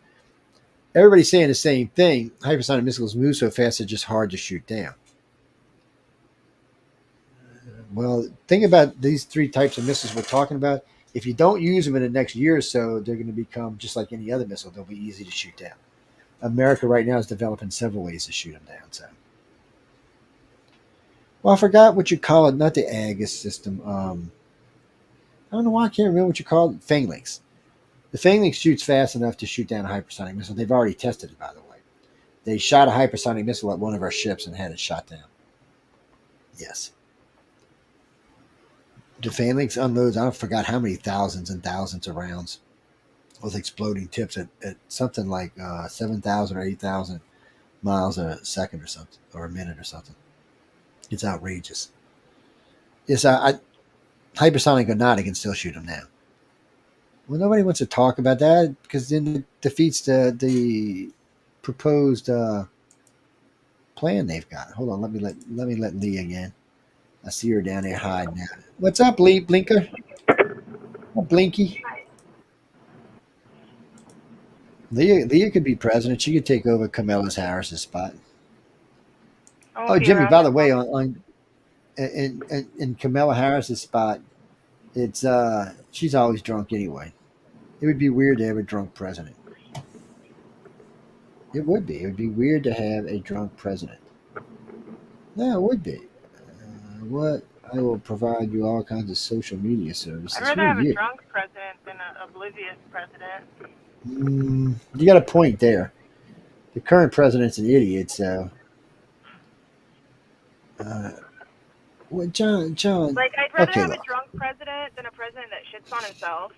Everybody's saying the same thing. Hypersonic missiles move so fast they're just hard to shoot down. Well, think about these three types of missiles we're talking about. If you don't use them in the next year or so, they're going to become just like any other missile. They'll be easy to shoot down. America right now is developing several ways to shoot them down. So, well, I forgot what you call it. Not the Agus system. I don't know why I can't remember what you call it. Phalanx. The Phalanx shoots fast enough to shoot down a hypersonic missile. They've already tested it, by the way. They shot a hypersonic missile at one of our ships and had it shot down. Yes. The Phalanx unloads, I forgot how many thousands and thousands of rounds with exploding tips at something like 7,000 or 8,000 miles a second or something, or a minute or something. It's outrageous. Yes, hypersonic or not, I can still shoot them now. Well, nobody wants to talk about that because then it defeats the proposed plan they've got. Hold on, let me let Lee again. I see her down there hiding now. What's up, Lee Blinker? Oh, Blinky. Leah could be president. She could take over Kamala Harris's spot. Oh, Jimmy, by the way, in Kamala Harris's spot, it's she's always drunk anyway. It would be weird to have a drunk president. It would be. It would be weird to have a drunk president. No, it would be. What? I will provide you all kinds of social media services. I'd rather have a drunk president than an oblivious president. You got a point there. The current president's an idiot, so. Well, John. Like, I'd rather have a drunk president than a president that shits on himself.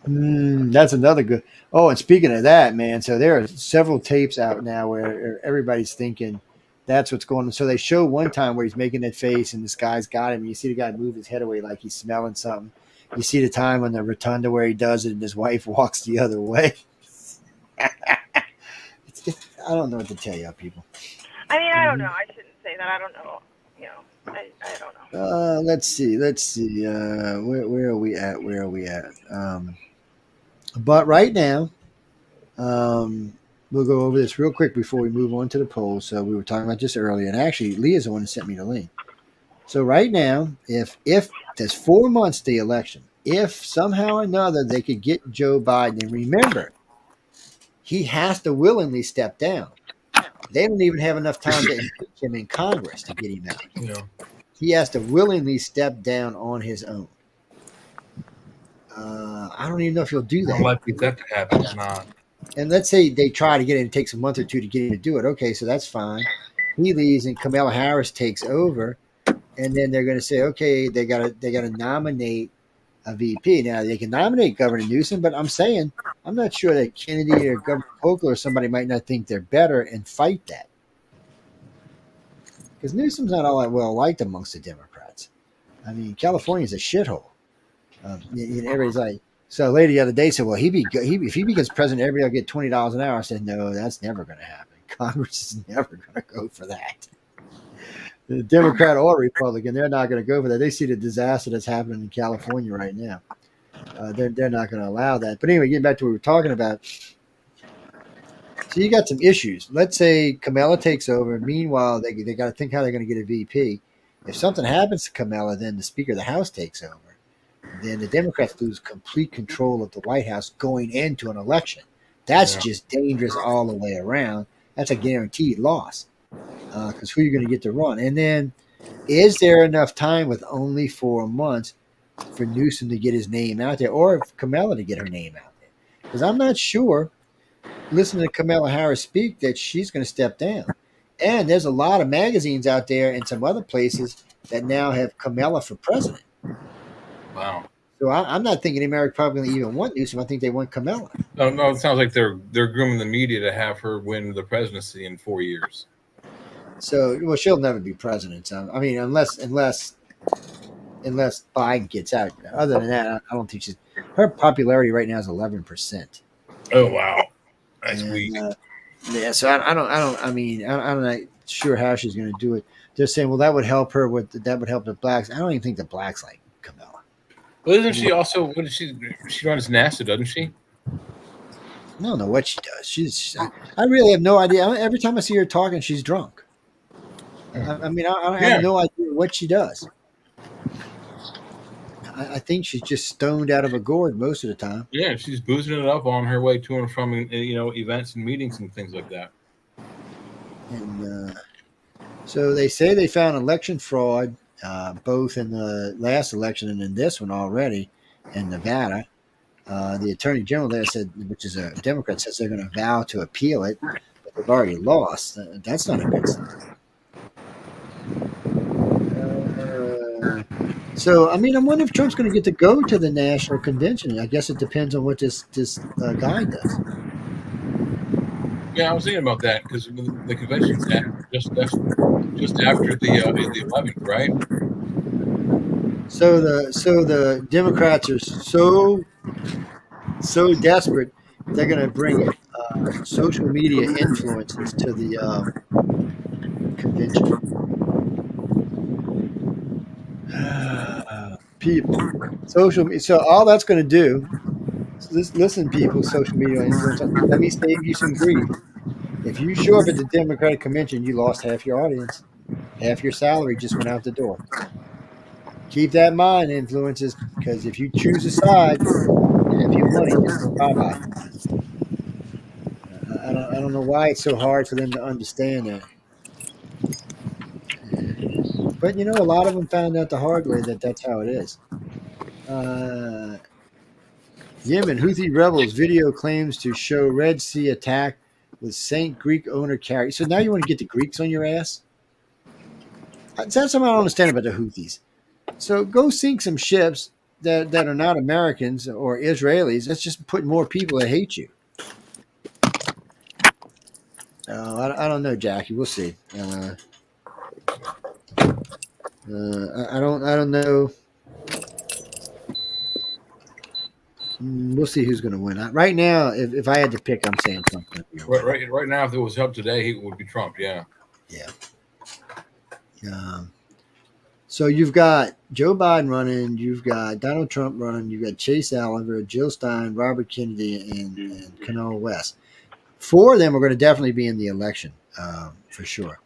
That's another good. Oh, and speaking of that, man, so there are several tapes out now where everybody's thinking that's what's going on. So they show one time where he's making that face and this guy's got him. And you see the guy move his head away like he's smelling something. You see the time on the rotunda where he does it and his wife walks the other way. I don't know what to tell you, people. I mean, I don't know. I shouldn't say that. I don't know. You know, I don't know. Let's see. Where are we at? But right now, we'll go over this real quick before we move on to the polls. So we were talking about this earlier, and actually, Leah's the one who sent me the link. So right now, if there's 4 months to the election, if somehow or another they could get Joe Biden, and remember, he has to willingly step down. They don't even have enough time to impeach him in Congress to get him out. Yeah. He has to willingly step down on his own. I don't even know if he'll do that. How likely is that to happen or not? And let's say they try to get it, it takes a month or two to get him to do it. Okay, so that's fine. He leaves and Kamala Harris takes over, and then they're going to say, okay, they got to nominate a VP. Now they can nominate Governor Newsom, but I'm not sure that Kennedy or Governor Hochul or somebody might not think they're better and fight that, because Newsom's not all that well liked amongst the Democrats. I mean, California's a shithole. Everybody's like, so a lady the other day said, well, if he becomes president, everybody will get $20 an hour. I said, no, that's never going to happen. Congress is never going to go for that. The Democrat or Republican, they're not going to go for that. They see the disaster that's happening in California right now. They're not going to allow that. But anyway, getting back to what we were talking about. So you got some issues. Let's say Kamala takes over. Meanwhile, they got to think how they're going to get a VP. If something happens to Kamala, then the Speaker of the House takes over. Then the Democrats lose complete control of the White House going into an election. That's just dangerous all the way around. That's a guaranteed loss because who are you going to get to run? And then is there enough time with only 4 months for Newsom to get his name out there, or if Kamala to get her name out there? Because I'm not sure, listening to Kamala Harris speak, that she's going to step down. And there's a lot of magazines out there and some other places that now have Kamala for president. Wow. So I'm not thinking America probably even want Newsom. I think they want Kamala. No, it sounds like they're grooming the media to have her win the presidency in 4 years. So, well, she'll never be president. So, I mean, unless Biden gets out. Other than that, I don't think her popularity right now is 11%. Oh wow, that's And, weak. Yeah, so I'm not sure how she's going to do it. They're saying, well, that would help her that would help the blacks. I don't even think the blacks like Kamala. Well, isn't she also? What does she runs NASA, doesn't she? I don't know what she does. I really have no idea. Every time I see her talking, she's drunk. I have no idea what she does. I think she's just stoned out of a gourd most of the time. Yeah, she's boozing it up on her way to and from events and meetings and things like that. And so they say they found election fraud both in the last election and in this one already in Nevada. The attorney general there said, which is a Democrat, says they're going to vow to appeal it, but they've already lost. That's not a good sign. So, I mean, I'm wondering if Trump's going to get to go to the national convention. I guess it depends on what this guy does. Yeah, I was thinking about that because the convention's just after the 11th, right? So the Democrats are so desperate they're going to bring social media influencers to the convention. People, so all that's going to do is listen, people, social media influencers. Let me save you some grief. If you show up at the Democratic convention, you lost half your audience, half your salary just went out the door. Keep that in mind, influencers, because if you choose a side, half your money just goes bye-bye. I don't know why it's so hard for them to understand that. But, a lot of them found out the hard way that that's how it is. Yemen Houthi rebels video claims to show Red Sea attack with Saint Greek owner carry. So now you want to get the Greeks on your ass? That's something I don't understand about the Houthis. So go sink some ships that are not Americans or Israelis. That's just putting more people that hate you. I don't know, Jackie. We'll see. I don't know. We'll see who's going to win. Right now, if I had to pick, I'm saying Trump. Right now, if it was up today, it would be Trump. Yeah. Yeah. So you've got Joe Biden running, you've got Donald Trump running, you've got Chase Oliver, Jill Stein, Robert Kennedy, and Cornel West. 4 of them are going to definitely be in the election for sure.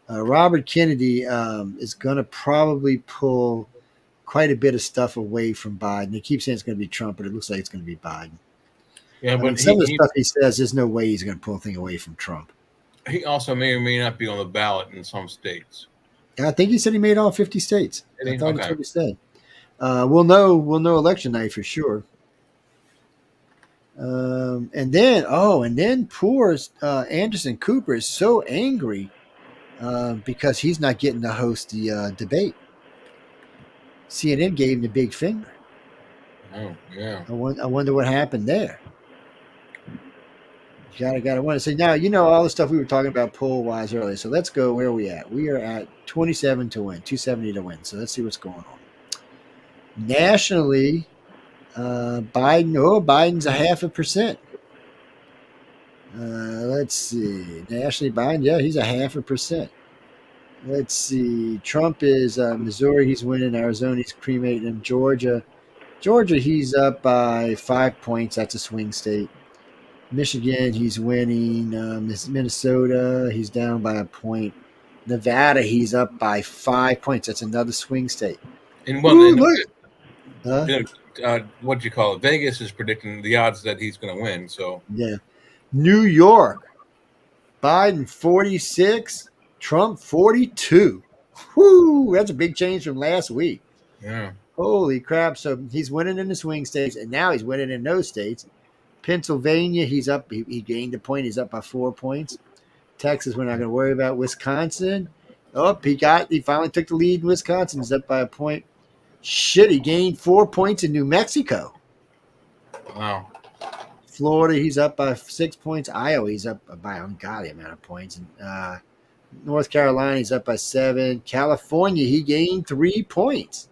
Robert Kennedy is going to probably pull quite a bit of stuff away from Biden. They keep saying it's going to be Trump, but it looks like it's going to be Biden. Yeah, but some of the stuff he says, there's no way he's going to pull anything away from Trump. He also may or may not be on the ballot in some states. I think he said he made all 50 states. I thought that's what he said. We'll know election night for sure. And then poor Anderson Cooper is so angry because he's not getting to host the debate. CNN gave him the big finger. Oh, yeah. I wonder what happened there. Gotta want to say now. All the stuff we were talking about poll wise earlier. So let's go. Where are we at? We are at 27 to win, 270 to win. So let's see what's going on. Nationally, Biden's a 0.5%. Let's see. Nationally, Biden, yeah, he's a 0.5%. Let's see. Trump is Missouri. He's winning. Arizona, he's cremating him. Georgia, he's up by 5 points. That's a swing state. Michigan, he's winning. Minnesota, he's down by a point. Nevada, he's up by 5 points. That's another swing state. And what do you call it? Vegas is predicting the odds that he's going to win. So yeah, New York, Biden 46, Trump 42. Whoo, that's a big change from last week. Yeah. Holy crap! So he's winning in the swing states, and now he's winning in those states. Pennsylvania, he's up. He gained a point. He's up by 4 points. Texas, we're not going to worry about. Wisconsin, he finally took the lead in Wisconsin. He's up by a point. Shit, he gained 4 points in New Mexico. Wow. Florida, he's up by 6 points. Iowa, he's up by an ungodly amount of points. And North Carolina, he's up by 7. California, he gained 3 points.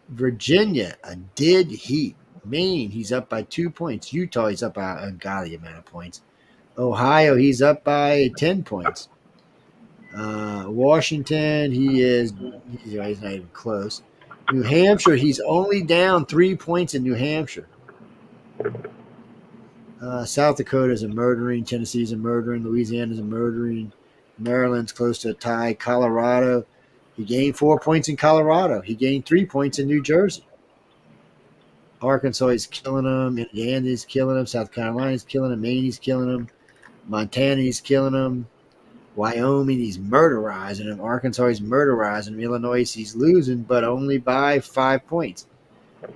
Virginia, a dead heat. Maine, he's up by 2 points. Utah, he's up by a ungodly amount of points. Ohio, he's up by 10 points. Washington, he's not even close. New Hampshire, he's only down 3 points in New Hampshire. South Dakota is a murdering. Tennessee is a murdering. Louisiana is a murdering. Maryland's close to a tie. Colorado, he gained 4 points in Colorado. He gained 3 points in New Jersey. Arkansas is killing them. Indiana is killing them. South Carolina is killing them. Maine is killing them. Montana is killing them. Wyoming, he's murderizing him. Arkansas, he's murderizing him. Illinois, he's losing, but only by 5 points.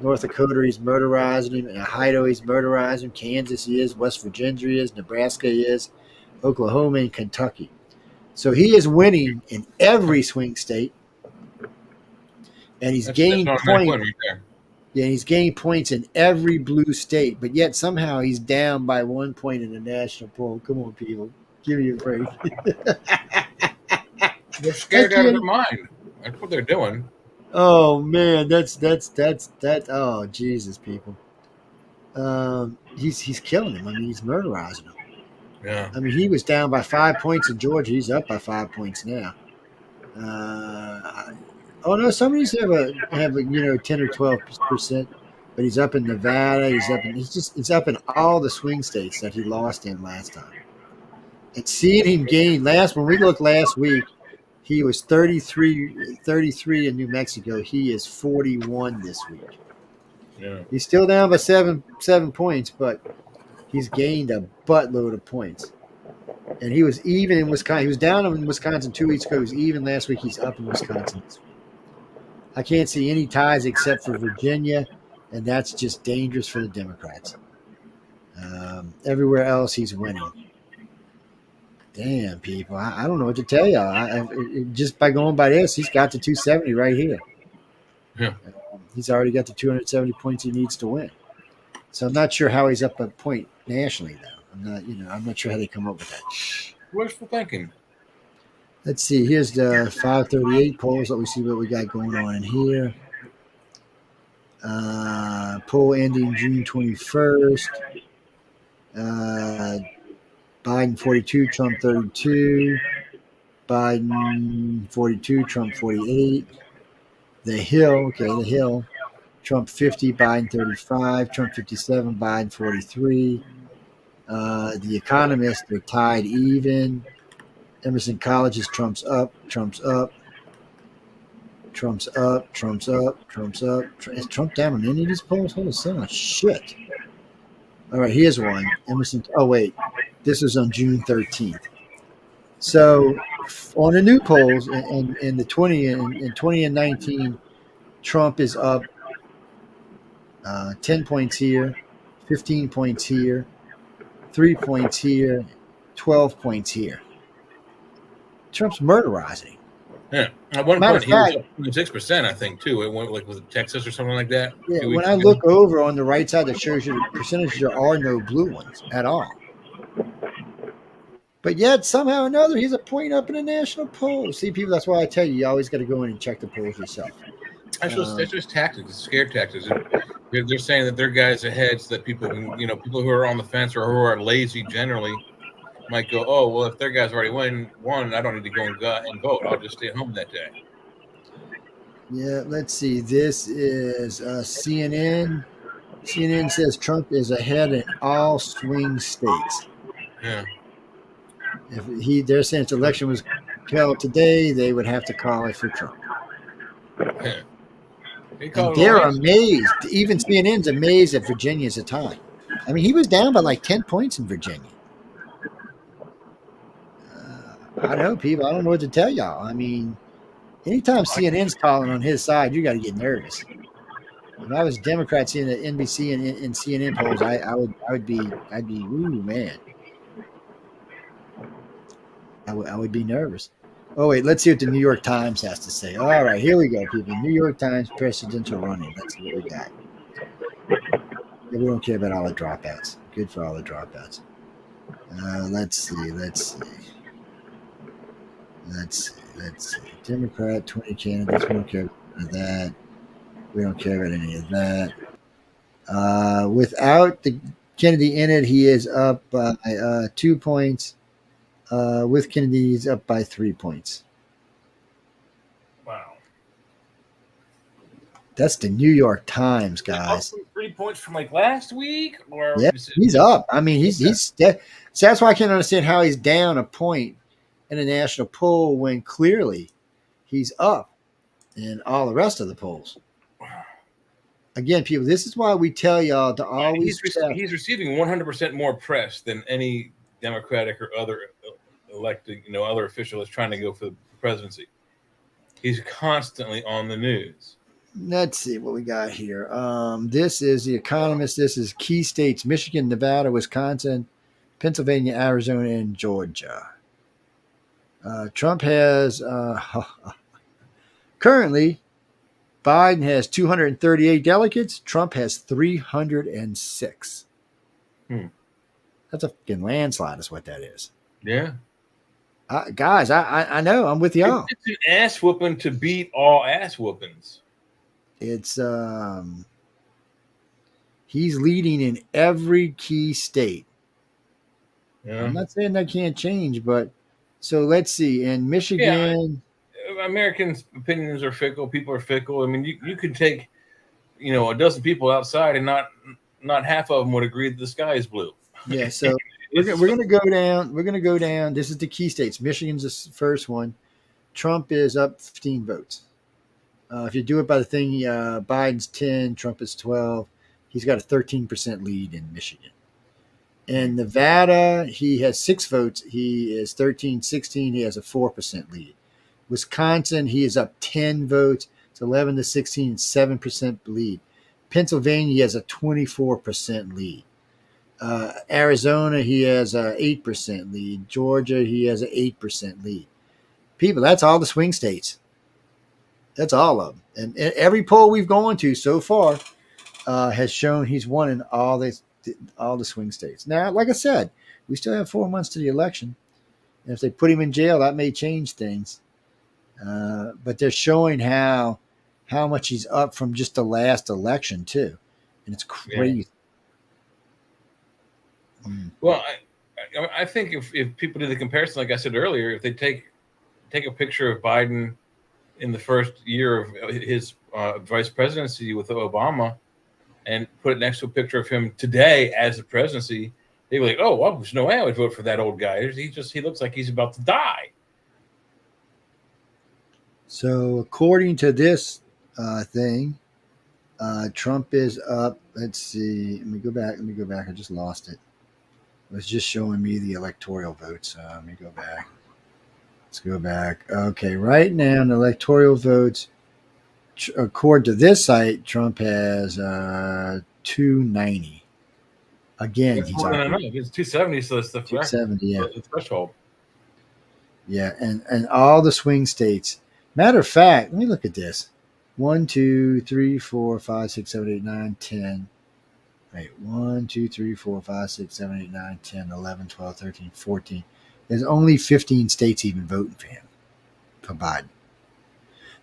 North Dakota, he's murderizing him. Ohio, he's murderizing him. Kansas, he is. West Virginia, he is. Nebraska, he is. Oklahoma, and Kentucky. So he is winning in every swing state. And he's gained points. Right there. Yeah, he's gained points in every blue state, but yet somehow he's down by 1 point in the national poll. Come on, people. Give me a break. They're scared out of their mind. That's what they're doing. Oh man, that's oh Jesus, people. He's killing him. I mean, he's murderizing him. Yeah. I mean, he was down by 5 points in Georgia. He's up by 5 points now. Oh no, some of these have a 10 or 12%, but he's up in Nevada. He's up in all the swing states that he lost in last time. And seeing him gain when we looked last week, he was 33 in New Mexico. He is 41 this week. Yeah. He's still down by seven points, but he's gained a buttload of points. And he was even in Wisconsin. He was down in Wisconsin 2 weeks ago. He was even last week. He's up in Wisconsin this week. I can't see any ties except for Virginia, and that's just dangerous for the Democrats. Everywhere else, he's winning. Damn, people. I don't know what to tell y'all. Just by going by this, he's got the 270 right here. Yeah. He's already got the 270 points he needs to win. So I'm not sure how he's up a point nationally, though. I'm not sure how they come up with that. Wishful thinking. Let's see. Here's the 538 polls. Let me see what we got going on in here. Poll ending June 21st. Biden 42, Trump 32. Biden 42, Trump 48. The Hill. Trump 50, Biden 35. Trump 57, Biden 43. The Economist, they're tied even. Emerson College's Trump's up. Is Trump down on any of these polls? Holy son of shit. All right, here's one. Emerson. Oh, wait. This was on June 13th. So on the new polls in the 20 and 19, Trump is up 10 points here, 15 points here, 3 points here, 12 points here. Trump's murderizing. Yeah. At one point, he was up 6%, I think, too. It went was it Texas or something like that? Yeah, when I look over on the right side, that shows you the percentage there are no blue ones at all. But yet, somehow or another, he's a point up in the national poll. See, people, that's why I tell you always got to go in and check the polls yourself. That's just tactics, scare tactics. They're saying that they're guys ahead so that people can, people who are on the fence or who are lazy generally might go, oh, well, if their guys already won, I don't need to go and vote. I'll just stay home that day. Yeah, let's see. This is CNN. CNN says Trump is ahead in all swing states. Yeah. If they're saying if the election was held today, they would have to call it for Trump. Yeah. And they're amazed. Even CNN's amazed that Virginia's a tie. I mean, he was down by like 10 points in Virginia. I know, people. I don't know what to tell y'all. I mean, anytime CNN's calling on his side, you got to get nervous. If I was Democrats in the NBC and CNN polls, I'd be, ooh, man. I would be nervous. Oh, wait, let's see what the New York Times has to say. All right, here we go, people. New York Times presidential running. Let's see what we got. Yeah, we don't care about all the dropouts. Good for all the dropouts. Let's see. Let's see. Democrat, 20 candidates. We don't care about that. We don't care about any of that. Without the Kennedy in it, he is up by 2 points. With Kennedy, he's up by 3 points. Wow. That's the New York Times, guys. 3 points from like last week, or Yeah, he's up. I mean, he's so that's why I can't understand how he's down a point in a national poll when clearly he's up in all the rest of the polls. Again, people, this is why we tell y'all to always. He's receiving 100% more press than any Democratic or other elected, other official that's trying to go for the presidency. He's constantly on the news. Let's see what we got here. This is The Economist. This is key states: Michigan, Nevada, Wisconsin, Pennsylvania, Arizona, and Georgia. Trump has currently, Biden has 238 delegates. Trump has 306. That's a fucking landslide is what that is. Yeah. Guys, I know. I'm with y'all. It's an ass whooping to beat all ass whoopings. It's he's leading in every key state. Yeah. I'm not saying that can't change, but so let's see. In Michigan, Americans' opinions are fickle. People are fickle. I mean, you could take, a dozen people outside, and not half of them would agree that the sky is blue. Yeah. So we're gonna go down. We're gonna go down. This is the key states. Michigan's the first one. Trump is up 15 votes. If you do it by the thing, Biden's 10, Trump is 12. He's got a 13% lead in Michigan. In Nevada, he has 6 votes. He is 13-16. He has a 4% lead. Wisconsin, he is up 10 votes. It's 11-16, 7% lead. Pennsylvania, he has a 24% lead. Arizona, he has a 8% lead. Georgia, he has an 8% lead. People, that's all the swing states. That's all of them. And every poll we've gone to so far has shown he's won in all the swing states. Now, like I said, we still have 4 months to the election. And if they put him in jail, that may change things. But they're showing how much he's up from just the last election, too. And it's crazy. Yeah. Well, I think if people do the comparison, like I said earlier, if they take a picture of Biden in the first year of his vice presidency with Obama and put it next to a picture of him today as the presidency, they'd be like, oh, well, there's no way I would vote for that old guy. He looks like he's about to die. So according to this thing, Trump is up. Let's see. Let me go back. I just lost it. It was just showing me the electoral votes. Let me go back. Let's go back. Okay, right now in the electoral votes, according to this site, Trump has 290. Again, it's 270, so it's the 270, yeah. The threshold. Yeah, and all the swing states. Matter of fact, let me look at this. 1, 2, 3, 4, 5, 6, 7, 8, 9, 10. Wait, 1, 2, 3, 4, 5, 6, 7, 8, 9, 10, 11, 12, 13, 14. There's only 15 states even voting for him, for Biden.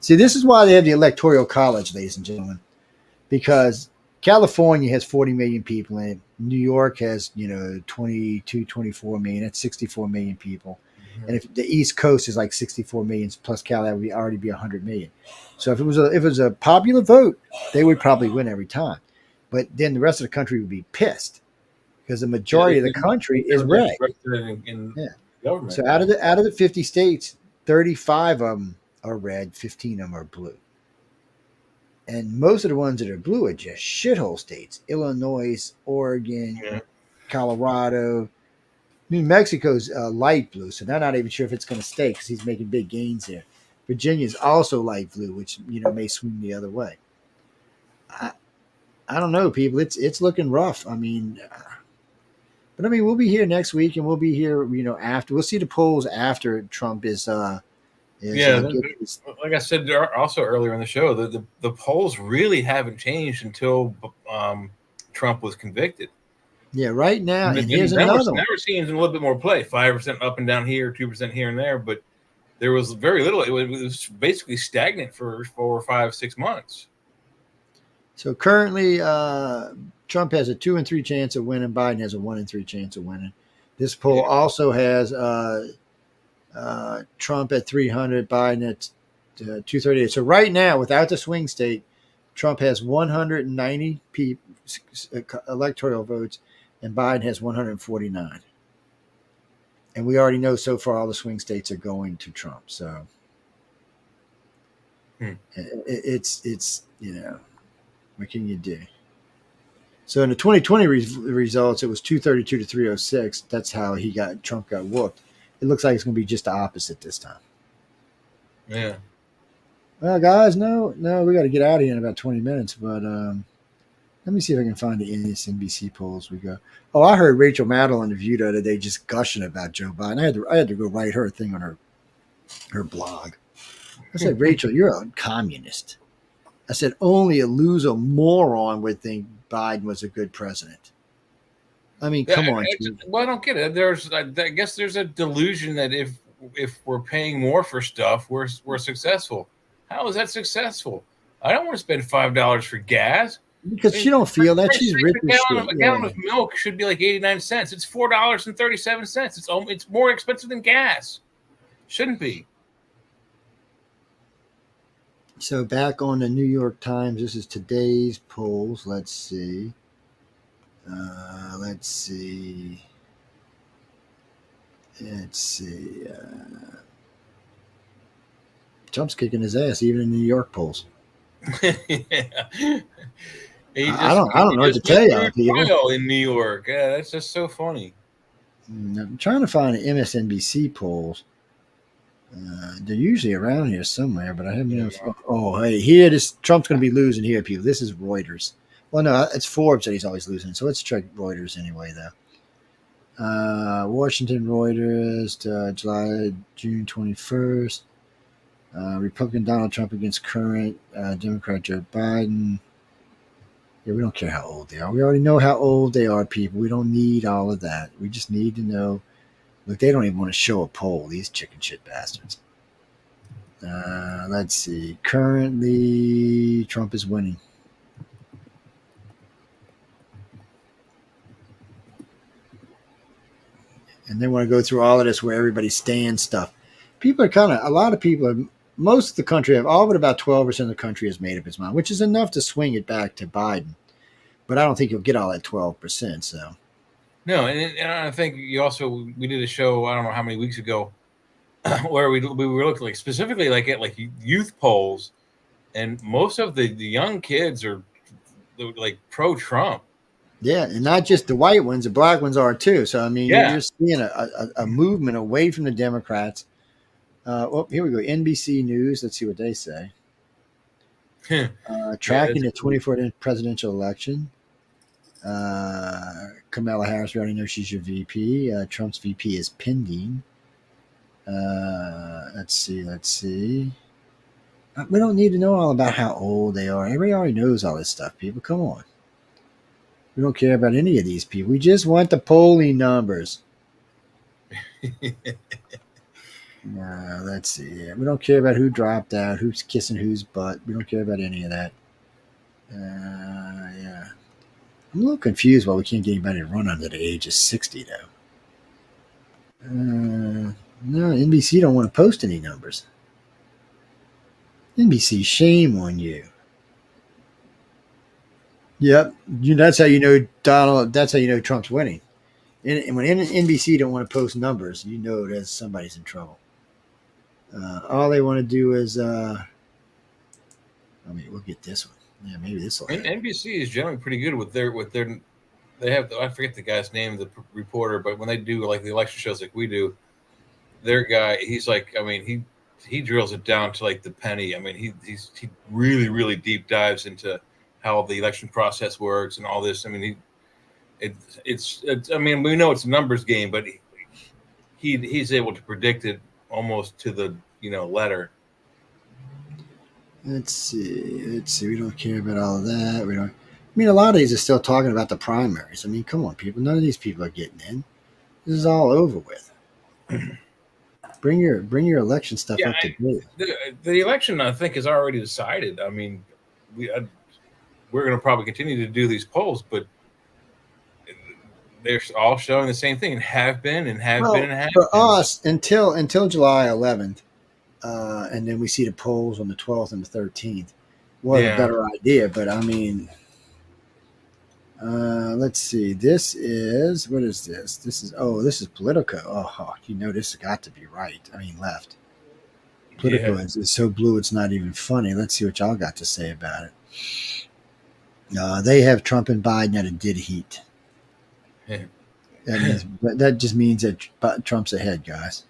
See, this is why they have the Electoral College, ladies and gentlemen, because California has 40 million people in it. New York has, 22, 24 million. That's 64 million people. Mm-hmm. And if the East Coast is like 64 million plus Cal, that would already be 100 million. So if it was a popular vote, they would probably win every time. But then the rest of the country would be pissed because the majority of the country is red. Government. So out of the 50 states, 35 of them are red, 15 of them are blue. And most of the ones that are blue are just shithole states. Illinois, Oregon, Colorado. New Mexico's light blue, so they're not even sure if it's going to stay because he's making big gains there. Virginia's also light blue, which may swing the other way. I don't know, people. It's looking rough. But we'll be here next week, and we'll be here, after. We'll see the polls after Trump is. Like I said also earlier in the show, the polls really haven't changed until Trump was convicted. Yeah, right now, and here's another one. Now we're seeing a little bit more play, 5% up and down here, 2% here and there, but there was very little. It was basically stagnant for 4 or 5, 6 months. So currently, Trump has a 2 in 3 chance of winning. Biden has a 1 in 3 chance of winning. This poll also has Trump at 300, Biden at 238. So right now, without the swing state, Trump has 190 electoral votes, and Biden has 149. And we already know so far all the swing states are going to Trump. So it's what can you do? So in the 2020 results, it was 232 to 306. That's how Trump got whooped. It looks like it's going to be just the opposite this time. Yeah. Well, guys, no, we got to get out of here in about 20 minutes. But let me see if I can find the NBC polls we got. Oh, I heard Rachel Maddow on The View the other day just gushing about Joe Biden. I had to go write her a thing on her blog. I said, Rachel, you're a communist. I said, only a loser moron would think Biden was a good president. I mean, come on. Well, I don't get it. I guess there's a delusion that if we're paying more for stuff, we're successful. How is that successful? I don't want to spend $5 for gas. Because she don't feel that. She's rich as shit. A gallon of milk should be like 89 cents. It's $4.37. It's more expensive than gas. Shouldn't be. So back on the New York Times, this is today's polls. Let's see. Trump's kicking his ass even in the New York polls. Yeah. I don't know what to tell you. In New York, that's just so funny. I'm trying to find the MSNBC polls. They're usually around here somewhere, but I haven't. Oh, hey, here Trump's going to be losing here, people. This is Reuters. Well, no, it's Forbes that he's always losing. So let's check Reuters anyway, though. Washington, Reuters, June 21st. Republican Donald Trump against current Democrat Joe Biden. Yeah, we don't care how old they are. We already know how old they are, people. We don't need all of that. We just need to know. Look, they don't even want to show a poll, these chicken shit bastards. Let's see. Currently, Trump is winning. And they want to go through all of this where everybody stands stuff. People are a lot of people, most of the country, all but about 12% of the country has made up its mind, which is enough to swing it back to Biden. But I don't think you'll get all that 12%. So. No, and I think we did a show, I don't know how many weeks ago, where we were looking specifically at youth polls, and most of the young kids are pro-Trump. Yeah, and not just the white ones, the black ones are too. So, I mean, you're seeing a movement away from the Democrats. Here we go. NBC News. Let's see what they say. Tracking the 2024 presidential election. Kamala Harris, we already know she's your VP. Trump's VP is pending. Let's see. We don't need to know all about how old they are. Everybody already knows all this stuff, people. Come on. We don't care about any of these people. We just want the polling numbers. Let's see. We don't care about who dropped out, who's kissing whose butt. We don't care about any of that. Yeah. I'm a little confused why we can't get anybody to run under the age of 60, though. No, NBC don't want to post any numbers. NBC, shame on you. Yep, that's how you know That's how you know Trump's winning. And when NBC don't want to post numbers, you know that somebody's in trouble. All they want to do is, we'll get this one. Yeah, maybe this will. NBC is generally pretty good with their. They have, I forget the guy's name, the reporter, but when they do the election shows like we do, their guy, he's he drills it down to the penny. I mean, he really, really deep dives into how the election process works and all this. I mean, it's we know it's a numbers game, but he's able to predict it almost to the letter. Let's see. We don't care about all of that. We don't. A lot of these are still talking about the primaries. Come on, people. None of these people are getting in. This is all over with. Bring your election stuff Yeah, up to date. the election, I think, is already decided. I mean, we're going to probably continue to do these polls, but they're all showing the same thing, and have been, and have Well, been, and have for been. us until July 11th, and then we see the polls on the 12th and the 13th. We'll have a better idea. But I mean, let's see. This is what is this? This is Politico. Oh, this has got to be right. I mean, left. Politico is so blue it's not even funny. Let's see what y'all got to say about it. They have Trump and Biden at a dead heat. Yeah. That just means that Trump's ahead, guys.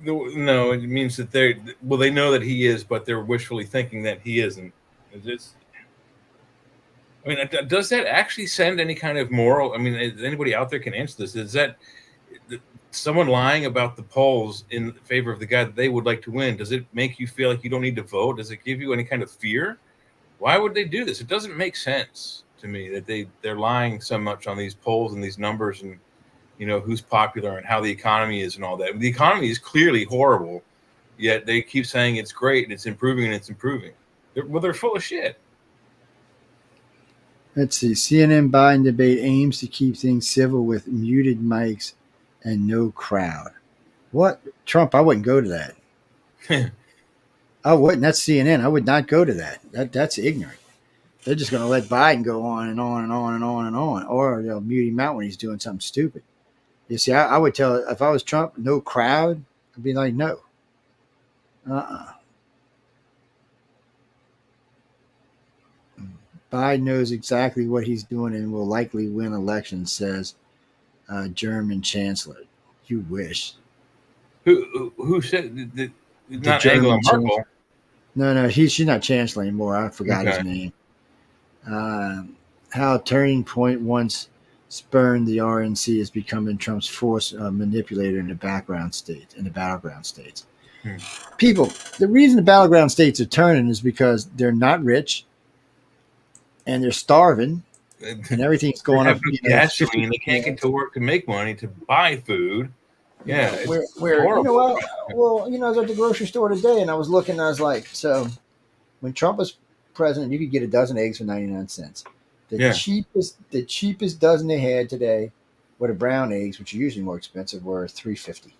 No, it means that they know that he is, but they're wishfully thinking that he isn't. I mean, does that actually send any kind of moral? I mean, anybody out there can answer this. Is that someone lying about the polls in favor of the guy that they would like to win? Does it make you feel like you don't need to vote? Does it give you any kind of fear? Why would they do this? It doesn't make sense to me that they're lying so much on these polls and these numbers and, who's popular and how the economy is and all that. The economy is clearly horrible, yet they keep saying it's great and it's improving and it's improving. They're full of shit. Let's see. CNN Biden debate aims to keep things civil with muted mics and no crowd. What? Trump, I wouldn't go to that. I wouldn't. That's CNN. I would not go to that. That's ignorant. They're just going to let Biden go on and on and on and on and on. Or they'll mute him out when he's doing something stupid. You see, I would tell, if I was Trump, no crowd, I'd be like, no. Biden knows exactly what he's doing and will likely win elections, says German chancellor. You wish. Who said not Angela Merkel? No, she's not chancellor anymore. I forgot his name. How Turning Point once spurned the RNC is becoming Trump's force manipulator in the battleground states. People, the reason the battleground states are turning is because they're not rich and they're starving and everything's going up. Gasoline, they can't get to work to make money to buy food. Yeah, where you know what? Well, I was at the grocery store today and I was looking. I was like, so when Trump was president, you could get a dozen eggs for 99 cents. The cheapest dozen they had today were the brown eggs, which are usually more expensive, were $3.50.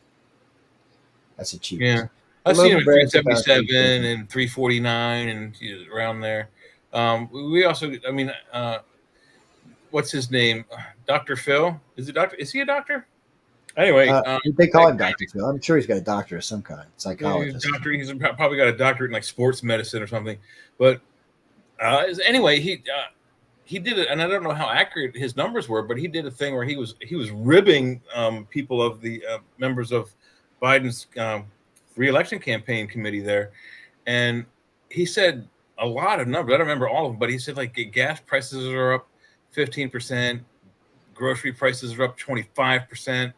That's the cheapest. Yeah, I've seen them at $3.77 and $3.49 and around there. We also, what's his name? Dr. Phil? Is he a doctor? Anyway, they call him Dr. Phil. I'm sure he's got a doctor of some kind, psychologist. He's probably got a doctorate in like sports medicine or something. But anyway, he did it, and I don't know how accurate his numbers were, but he did a thing where he was ribbing people of the members of Biden's re-election campaign committee there, and he said a lot of numbers. I don't remember all of them, but he said like gas prices are up 15%, grocery prices are up 25%,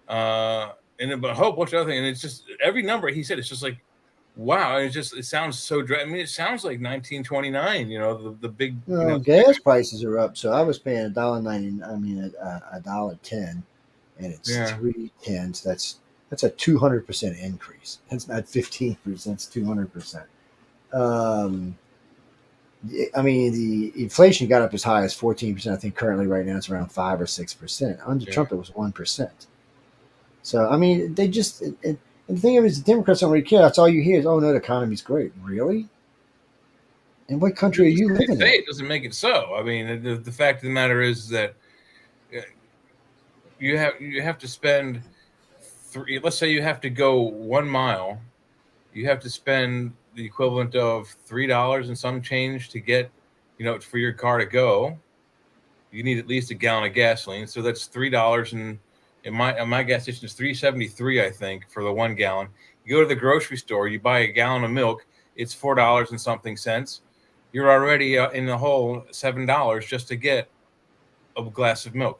and a whole bunch of other things. And it's just every number he said, it's just like, wow. It sounds so it sounds like 1929, the big gas prices are up. So I was paying $1.90, $1.10, and it's $3.10. So that's a 200% increase. That's not 15%, it's 200%. The inflation got up as high as 14%. I think currently right now it's around 5 or 6%. Under Trump, it was 1%. So, they just, and the thing is, the Democrats don't really care. That's all you hear is, oh, no, the economy's great. Really? In what country are you living in? It doesn't make it so. The fact of the matter is that you have to spend let's say you have to go 1 mile. You have to spend the equivalent of $3 and some change to get, for your car to go. You need at least a gallon of gasoline. So that's $3. And my gas station is $3.73, I think, for the 1 gallon. You go to the grocery store, you buy a gallon of milk. It's $4 and something cents. You're already in the hole $7 just to get a glass of milk.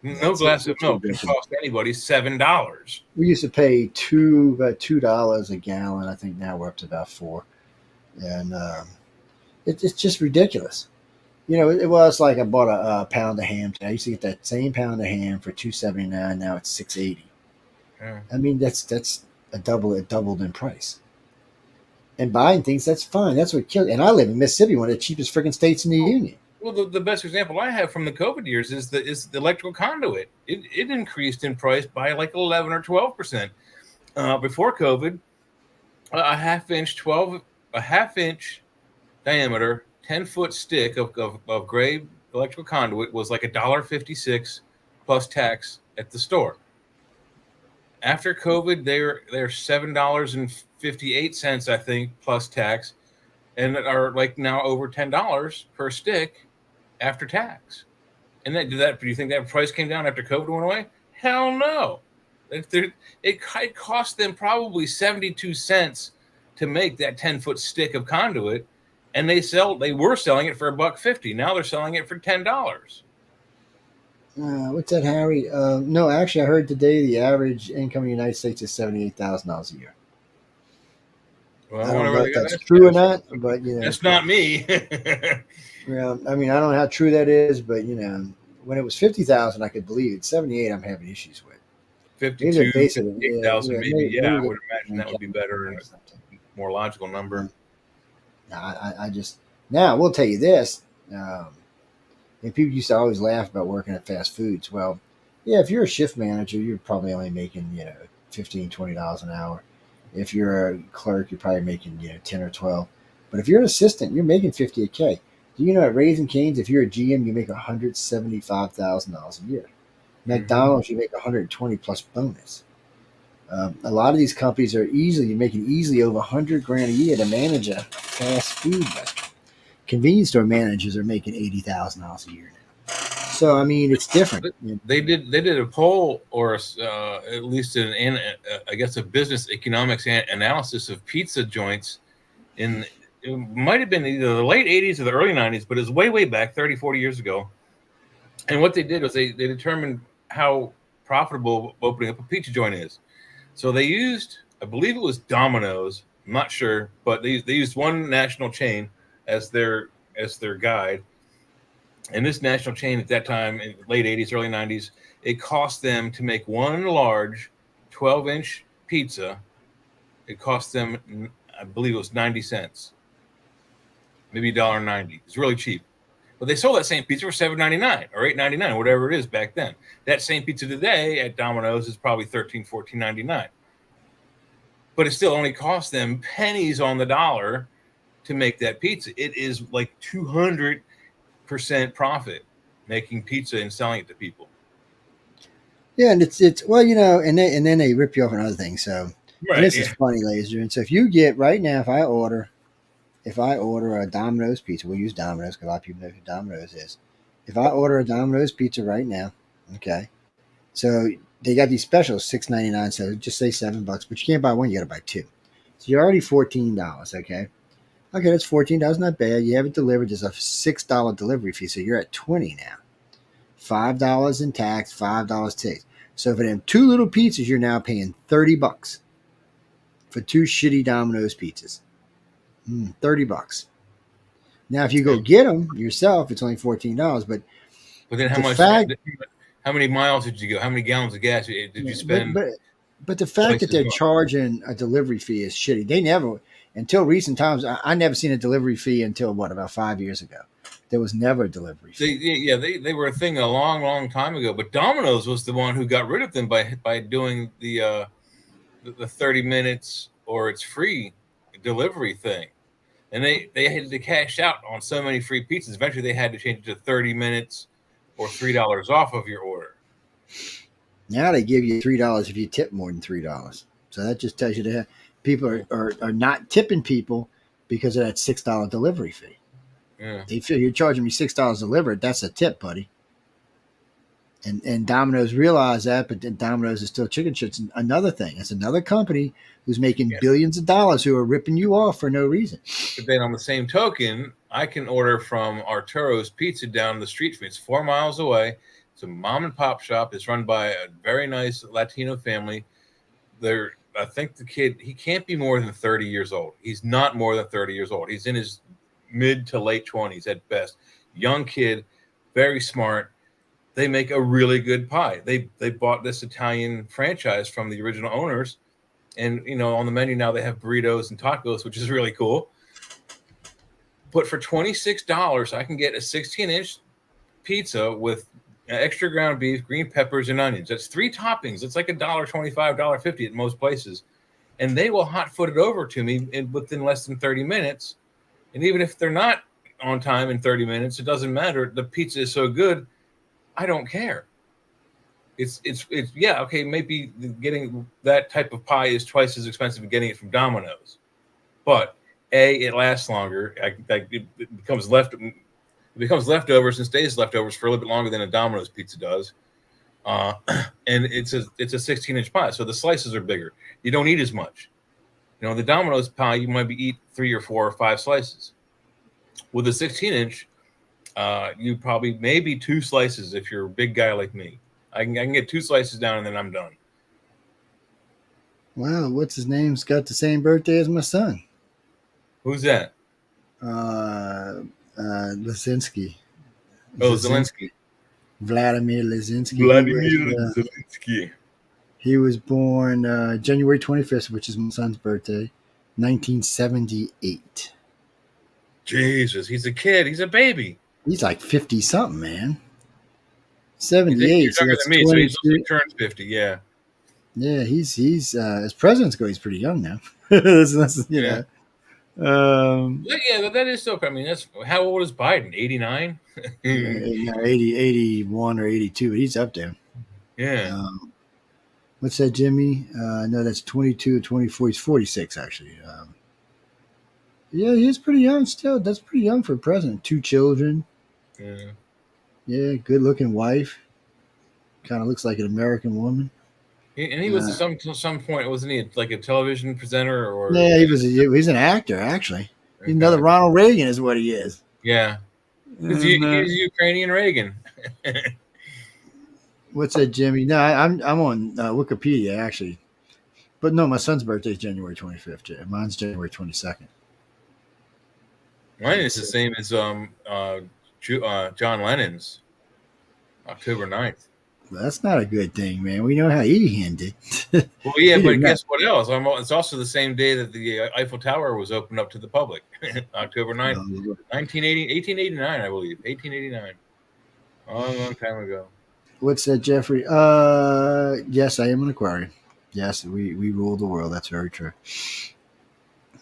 No glass of milk can cost anybody $7. We used to pay about $2 a gallon. I think now we're up to about $4, and it's just ridiculous. It was like I bought a pound of ham. I used to get that same pound of ham for $2.79. Now it's $6.80. Yeah. I mean, that's it doubled in price. And buying things, that's fine. That's what kills. And I live in Mississippi, one of the cheapest freaking states in the union. Well, the best example I have from the COVID years is the electrical conduit. It increased in price by like 11 or 12%. Before COVID, a half inch diameter, 10-foot stick of gray electrical conduit was like $1.56 plus tax at the store. After COVID, they're $7.58, I think, plus tax, and are like now over $10 per stick after tax. And do you think that price came down after COVID went away? Hell no. It cost them probably 72 cents to make that 10-foot stick of conduit, and they were selling it for $1.50. Now they're selling it for $10. What's that, Harry? No, actually, I heard today the average income in the United States is $78,000 a year. Well, I don't know if that's true or not, but that's not me. Yeah, I mean, I don't know how true that is, but when it was 50,000, I could believe it. 78, I'm having issues with. 52, 8,000, maybe. Yeah, I would imagine that would be better and a more logical number. I just now we'll tell you this. And people used to always laugh about working at fast foods. Well, yeah, if you're a shift manager, you're probably only making $15, $20 an hour. If you're a clerk, you're probably making 10 or 12. But if you're an assistant, you're making $50K. Do you know at Raising Cane's, if you're a GM, you make $175,000 a year. McDonald's, you make $120 plus bonus. A lot of these companies are you're making easily over $100,000 a year to manage a fast food restaurant. Convenience store managers are making $80,000 a year now. So I mean, it's different. They did a poll, or at least I guess a business economics analysis of pizza joints in. It might have been either the late 80s or the early 90s, but it was way back, 30, 40 years ago. And what they did was they determined how profitable opening up a pizza joint is. So they used, I believe it was Domino's, I'm not sure, but they used one national chain as their guide. And this national chain at that time, in the late 80s, early 90s, it cost them to make one large 12-inch pizza. It cost them, I believe it was 90 cents. Maybe $1.90. It's really cheap. But they sold that same pizza for $7.99 or $8.99, whatever it is back then. That same pizza today at Domino's is probably $13, $14.99. But it still only cost them pennies on the dollar to make that pizza. It is like 200% profit making pizza and selling it to people. Yeah, and it's well, and then they rip you off on other things. So this is funny, ladies and gentlemen. So if you get right now, if I order a Domino's pizza, we'll use Domino's because a lot of people know who Domino's is. If I order a Domino's pizza right now, okay, so they got these specials, $6.99, so just say $7, but you can't buy one, you got to buy two. So you're already $14, okay? Okay, that's $14, not bad. You have it delivered. There's a $6 delivery fee, so you're at $20 now. $5 in tax, $5 tax. So for them two little pizzas, you're now paying $30 for two shitty Domino's pizzas. $30. Now, if you go get them yourself, it's only $14. But then how many miles did you go? How many gallons of gas did you spend? But the fact that they're charging a delivery fee is shitty. They never, until recent times, I never seen a delivery fee until about 5 years ago. There was never a delivery fee. They were a thing a long time ago. But Domino's was the one who got rid of them by doing the 30 minutes or it's free delivery thing. And they had to cash out on so many free pizzas. Eventually, they had to change it to 30 minutes or $3 off of your order. Now they give you $3 if you tip more than $3. So that just tells you that people are not tipping people because of that $6 delivery fee. Yeah. They feel you're charging me $6 delivered. That's a tip, buddy. And Domino's realize that, but then Domino's is still chicken shits. Another thing. It's another company who's making billions of dollars who are ripping you off for no reason. But then on the same token, I can order from Arturo's Pizza down the street from me. It's 4 miles away. It's a mom and pop shop. It's run by a very nice Latino family. I think the kid, he can't be more than 30 years old. He's not more than 30 years old. He's in his mid to late 20s at best. Young kid, very smart. they make a really good pie. They bought this Italian franchise from the original owners, and on the menu now they have burritos and tacos, which is really cool. But for $26, I can get a 16-inch pizza with extra ground beef, green peppers, and onions. That's 3 toppings. It's like $1.25, $1.50 at most places, and they will hot foot it over to me within less than 30 minutes. And even if they're not on time in 30 minutes, it doesn't matter. The pizza is so good, I don't care. It's yeah, okay, maybe getting that type of pie is twice as expensive as getting it from Domino's, but it lasts longer. It becomes leftovers and stays leftovers for a little bit longer than a Domino's pizza does. And it's a 16-inch pie, so the slices are bigger. You don't eat as much. The Domino's pie, you might eat 3 or 4 or 5 slices. With a 16-inch, you probably maybe 2 slices if you're a big guy like me. I can get 2 slices down and then I'm done. Wow, what's his name's got the same birthday as my son. Who's that? Lisinski. Oh, Zelensky. Vladimir Lisinski. Zelensky. He was born January 25th, which is my son's birthday, 1978. Jesus, he's a kid. He's a baby. He's like 50-something, man. 78. He's younger than me, so he's also turned 50, yeah. Yeah, he's as presidents go, he's pretty young now. that's Yeah, that is so. I mean, that's how old is Biden? 89? 81 or 82, but he's up there. Yeah. What's that, Jimmy? No, that's 22 or 24. He's 46, actually. Yeah, he's pretty young still. That's pretty young for a president. 2 children. Yeah. Yeah, good-looking wife. Kind of looks like an American woman. And he was at some point, wasn't he, like a television presenter? Or yeah, he's an actor, actually. He's another Ronald Reagan is what he is. Yeah. He's Ukrainian Reagan. What's that, Jimmy? No, I'm on Wikipedia, actually. But no, my son's birthday is January 25th. Mine's January 22nd. Mine is the same as John Lennon's, October 9th. Well, that's not a good thing, man. We know how he ended. Well, yeah, but guess what else? It's also the same day that the Eiffel Tower was opened up to the public, October 9th, 1889, I believe. 1889. A long time ago. What's that, Jeffrey? Yes, I am an Aquarian. Yes, we rule the world. That's very true.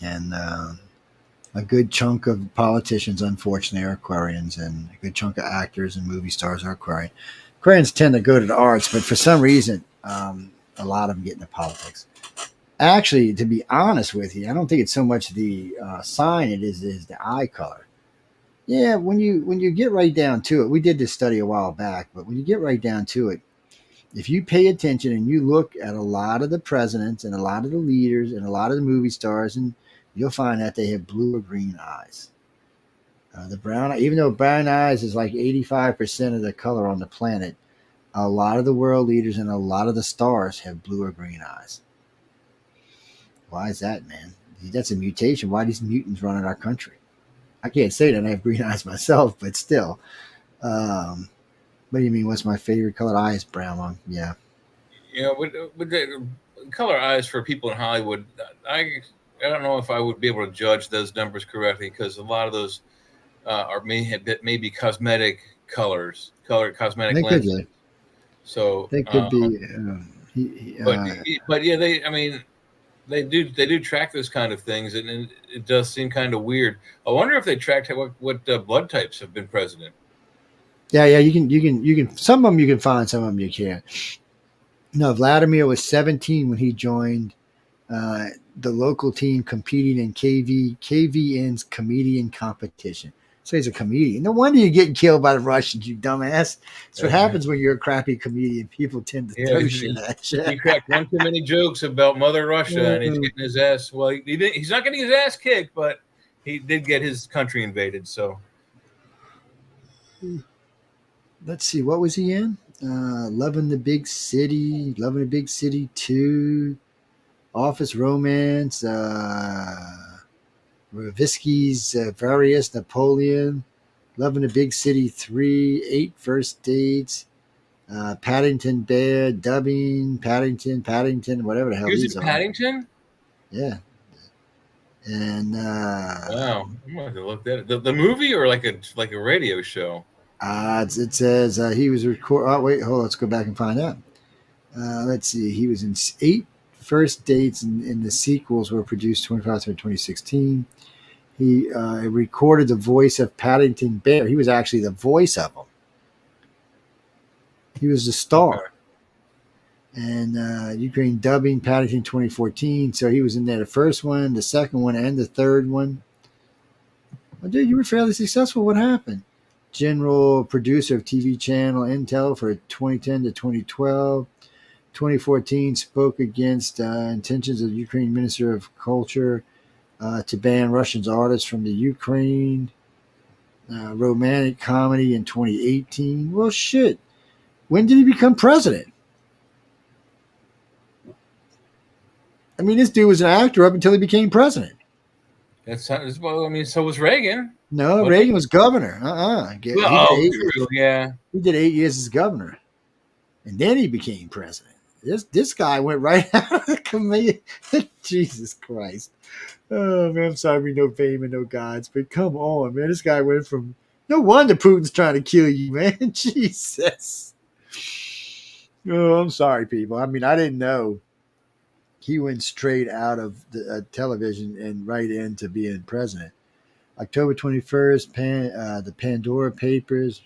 And a good chunk of politicians, unfortunately, are Aquarians, and a good chunk of actors and movie stars are Aquarian. Aquarians tend to go to the arts, but for some reason, a lot of them get into politics. Actually, to be honest with you, I don't think it's so much the sign it is the eye color. Yeah, when you get right down to it, we did this study a while back, but when you get right down to it, if you pay attention and you look at a lot of the presidents and a lot of the leaders and a lot of the movie stars, and you'll find that they have blue or green eyes. The brown, even though brown eyes is like 85% of the color on the planet, a lot of the world leaders and a lot of the stars have blue or green eyes. Why is that, man? That's a mutation. Why these mutants running our country? I can't say that I have green eyes myself, but still. What do you mean? What's my favorite color? Eyes, brown one. Yeah. With the color eyes for people in Hollywood, I don't know if I would be able to judge those numbers correctly, because a lot of those are maybe cosmetic colors, cosmetic lenses. Be. So they could be. But yeah, they do track those kind of things, and it does seem kind of weird. I wonder if they tracked what blood types have been president. Yeah, you can. Some of them you can find, some of them you can't. No, Vladimir was 17 when he joined the local team competing in KVN's comedian competition. So he's a comedian. No wonder you're getting killed by the Russians, you dumbass. That's what happens when you're a crappy comedian. People tend to throw shit at you. He cracked one too many jokes about Mother Russia, and he's getting his ass. Well, he's not getting his ass kicked, but he did get his country invaded. So let's see, what was he in? Loving the Big City 2, Office Romance, Ravisky's Various, Napoleon, Loving the Big City 3, 8 First Dates, Paddington Bear, dubbing, Paddington, whatever the hell He was these in are. Paddington? Yeah. And Wow. I'm going to look that the movie or like a radio show? it says he was record. Oh wait, hold on, let's go back and find out. Let's see. He was in 8 first dates, and the sequels were produced 2016. He recorded the voice of Paddington Bear. He was actually the voice of him. He was the star. Okay. And Ukraine dubbing Paddington 2014. So he was in there the first one, the second one, and the third one. Well, dude, you were fairly successful. What happened? General producer of TV channel Intel for 2010 to 2012. 2014 spoke against intentions of the Ukraine Minister of Culture to ban Russian artists from the Ukraine. Romantic comedy in 2018. Well, shit. When did he become president? I mean, this dude was an actor up until he became president. Well, I mean, so was Reagan. No, Reagan was governor. Yeah. He did 8 years as governor, and then he became president. This guy went right out of the committee. Jesus Christ. Oh, man, I'm sorry we no fame and no gods, but come on, man. This guy went from, no wonder Putin's trying to kill you, man. Jesus. Oh, I'm sorry, people. I mean, I didn't know he went straight out of the television and right into being president. October 21st, the Pandora Papers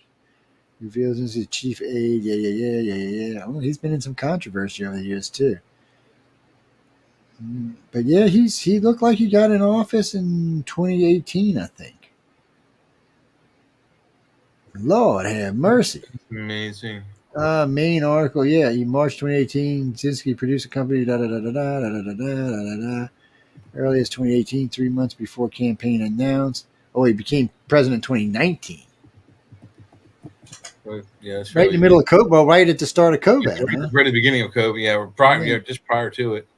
reveals his chief aide. Yeah. Well, he's been in some controversy over the years, too. But yeah, he looked like he got in office in 2018, I think. Lord have mercy. Amazing. Main article, yeah. In March 2018, Zinsky produced a company, Earliest 2018, 3 months before campaign announced. Oh, he became president in 2019. Yeah, that's right in the middle of COVID. Well, right at the start of COVID. Yeah, right at the beginning of COVID. Yeah, just prior to it.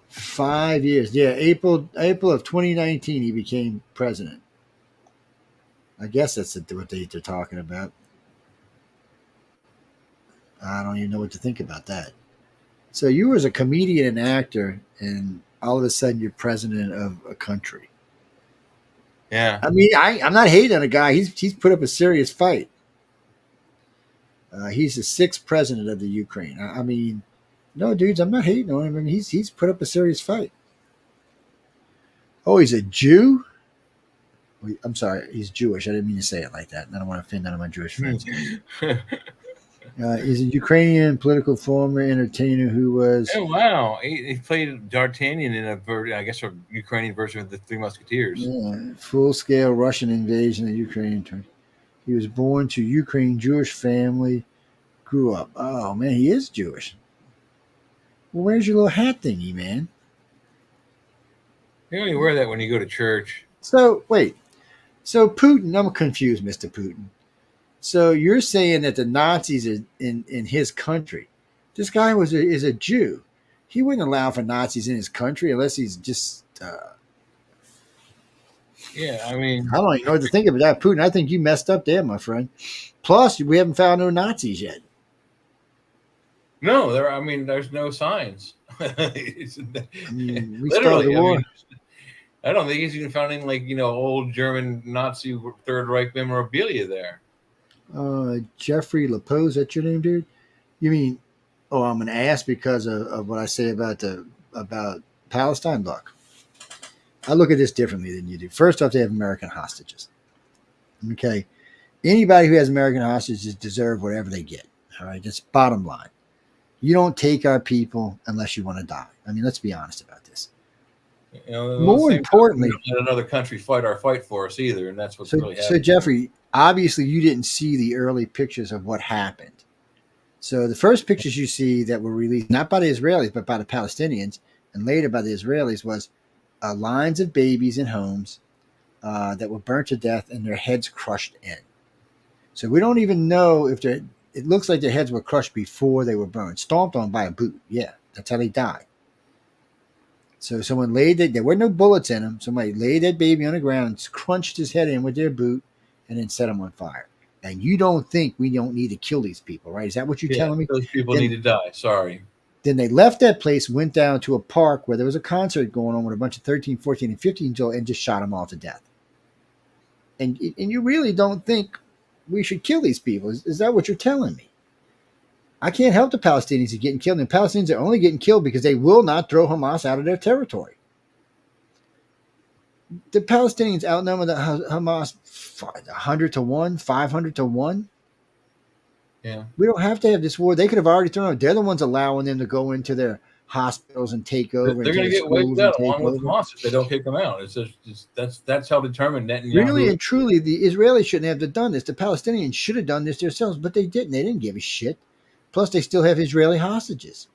5 years. Yeah, April of 2019, he became president. I guess that's what they're talking about. I don't even know what to think about that. So you was a comedian and actor, and all of a sudden you're president of a country. Yeah. I mean, I'm not hating on a guy. He's put up a serious fight. He's the 6th president of the Ukraine. I mean, no, dudes, I'm not hating on him. I mean, he's put up a serious fight. Oh, he's a Jew? I'm sorry, he's Jewish. I didn't mean to say it like that. I don't want to offend none of my Jewish friends. He's a Ukrainian political former entertainer who was... Oh, wow. He played D'Artagnan in I guess a Ukrainian version of the Three Musketeers. Yeah, full-scale Russian invasion of Ukraine. He was born to Ukraine Jewish family, grew up. Oh, man, he is Jewish. Well, where's your little hat thingy, man? You only wear that when you go to church. So, wait. So, Putin, I'm confused, Mr. Putin. So, you're saying that the Nazis are in his country. This guy is a Jew. He wouldn't allow for Nazis in his country unless he's just... yeah, I mean... I don't even know what to think of that, Putin. I think you messed up there, my friend. Plus, we haven't found no Nazis yet. No, there's no signs. We started the war. I don't think he's even found any old German Nazi Third Reich memorabilia there. Jeffrey Lapose, that's your name, dude? You mean? Oh, I'm an ass because of what I say about Palestine. Look, I look at this differently than you do. First off, they have American hostages. Okay, anybody who has American hostages deserve whatever they get. All right, that's bottom line. You don't take our people unless you want to die. I mean, let's be honest about this. More importantly, we don't let another country fight our fight for us either, and that's what's really happening. So, Jeffrey, obviously, you didn't see the early pictures of what happened. So, the first pictures you see that were released not by the Israelis but by the Palestinians, and later by the Israelis, was lines of babies in homes that were burnt to death and their heads crushed in. So, we don't even know if they're. It looks like their heads were crushed before they were burned, stomped on by a boot. Yeah, that's how they died. So someone there were no bullets in him. Somebody laid that baby on the ground, crunched his head in with their boot, and then set him on fire. And you don't think we don't need to kill these people, right? Is that what you're telling me? Those people need to die. Sorry. Then they left that place, went down to a park where there was a concert going on with a bunch of 13, 14, and 15-year-olds and just shot them all to death. And you really don't think we should kill these people? Is that what you're telling me? I can't help the Palestinians are getting killed. And the Palestinians are only getting killed because they will not throw Hamas out of their territory. The Palestinians outnumber the Hamas 100 to 1, 500 to 1. Yeah. We don't have to have this war. They could have already thrown out. They're the ones allowing them to go into their hospitals and take over. They're going to get wiped out along with Hamas if they don't kick them out. It's just that's how determined Netanyahu. Really and truly, the Israelis shouldn't have done this. The Palestinians should have done this themselves, but they didn't. They didn't give a shit. Plus, they still have Israeli hostages.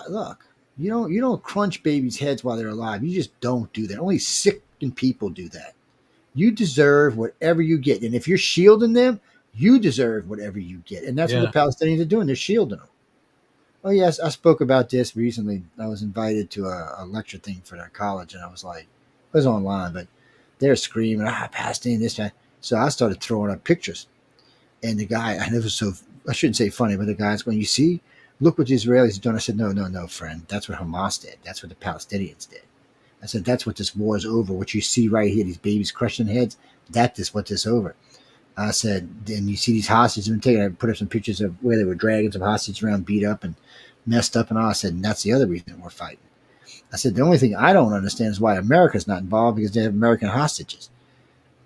Look, you don't crunch babies' heads while they're alive. You just don't do that. Only sick people do that. You deserve whatever you get, and if you're shielding them, you deserve whatever you get, and that's what the Palestinians are doing. They're shielding them. Oh yes, I spoke about this recently. I was invited to a lecture thing for their college, and I was like, it was online, but they're screaming, Palestinian, this, that. So I started throwing up pictures. And the guy, and it was so, I shouldn't say funny, but the guy's going, you see, look what the Israelis are doing. I said, no, friend. That's what Hamas did. That's what the Palestinians did. I said, that's what this war is over. What you see right here, these babies crushing heads, that is what this is over. I said, and you see these hostages been taken. I put up some pictures of where they were dragging some hostages around, beat up and messed up and all. I said, and that's the other reason we're fighting. I said, the only thing I don't understand is why America's not involved, because they have American hostages.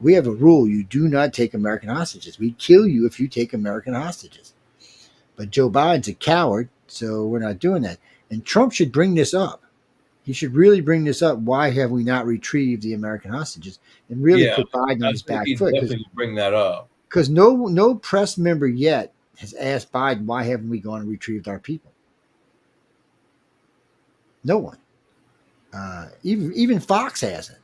We have a rule. You do not take American hostages. We kill you if you take American hostages. But Joe Biden's a coward, so we're not doing that. And Trump should bring this up. He should really bring this up. Why have we not retrieved the American hostages? And really put Biden on his back foot. Definitely bring that up. Because no press member yet has asked Biden, why haven't we gone and retrieved our people? No one. Even Fox hasn't.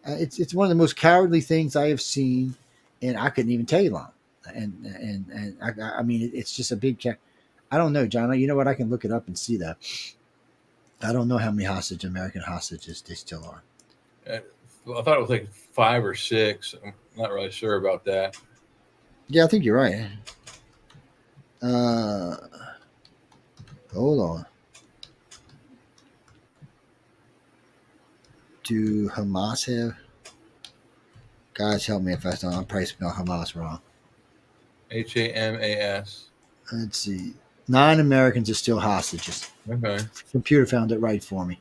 It's one of the most cowardly things I have seen, and I couldn't even tell you long. And I mean, it's just a big. I don't know, John. You know what? I can look it up and see that. I don't know how many American hostages they still are. I thought it was like 5 or 6. I'm not really sure about that. Yeah, I think you're right. Hold on. Do Hamas have? Guys, help me if I don't. I'm probably spelling Hamas wrong. Hamas. Let's see. 9 Americans are still hostages. Okay. Computer found it right for me.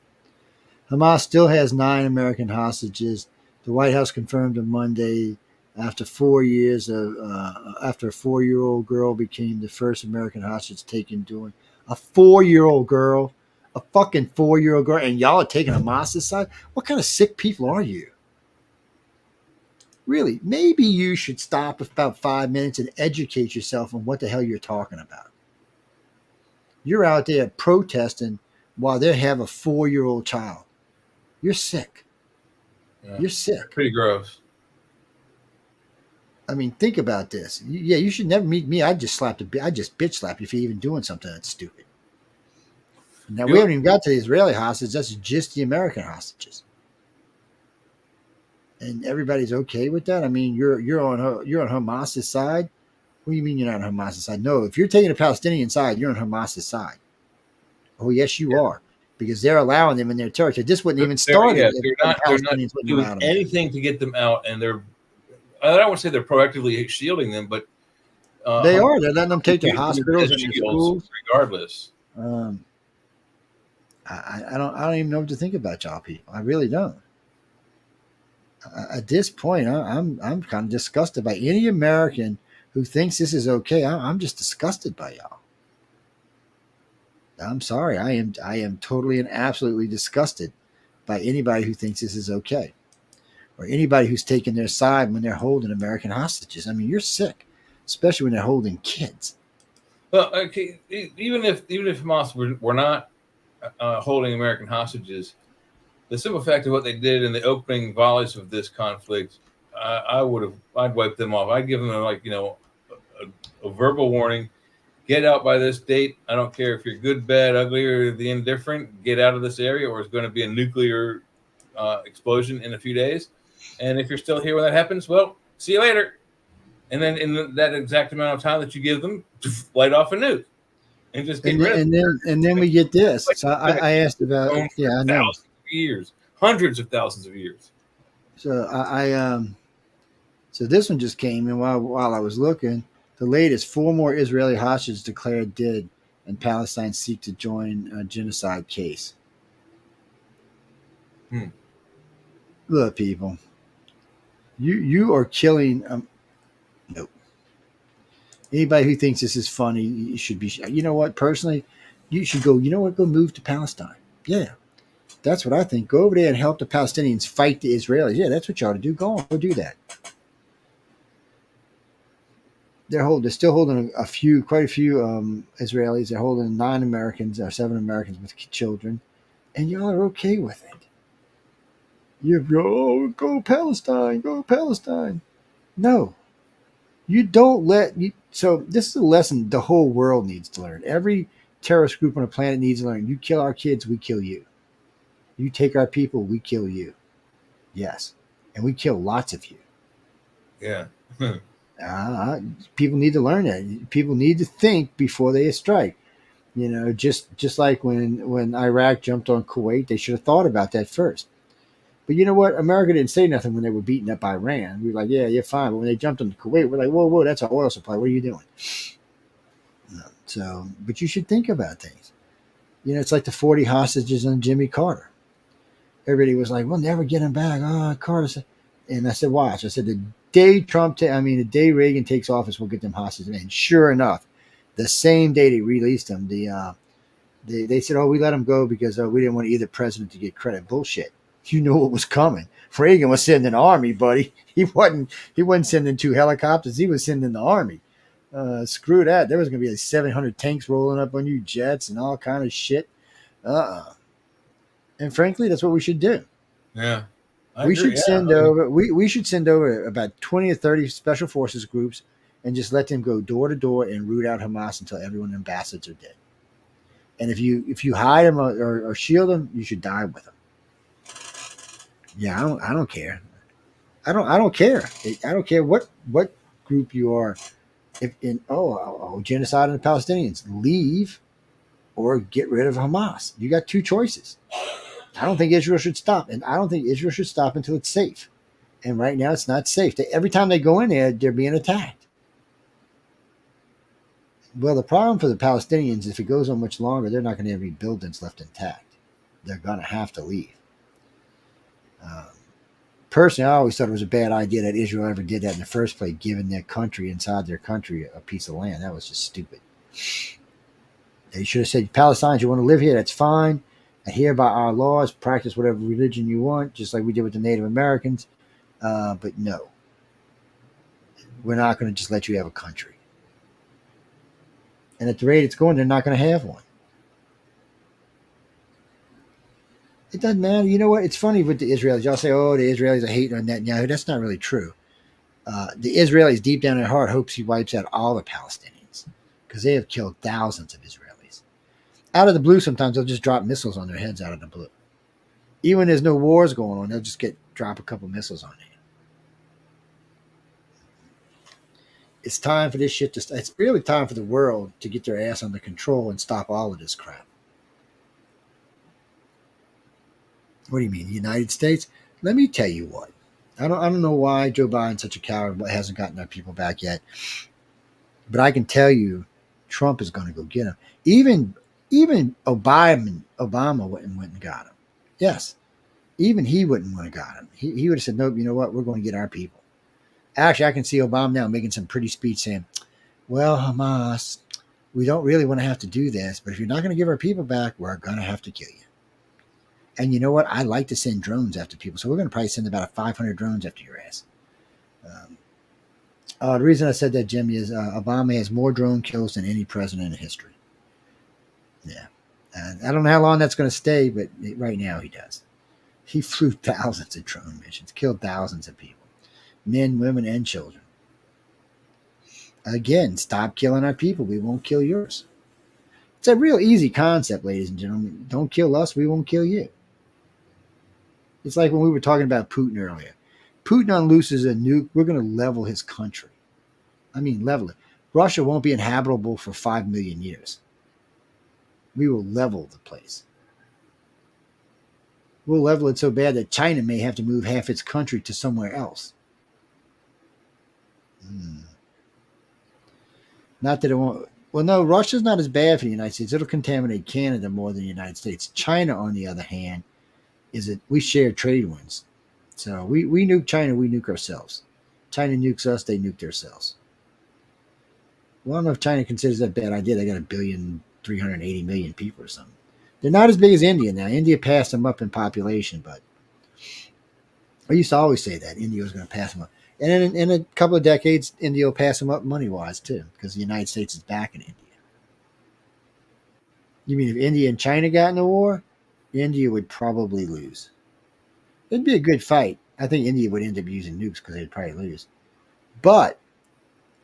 Hamas still has 9 American hostages. The White House confirmed on Monday after 4 years after a 4-year-old girl became the first American hostage taken during a 4-year-old girl. A fucking 4-year-old girl, and y'all are taking Hamas's side? What kind of sick people are you? Really, maybe you should stop for about 5 minutes and educate yourself on what the hell you're talking about. You're out there protesting while they have a 4-year-old child. You're sick. Yeah. You're sick. Pretty gross. I mean, think about this. Yeah, you should never meet me. I just bitch slap you for even doing something that's stupid. Now, we haven't even got to the Israeli hostages. That's just the American hostages. And everybody's okay with that? I mean, you're on Hamas's side? What do you mean you're not on Hamas's side? No, if you're taking the Palestinian side, you're on Hamas's side. Oh, yes, you are. Because they're allowing them in their territory. This wouldn't even start. They're not doing anything to get them out. And I don't want to say they're proactively shielding them, but they are. They're letting them take their hospitals and their schools. Regardless. I don't even know what to think about y'all people. I really don't. At this point, I'm kind of disgusted by any American who thinks this is okay. I'm just disgusted by y'all. I'm sorry. I am totally and absolutely disgusted by anybody who thinks this is okay, or anybody who's taking their side when they're holding American hostages. I mean, you're sick, especially when they're holding kids. Well, okay, even if Hamas were not holding American hostages, the simple fact of what they did in the opening volleys of this conflict, I'd wipe them off. I'd give them a verbal warning. Get out by this date. I don't care if you're good, bad, ugly, or the indifferent. Get out of this area, or it's going to be a nuclear explosion in a few days. And if you're still here when that happens, well, See you later. And then in that exact amount of time that you give them, light off a nuke and just get rid of it. And then we get this. So I asked about, yeah, I know. Thousands of years, hundreds of thousands of years. So so this one just came in while I was looking. The latest, 4 more Israeli hostages declared dead, and Palestine seek to join a genocide case. Look, people, you are killing. Nope. Anybody who thinks this is funny, you should be. You know what? Personally, you should go. You know what? Go move to Palestine. Yeah, that's what I think. Go over there and help the Palestinians fight the Israelis. Yeah, that's what you ought to do. Go on, go do that. They're still holding quite a few Israelis. They're holding 9 Americans or 7 Americans with children, and y'all are okay with it. Go Palestine, go Palestine. No, you don't let you. So this is a lesson the whole world needs to learn. Every terrorist group on the planet needs to learn. You kill our kids, we kill you. You take our people, we kill you. Yes, and we kill lots of you. Yeah. People need to learn that. People need to think before they strike. You know, just like when Iraq jumped on Kuwait, they should have thought about that first. But you know what? America didn't say nothing when they were beating up Iran. We were like, yeah, you're fine. But when they jumped on Kuwait, we're like, whoa, that's our oil supply. What are you doing? So, but you should think about things. You know, it's like the 40 hostages on Jimmy Carter. Everybody was like, we'll never get him back. Oh, Carter said. And I said, watch. I said, the day Reagan takes office, we'll get them hostages. And sure enough, the same day they released them, they said, oh, we let him go because we didn't want either president to get credit. Bullshit. You knew what was coming. Reagan was sending an army, buddy. He wasn't sending 2 helicopters. He was sending the army. Screw that. There was going to be like 700 tanks rolling up on you, jets and all kind of shit. And frankly, that's what we should do. Yeah. We should send over about 20 or 30 special forces groups and just let them go door to door and root out Hamas until everyone in Bastards are dead. And if you hide them or shield them, you should die with them. Yeah, I don't care. I don't care. I don't care what group you are. If genocide on the Palestinians, leave or get rid of Hamas. You got 2 choices. I don't think Israel should stop, and I don't think Israel should stop until it's safe. And right now, it's not safe. Every time they go in there, they're being attacked. Well, the problem for the Palestinians, if it goes on much longer, they're not going to have any buildings left intact. They're going to have to leave. Personally, I always thought it was a bad idea that Israel ever did that in the first place, giving their country, inside their country, a piece of land. That was just stupid. They should have said, Palestinians, you want to live here, that's fine. Adhere by our laws, practice whatever religion you want, just like we did with the Native Americans. But no, we're not going to just let you have a country. And at the rate it's going, they're not going to have one. It doesn't matter. You know what? It's funny with the Israelis. Y'all say, oh, the Israelis are hating on Netanyahu. That's not really true. The Israelis, deep down in their heart, hopes he wipes out all the Palestinians because they have killed thousands of Israelis. Out of the blue, sometimes they'll just drop missiles on their heads out of the blue. Even when there's no wars going on, they'll just drop a couple missiles on you. It's time for this shit to. It's really time for the world to get their ass under control and stop all of this crap. What do you mean, the United States? Let me tell you what. I don't know why Joe Biden's such a coward, but hasn't gotten our people back yet. But I can tell you, Trump is going to go get him. Even Obama went and got him. Yes, even he wouldn't want to got him. He would have said, nope. You know what? We're going to get our people. Actually, I can see Obama now making some pretty speech saying, "Well, Hamas, we don't really want to have to do this, but if you're not going to give our people back, we're going to have to kill you." And you know what? I like to send drones after people. So we're going to probably send about 500 drones after your ass. The reason I said that, Jimmy, is Obama has more drone kills than any president in history. Yeah. I don't know how long that's going to stay, but right now he does. He flew thousands of drone missions, killed thousands of people. Men, women, and children. Again, stop killing our people. We won't kill yours. It's a real easy concept, ladies and gentlemen. Don't kill us. We won't kill you. It's like when we were talking about Putin earlier. Putin unlooses a nuke, we're going to level his country. I mean, level it. Russia won't be inhabitable for 5 million years. We will level the place. We'll level it so bad that China may have to move half its country to somewhere else. Not that it won't. Well, no, Russia's not as bad for the United States. It'll contaminate Canada more than the United States. China, on the other hand, we share trade winds. So we nuke China, we nuke ourselves. China nukes us, they nuke themselves. Well, I don't know if China considers that a bad idea. They got 1,380,000,000 people or something. They're not as big as India now. India passed them up in population, but I used to always say that India was going to pass them up. And then in a couple of decades, India will pass them up money-wise, too, because the United States is backing India. You mean if India and China got in a war, India would probably lose. It'd be a good fight. I think India would end up using nukes because they'd probably lose. But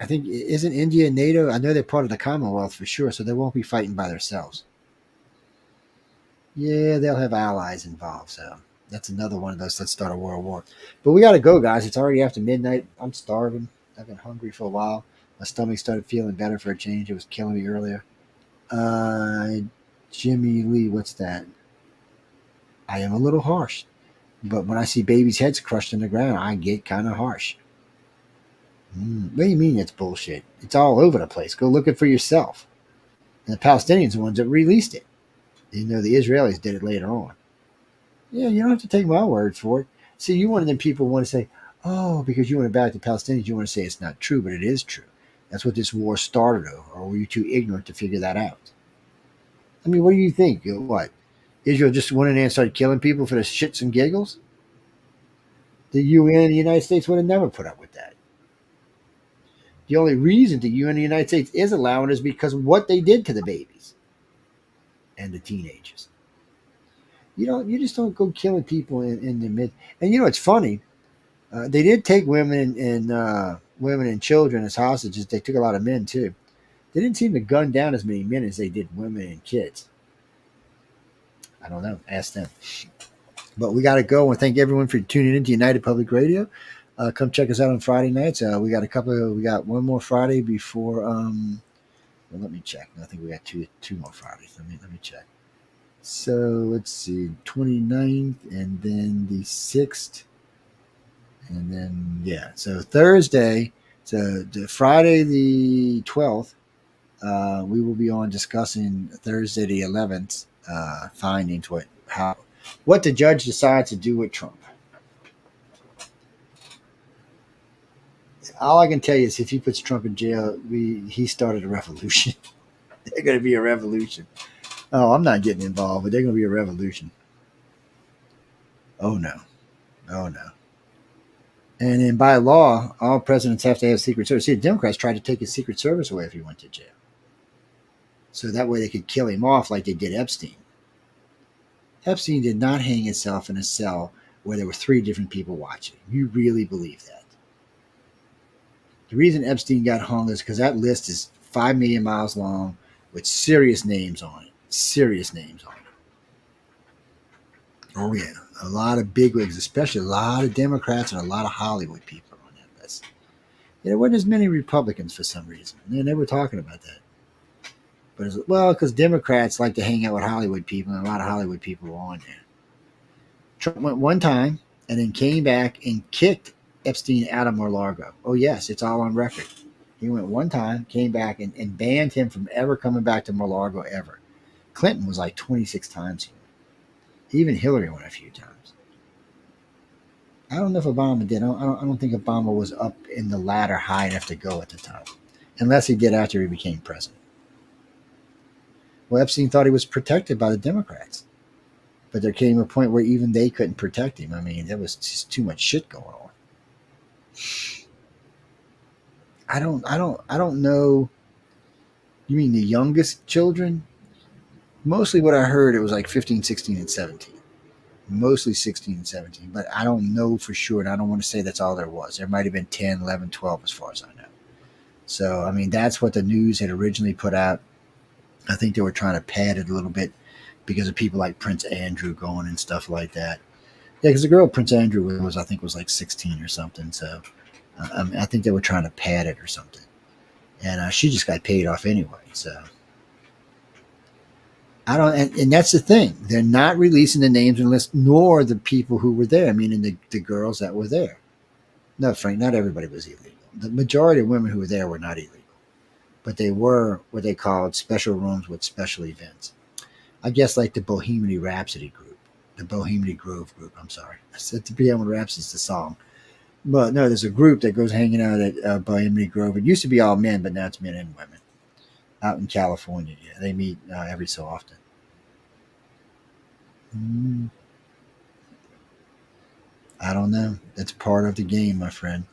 I think, isn't India NATO? I know they're part of the Commonwealth for sure, so they won't be fighting by themselves. Yeah, they'll have allies involved, so that's another one of those. Let's start a world war. But we got to go, guys. It's already after midnight. I'm starving. I've been hungry for a while. My stomach started feeling better for a change. It was killing me earlier. Jimmy Lee, what's that? I am a little harsh. But when I see babies' heads crushed in the ground, I get kind of harsh. What do you mean it's bullshit? It's all over the place. Go look it for yourself. And the Palestinians are the ones that released it. You know, the Israelis did it later on. Yeah, you don't have to take my word for it. See, you one of them people want to say, oh, because you want to back the Palestinians, you want to say it's not true, but it is true. That's what this war started over. Or were you too ignorant to figure that out? I mean, what do you think? What? Israel just went in there and started killing people for the shits and giggles? The UN and the United States would have never put up with that. The only reason the UN and the United States is allowing is because of what they did to the babies and the teenagers. You just don't go killing people in the mid. And you know, it's funny. They did take women and children as hostages. They took a lot of men too. They didn't seem to gun down as many men as they did women and kids. I don't know. Ask them. But we got to go. And thank everyone for tuning in to United Public Radio. Come check us out on Friday nights. We got one more Friday before. Well, let me check. I think we got two more Fridays. Let me check. So let's see, 29th and then the 6th. And then, yeah. So Thursday, so the Friday the 12th, we will be on discussing Thursday the 11th findings, what the judge decides to do with Trump. All I can tell you is if he puts Trump in jail, he started a revolution. There's going to be a revolution. Oh, I'm not getting involved, but there's going to be a revolution. Oh, no. Oh, no. And then by law, all presidents have to have Secret Service. See, the Democrats tried to take his Secret Service away if he went to jail. So that way they could kill him off like they did Epstein. Epstein did not hang himself in a cell where there were 3 different people watching. You really believe that? The reason Epstein got hung is because that list is 5 million miles long with serious names on it. Serious names on it. Oh, yeah. A lot of bigwigs, especially a lot of Democrats and a lot of Hollywood people on that list. Yeah, there weren't as many Republicans for some reason. And they were talking about that. But because Democrats like to hang out with Hollywood people, and a lot of Hollywood people were on there. Trump went one time and then came back and kicked Epstein out of Mar-a-Lago. Oh, yes, it's all on record. He went one time, came back, and banned him from ever coming back to Mar-a-Lago ever. Clinton was like 26 times here. Even Hillary went a few times. I don't know if Obama did. I don't think Obama was up in the ladder high enough to go at the time, unless he did after he became president. Well, Epstein thought he was protected by the Democrats, but there came a point where even they couldn't protect him. I mean, there was just too much shit going on. I don't know. You mean the youngest children? Mostly what I heard, it was like 15, 16, and 17. Mostly 16 and 17, but I don't know for sure, and I don't want to say that's all there was. There might have been 10, 11, 12 as far as I know. So, I mean, that's what the news had originally put out. I think they were trying to pad it a little bit because of people like Prince Andrew going and stuff like that. Yeah, because the girl Prince Andrew was, I think, was like 16 or something. So I think they were trying to pad it or something, and she just got paid off anyway. So I don't, and that's the thing. They're not releasing the names and list, nor the people who were there. Meaning the girls that were there. No, Frank, not everybody was illegal. The majority of women who were there were not illegal, but they were what they called special rooms with special events. I guess like the Bohemian Rhapsody group, the Bohemian Grove group. I'm sorry, I said the Bohemian Rhapsody's the song, but no, there's a group that goes hanging out at Bohemian Grove. It used to be all men, but now it's men and women out in California. Yeah, they meet every so often. I don't know. That's part of the game, my friend.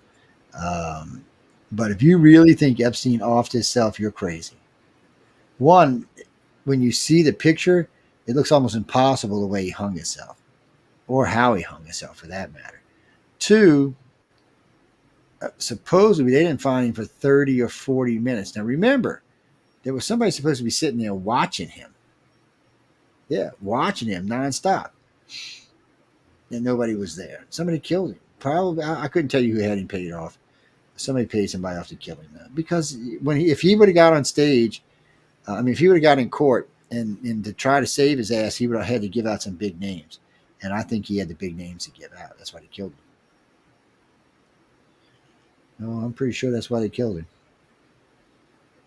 But if you really think Epstein offed himself, you're crazy. One, when you see the picture, it looks almost impossible the way he hung himself, or how he hung himself, for that matter. Two, supposedly they didn't find him for 30 or 40 minutes. Now remember, there was somebody supposed to be sitting there watching him. Yeah, watching him nonstop. And nobody was there. Somebody killed him. Probably, I couldn't tell you who had him paid off. Somebody paid somebody off to kill him. Because if he would have got on stage, if he would have got in court and to try to save his ass, he would have had to give out some big names. And I think he had the big names to give out. That's why they killed him. No, I'm pretty sure that's why they killed him.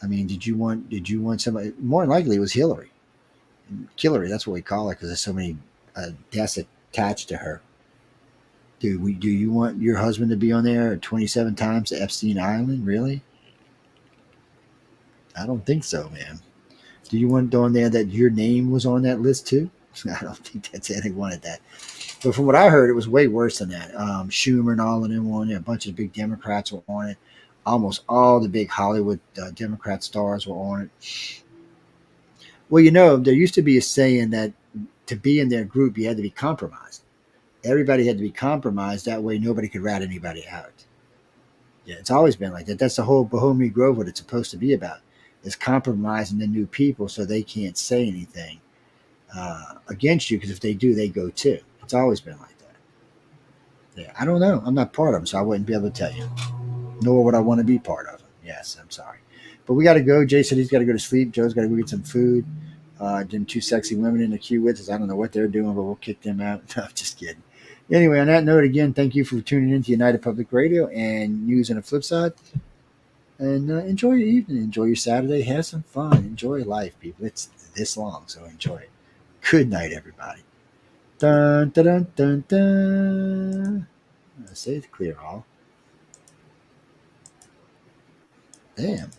I mean, did you want somebody? More than likely, it was Hillary. Hillary, that's what we call her because there's so many deaths attached to her. Do you want your husband to be on there 27 times to Epstein Island? Really? I don't think so, man. Do you want on there that your name was on that list too? I don't think that's it. They wanted that. But from what I heard, it was way worse than that. Schumer and all of them were on it. A bunch of big Democrats were on it. Almost all the big Hollywood Democrat stars were on it. Well, there used to be a saying that to be in their group, you had to be compromised. Everybody had to be compromised. That way, nobody could rat anybody out. Yeah, it's always been like that. That's the whole Bohemian Grove, what it's supposed to be about, is compromising the new people so they can't say anything against you, because if they do, they go too. It's always been like that. Yeah, I don't know. I'm not part of them, so I wouldn't be able to tell you. Nor would I want to be part of them. Yes, I'm sorry. But we got to go. Jay said he's got to go to sleep. Joe's got to go get some food. Them two sexy women in the queue with us. I don't know what they're doing, but we'll kick them out. No, I'm just kidding. Anyway, on that note, again, thank you for tuning in to United Public Radio and News on the Flip Side. And enjoy your evening. Enjoy your Saturday. Have some fun. Enjoy life, people. It's this long, so enjoy it. Good night, everybody. Dun, dun, dun, dun, dun. Say it clear, all. Damn.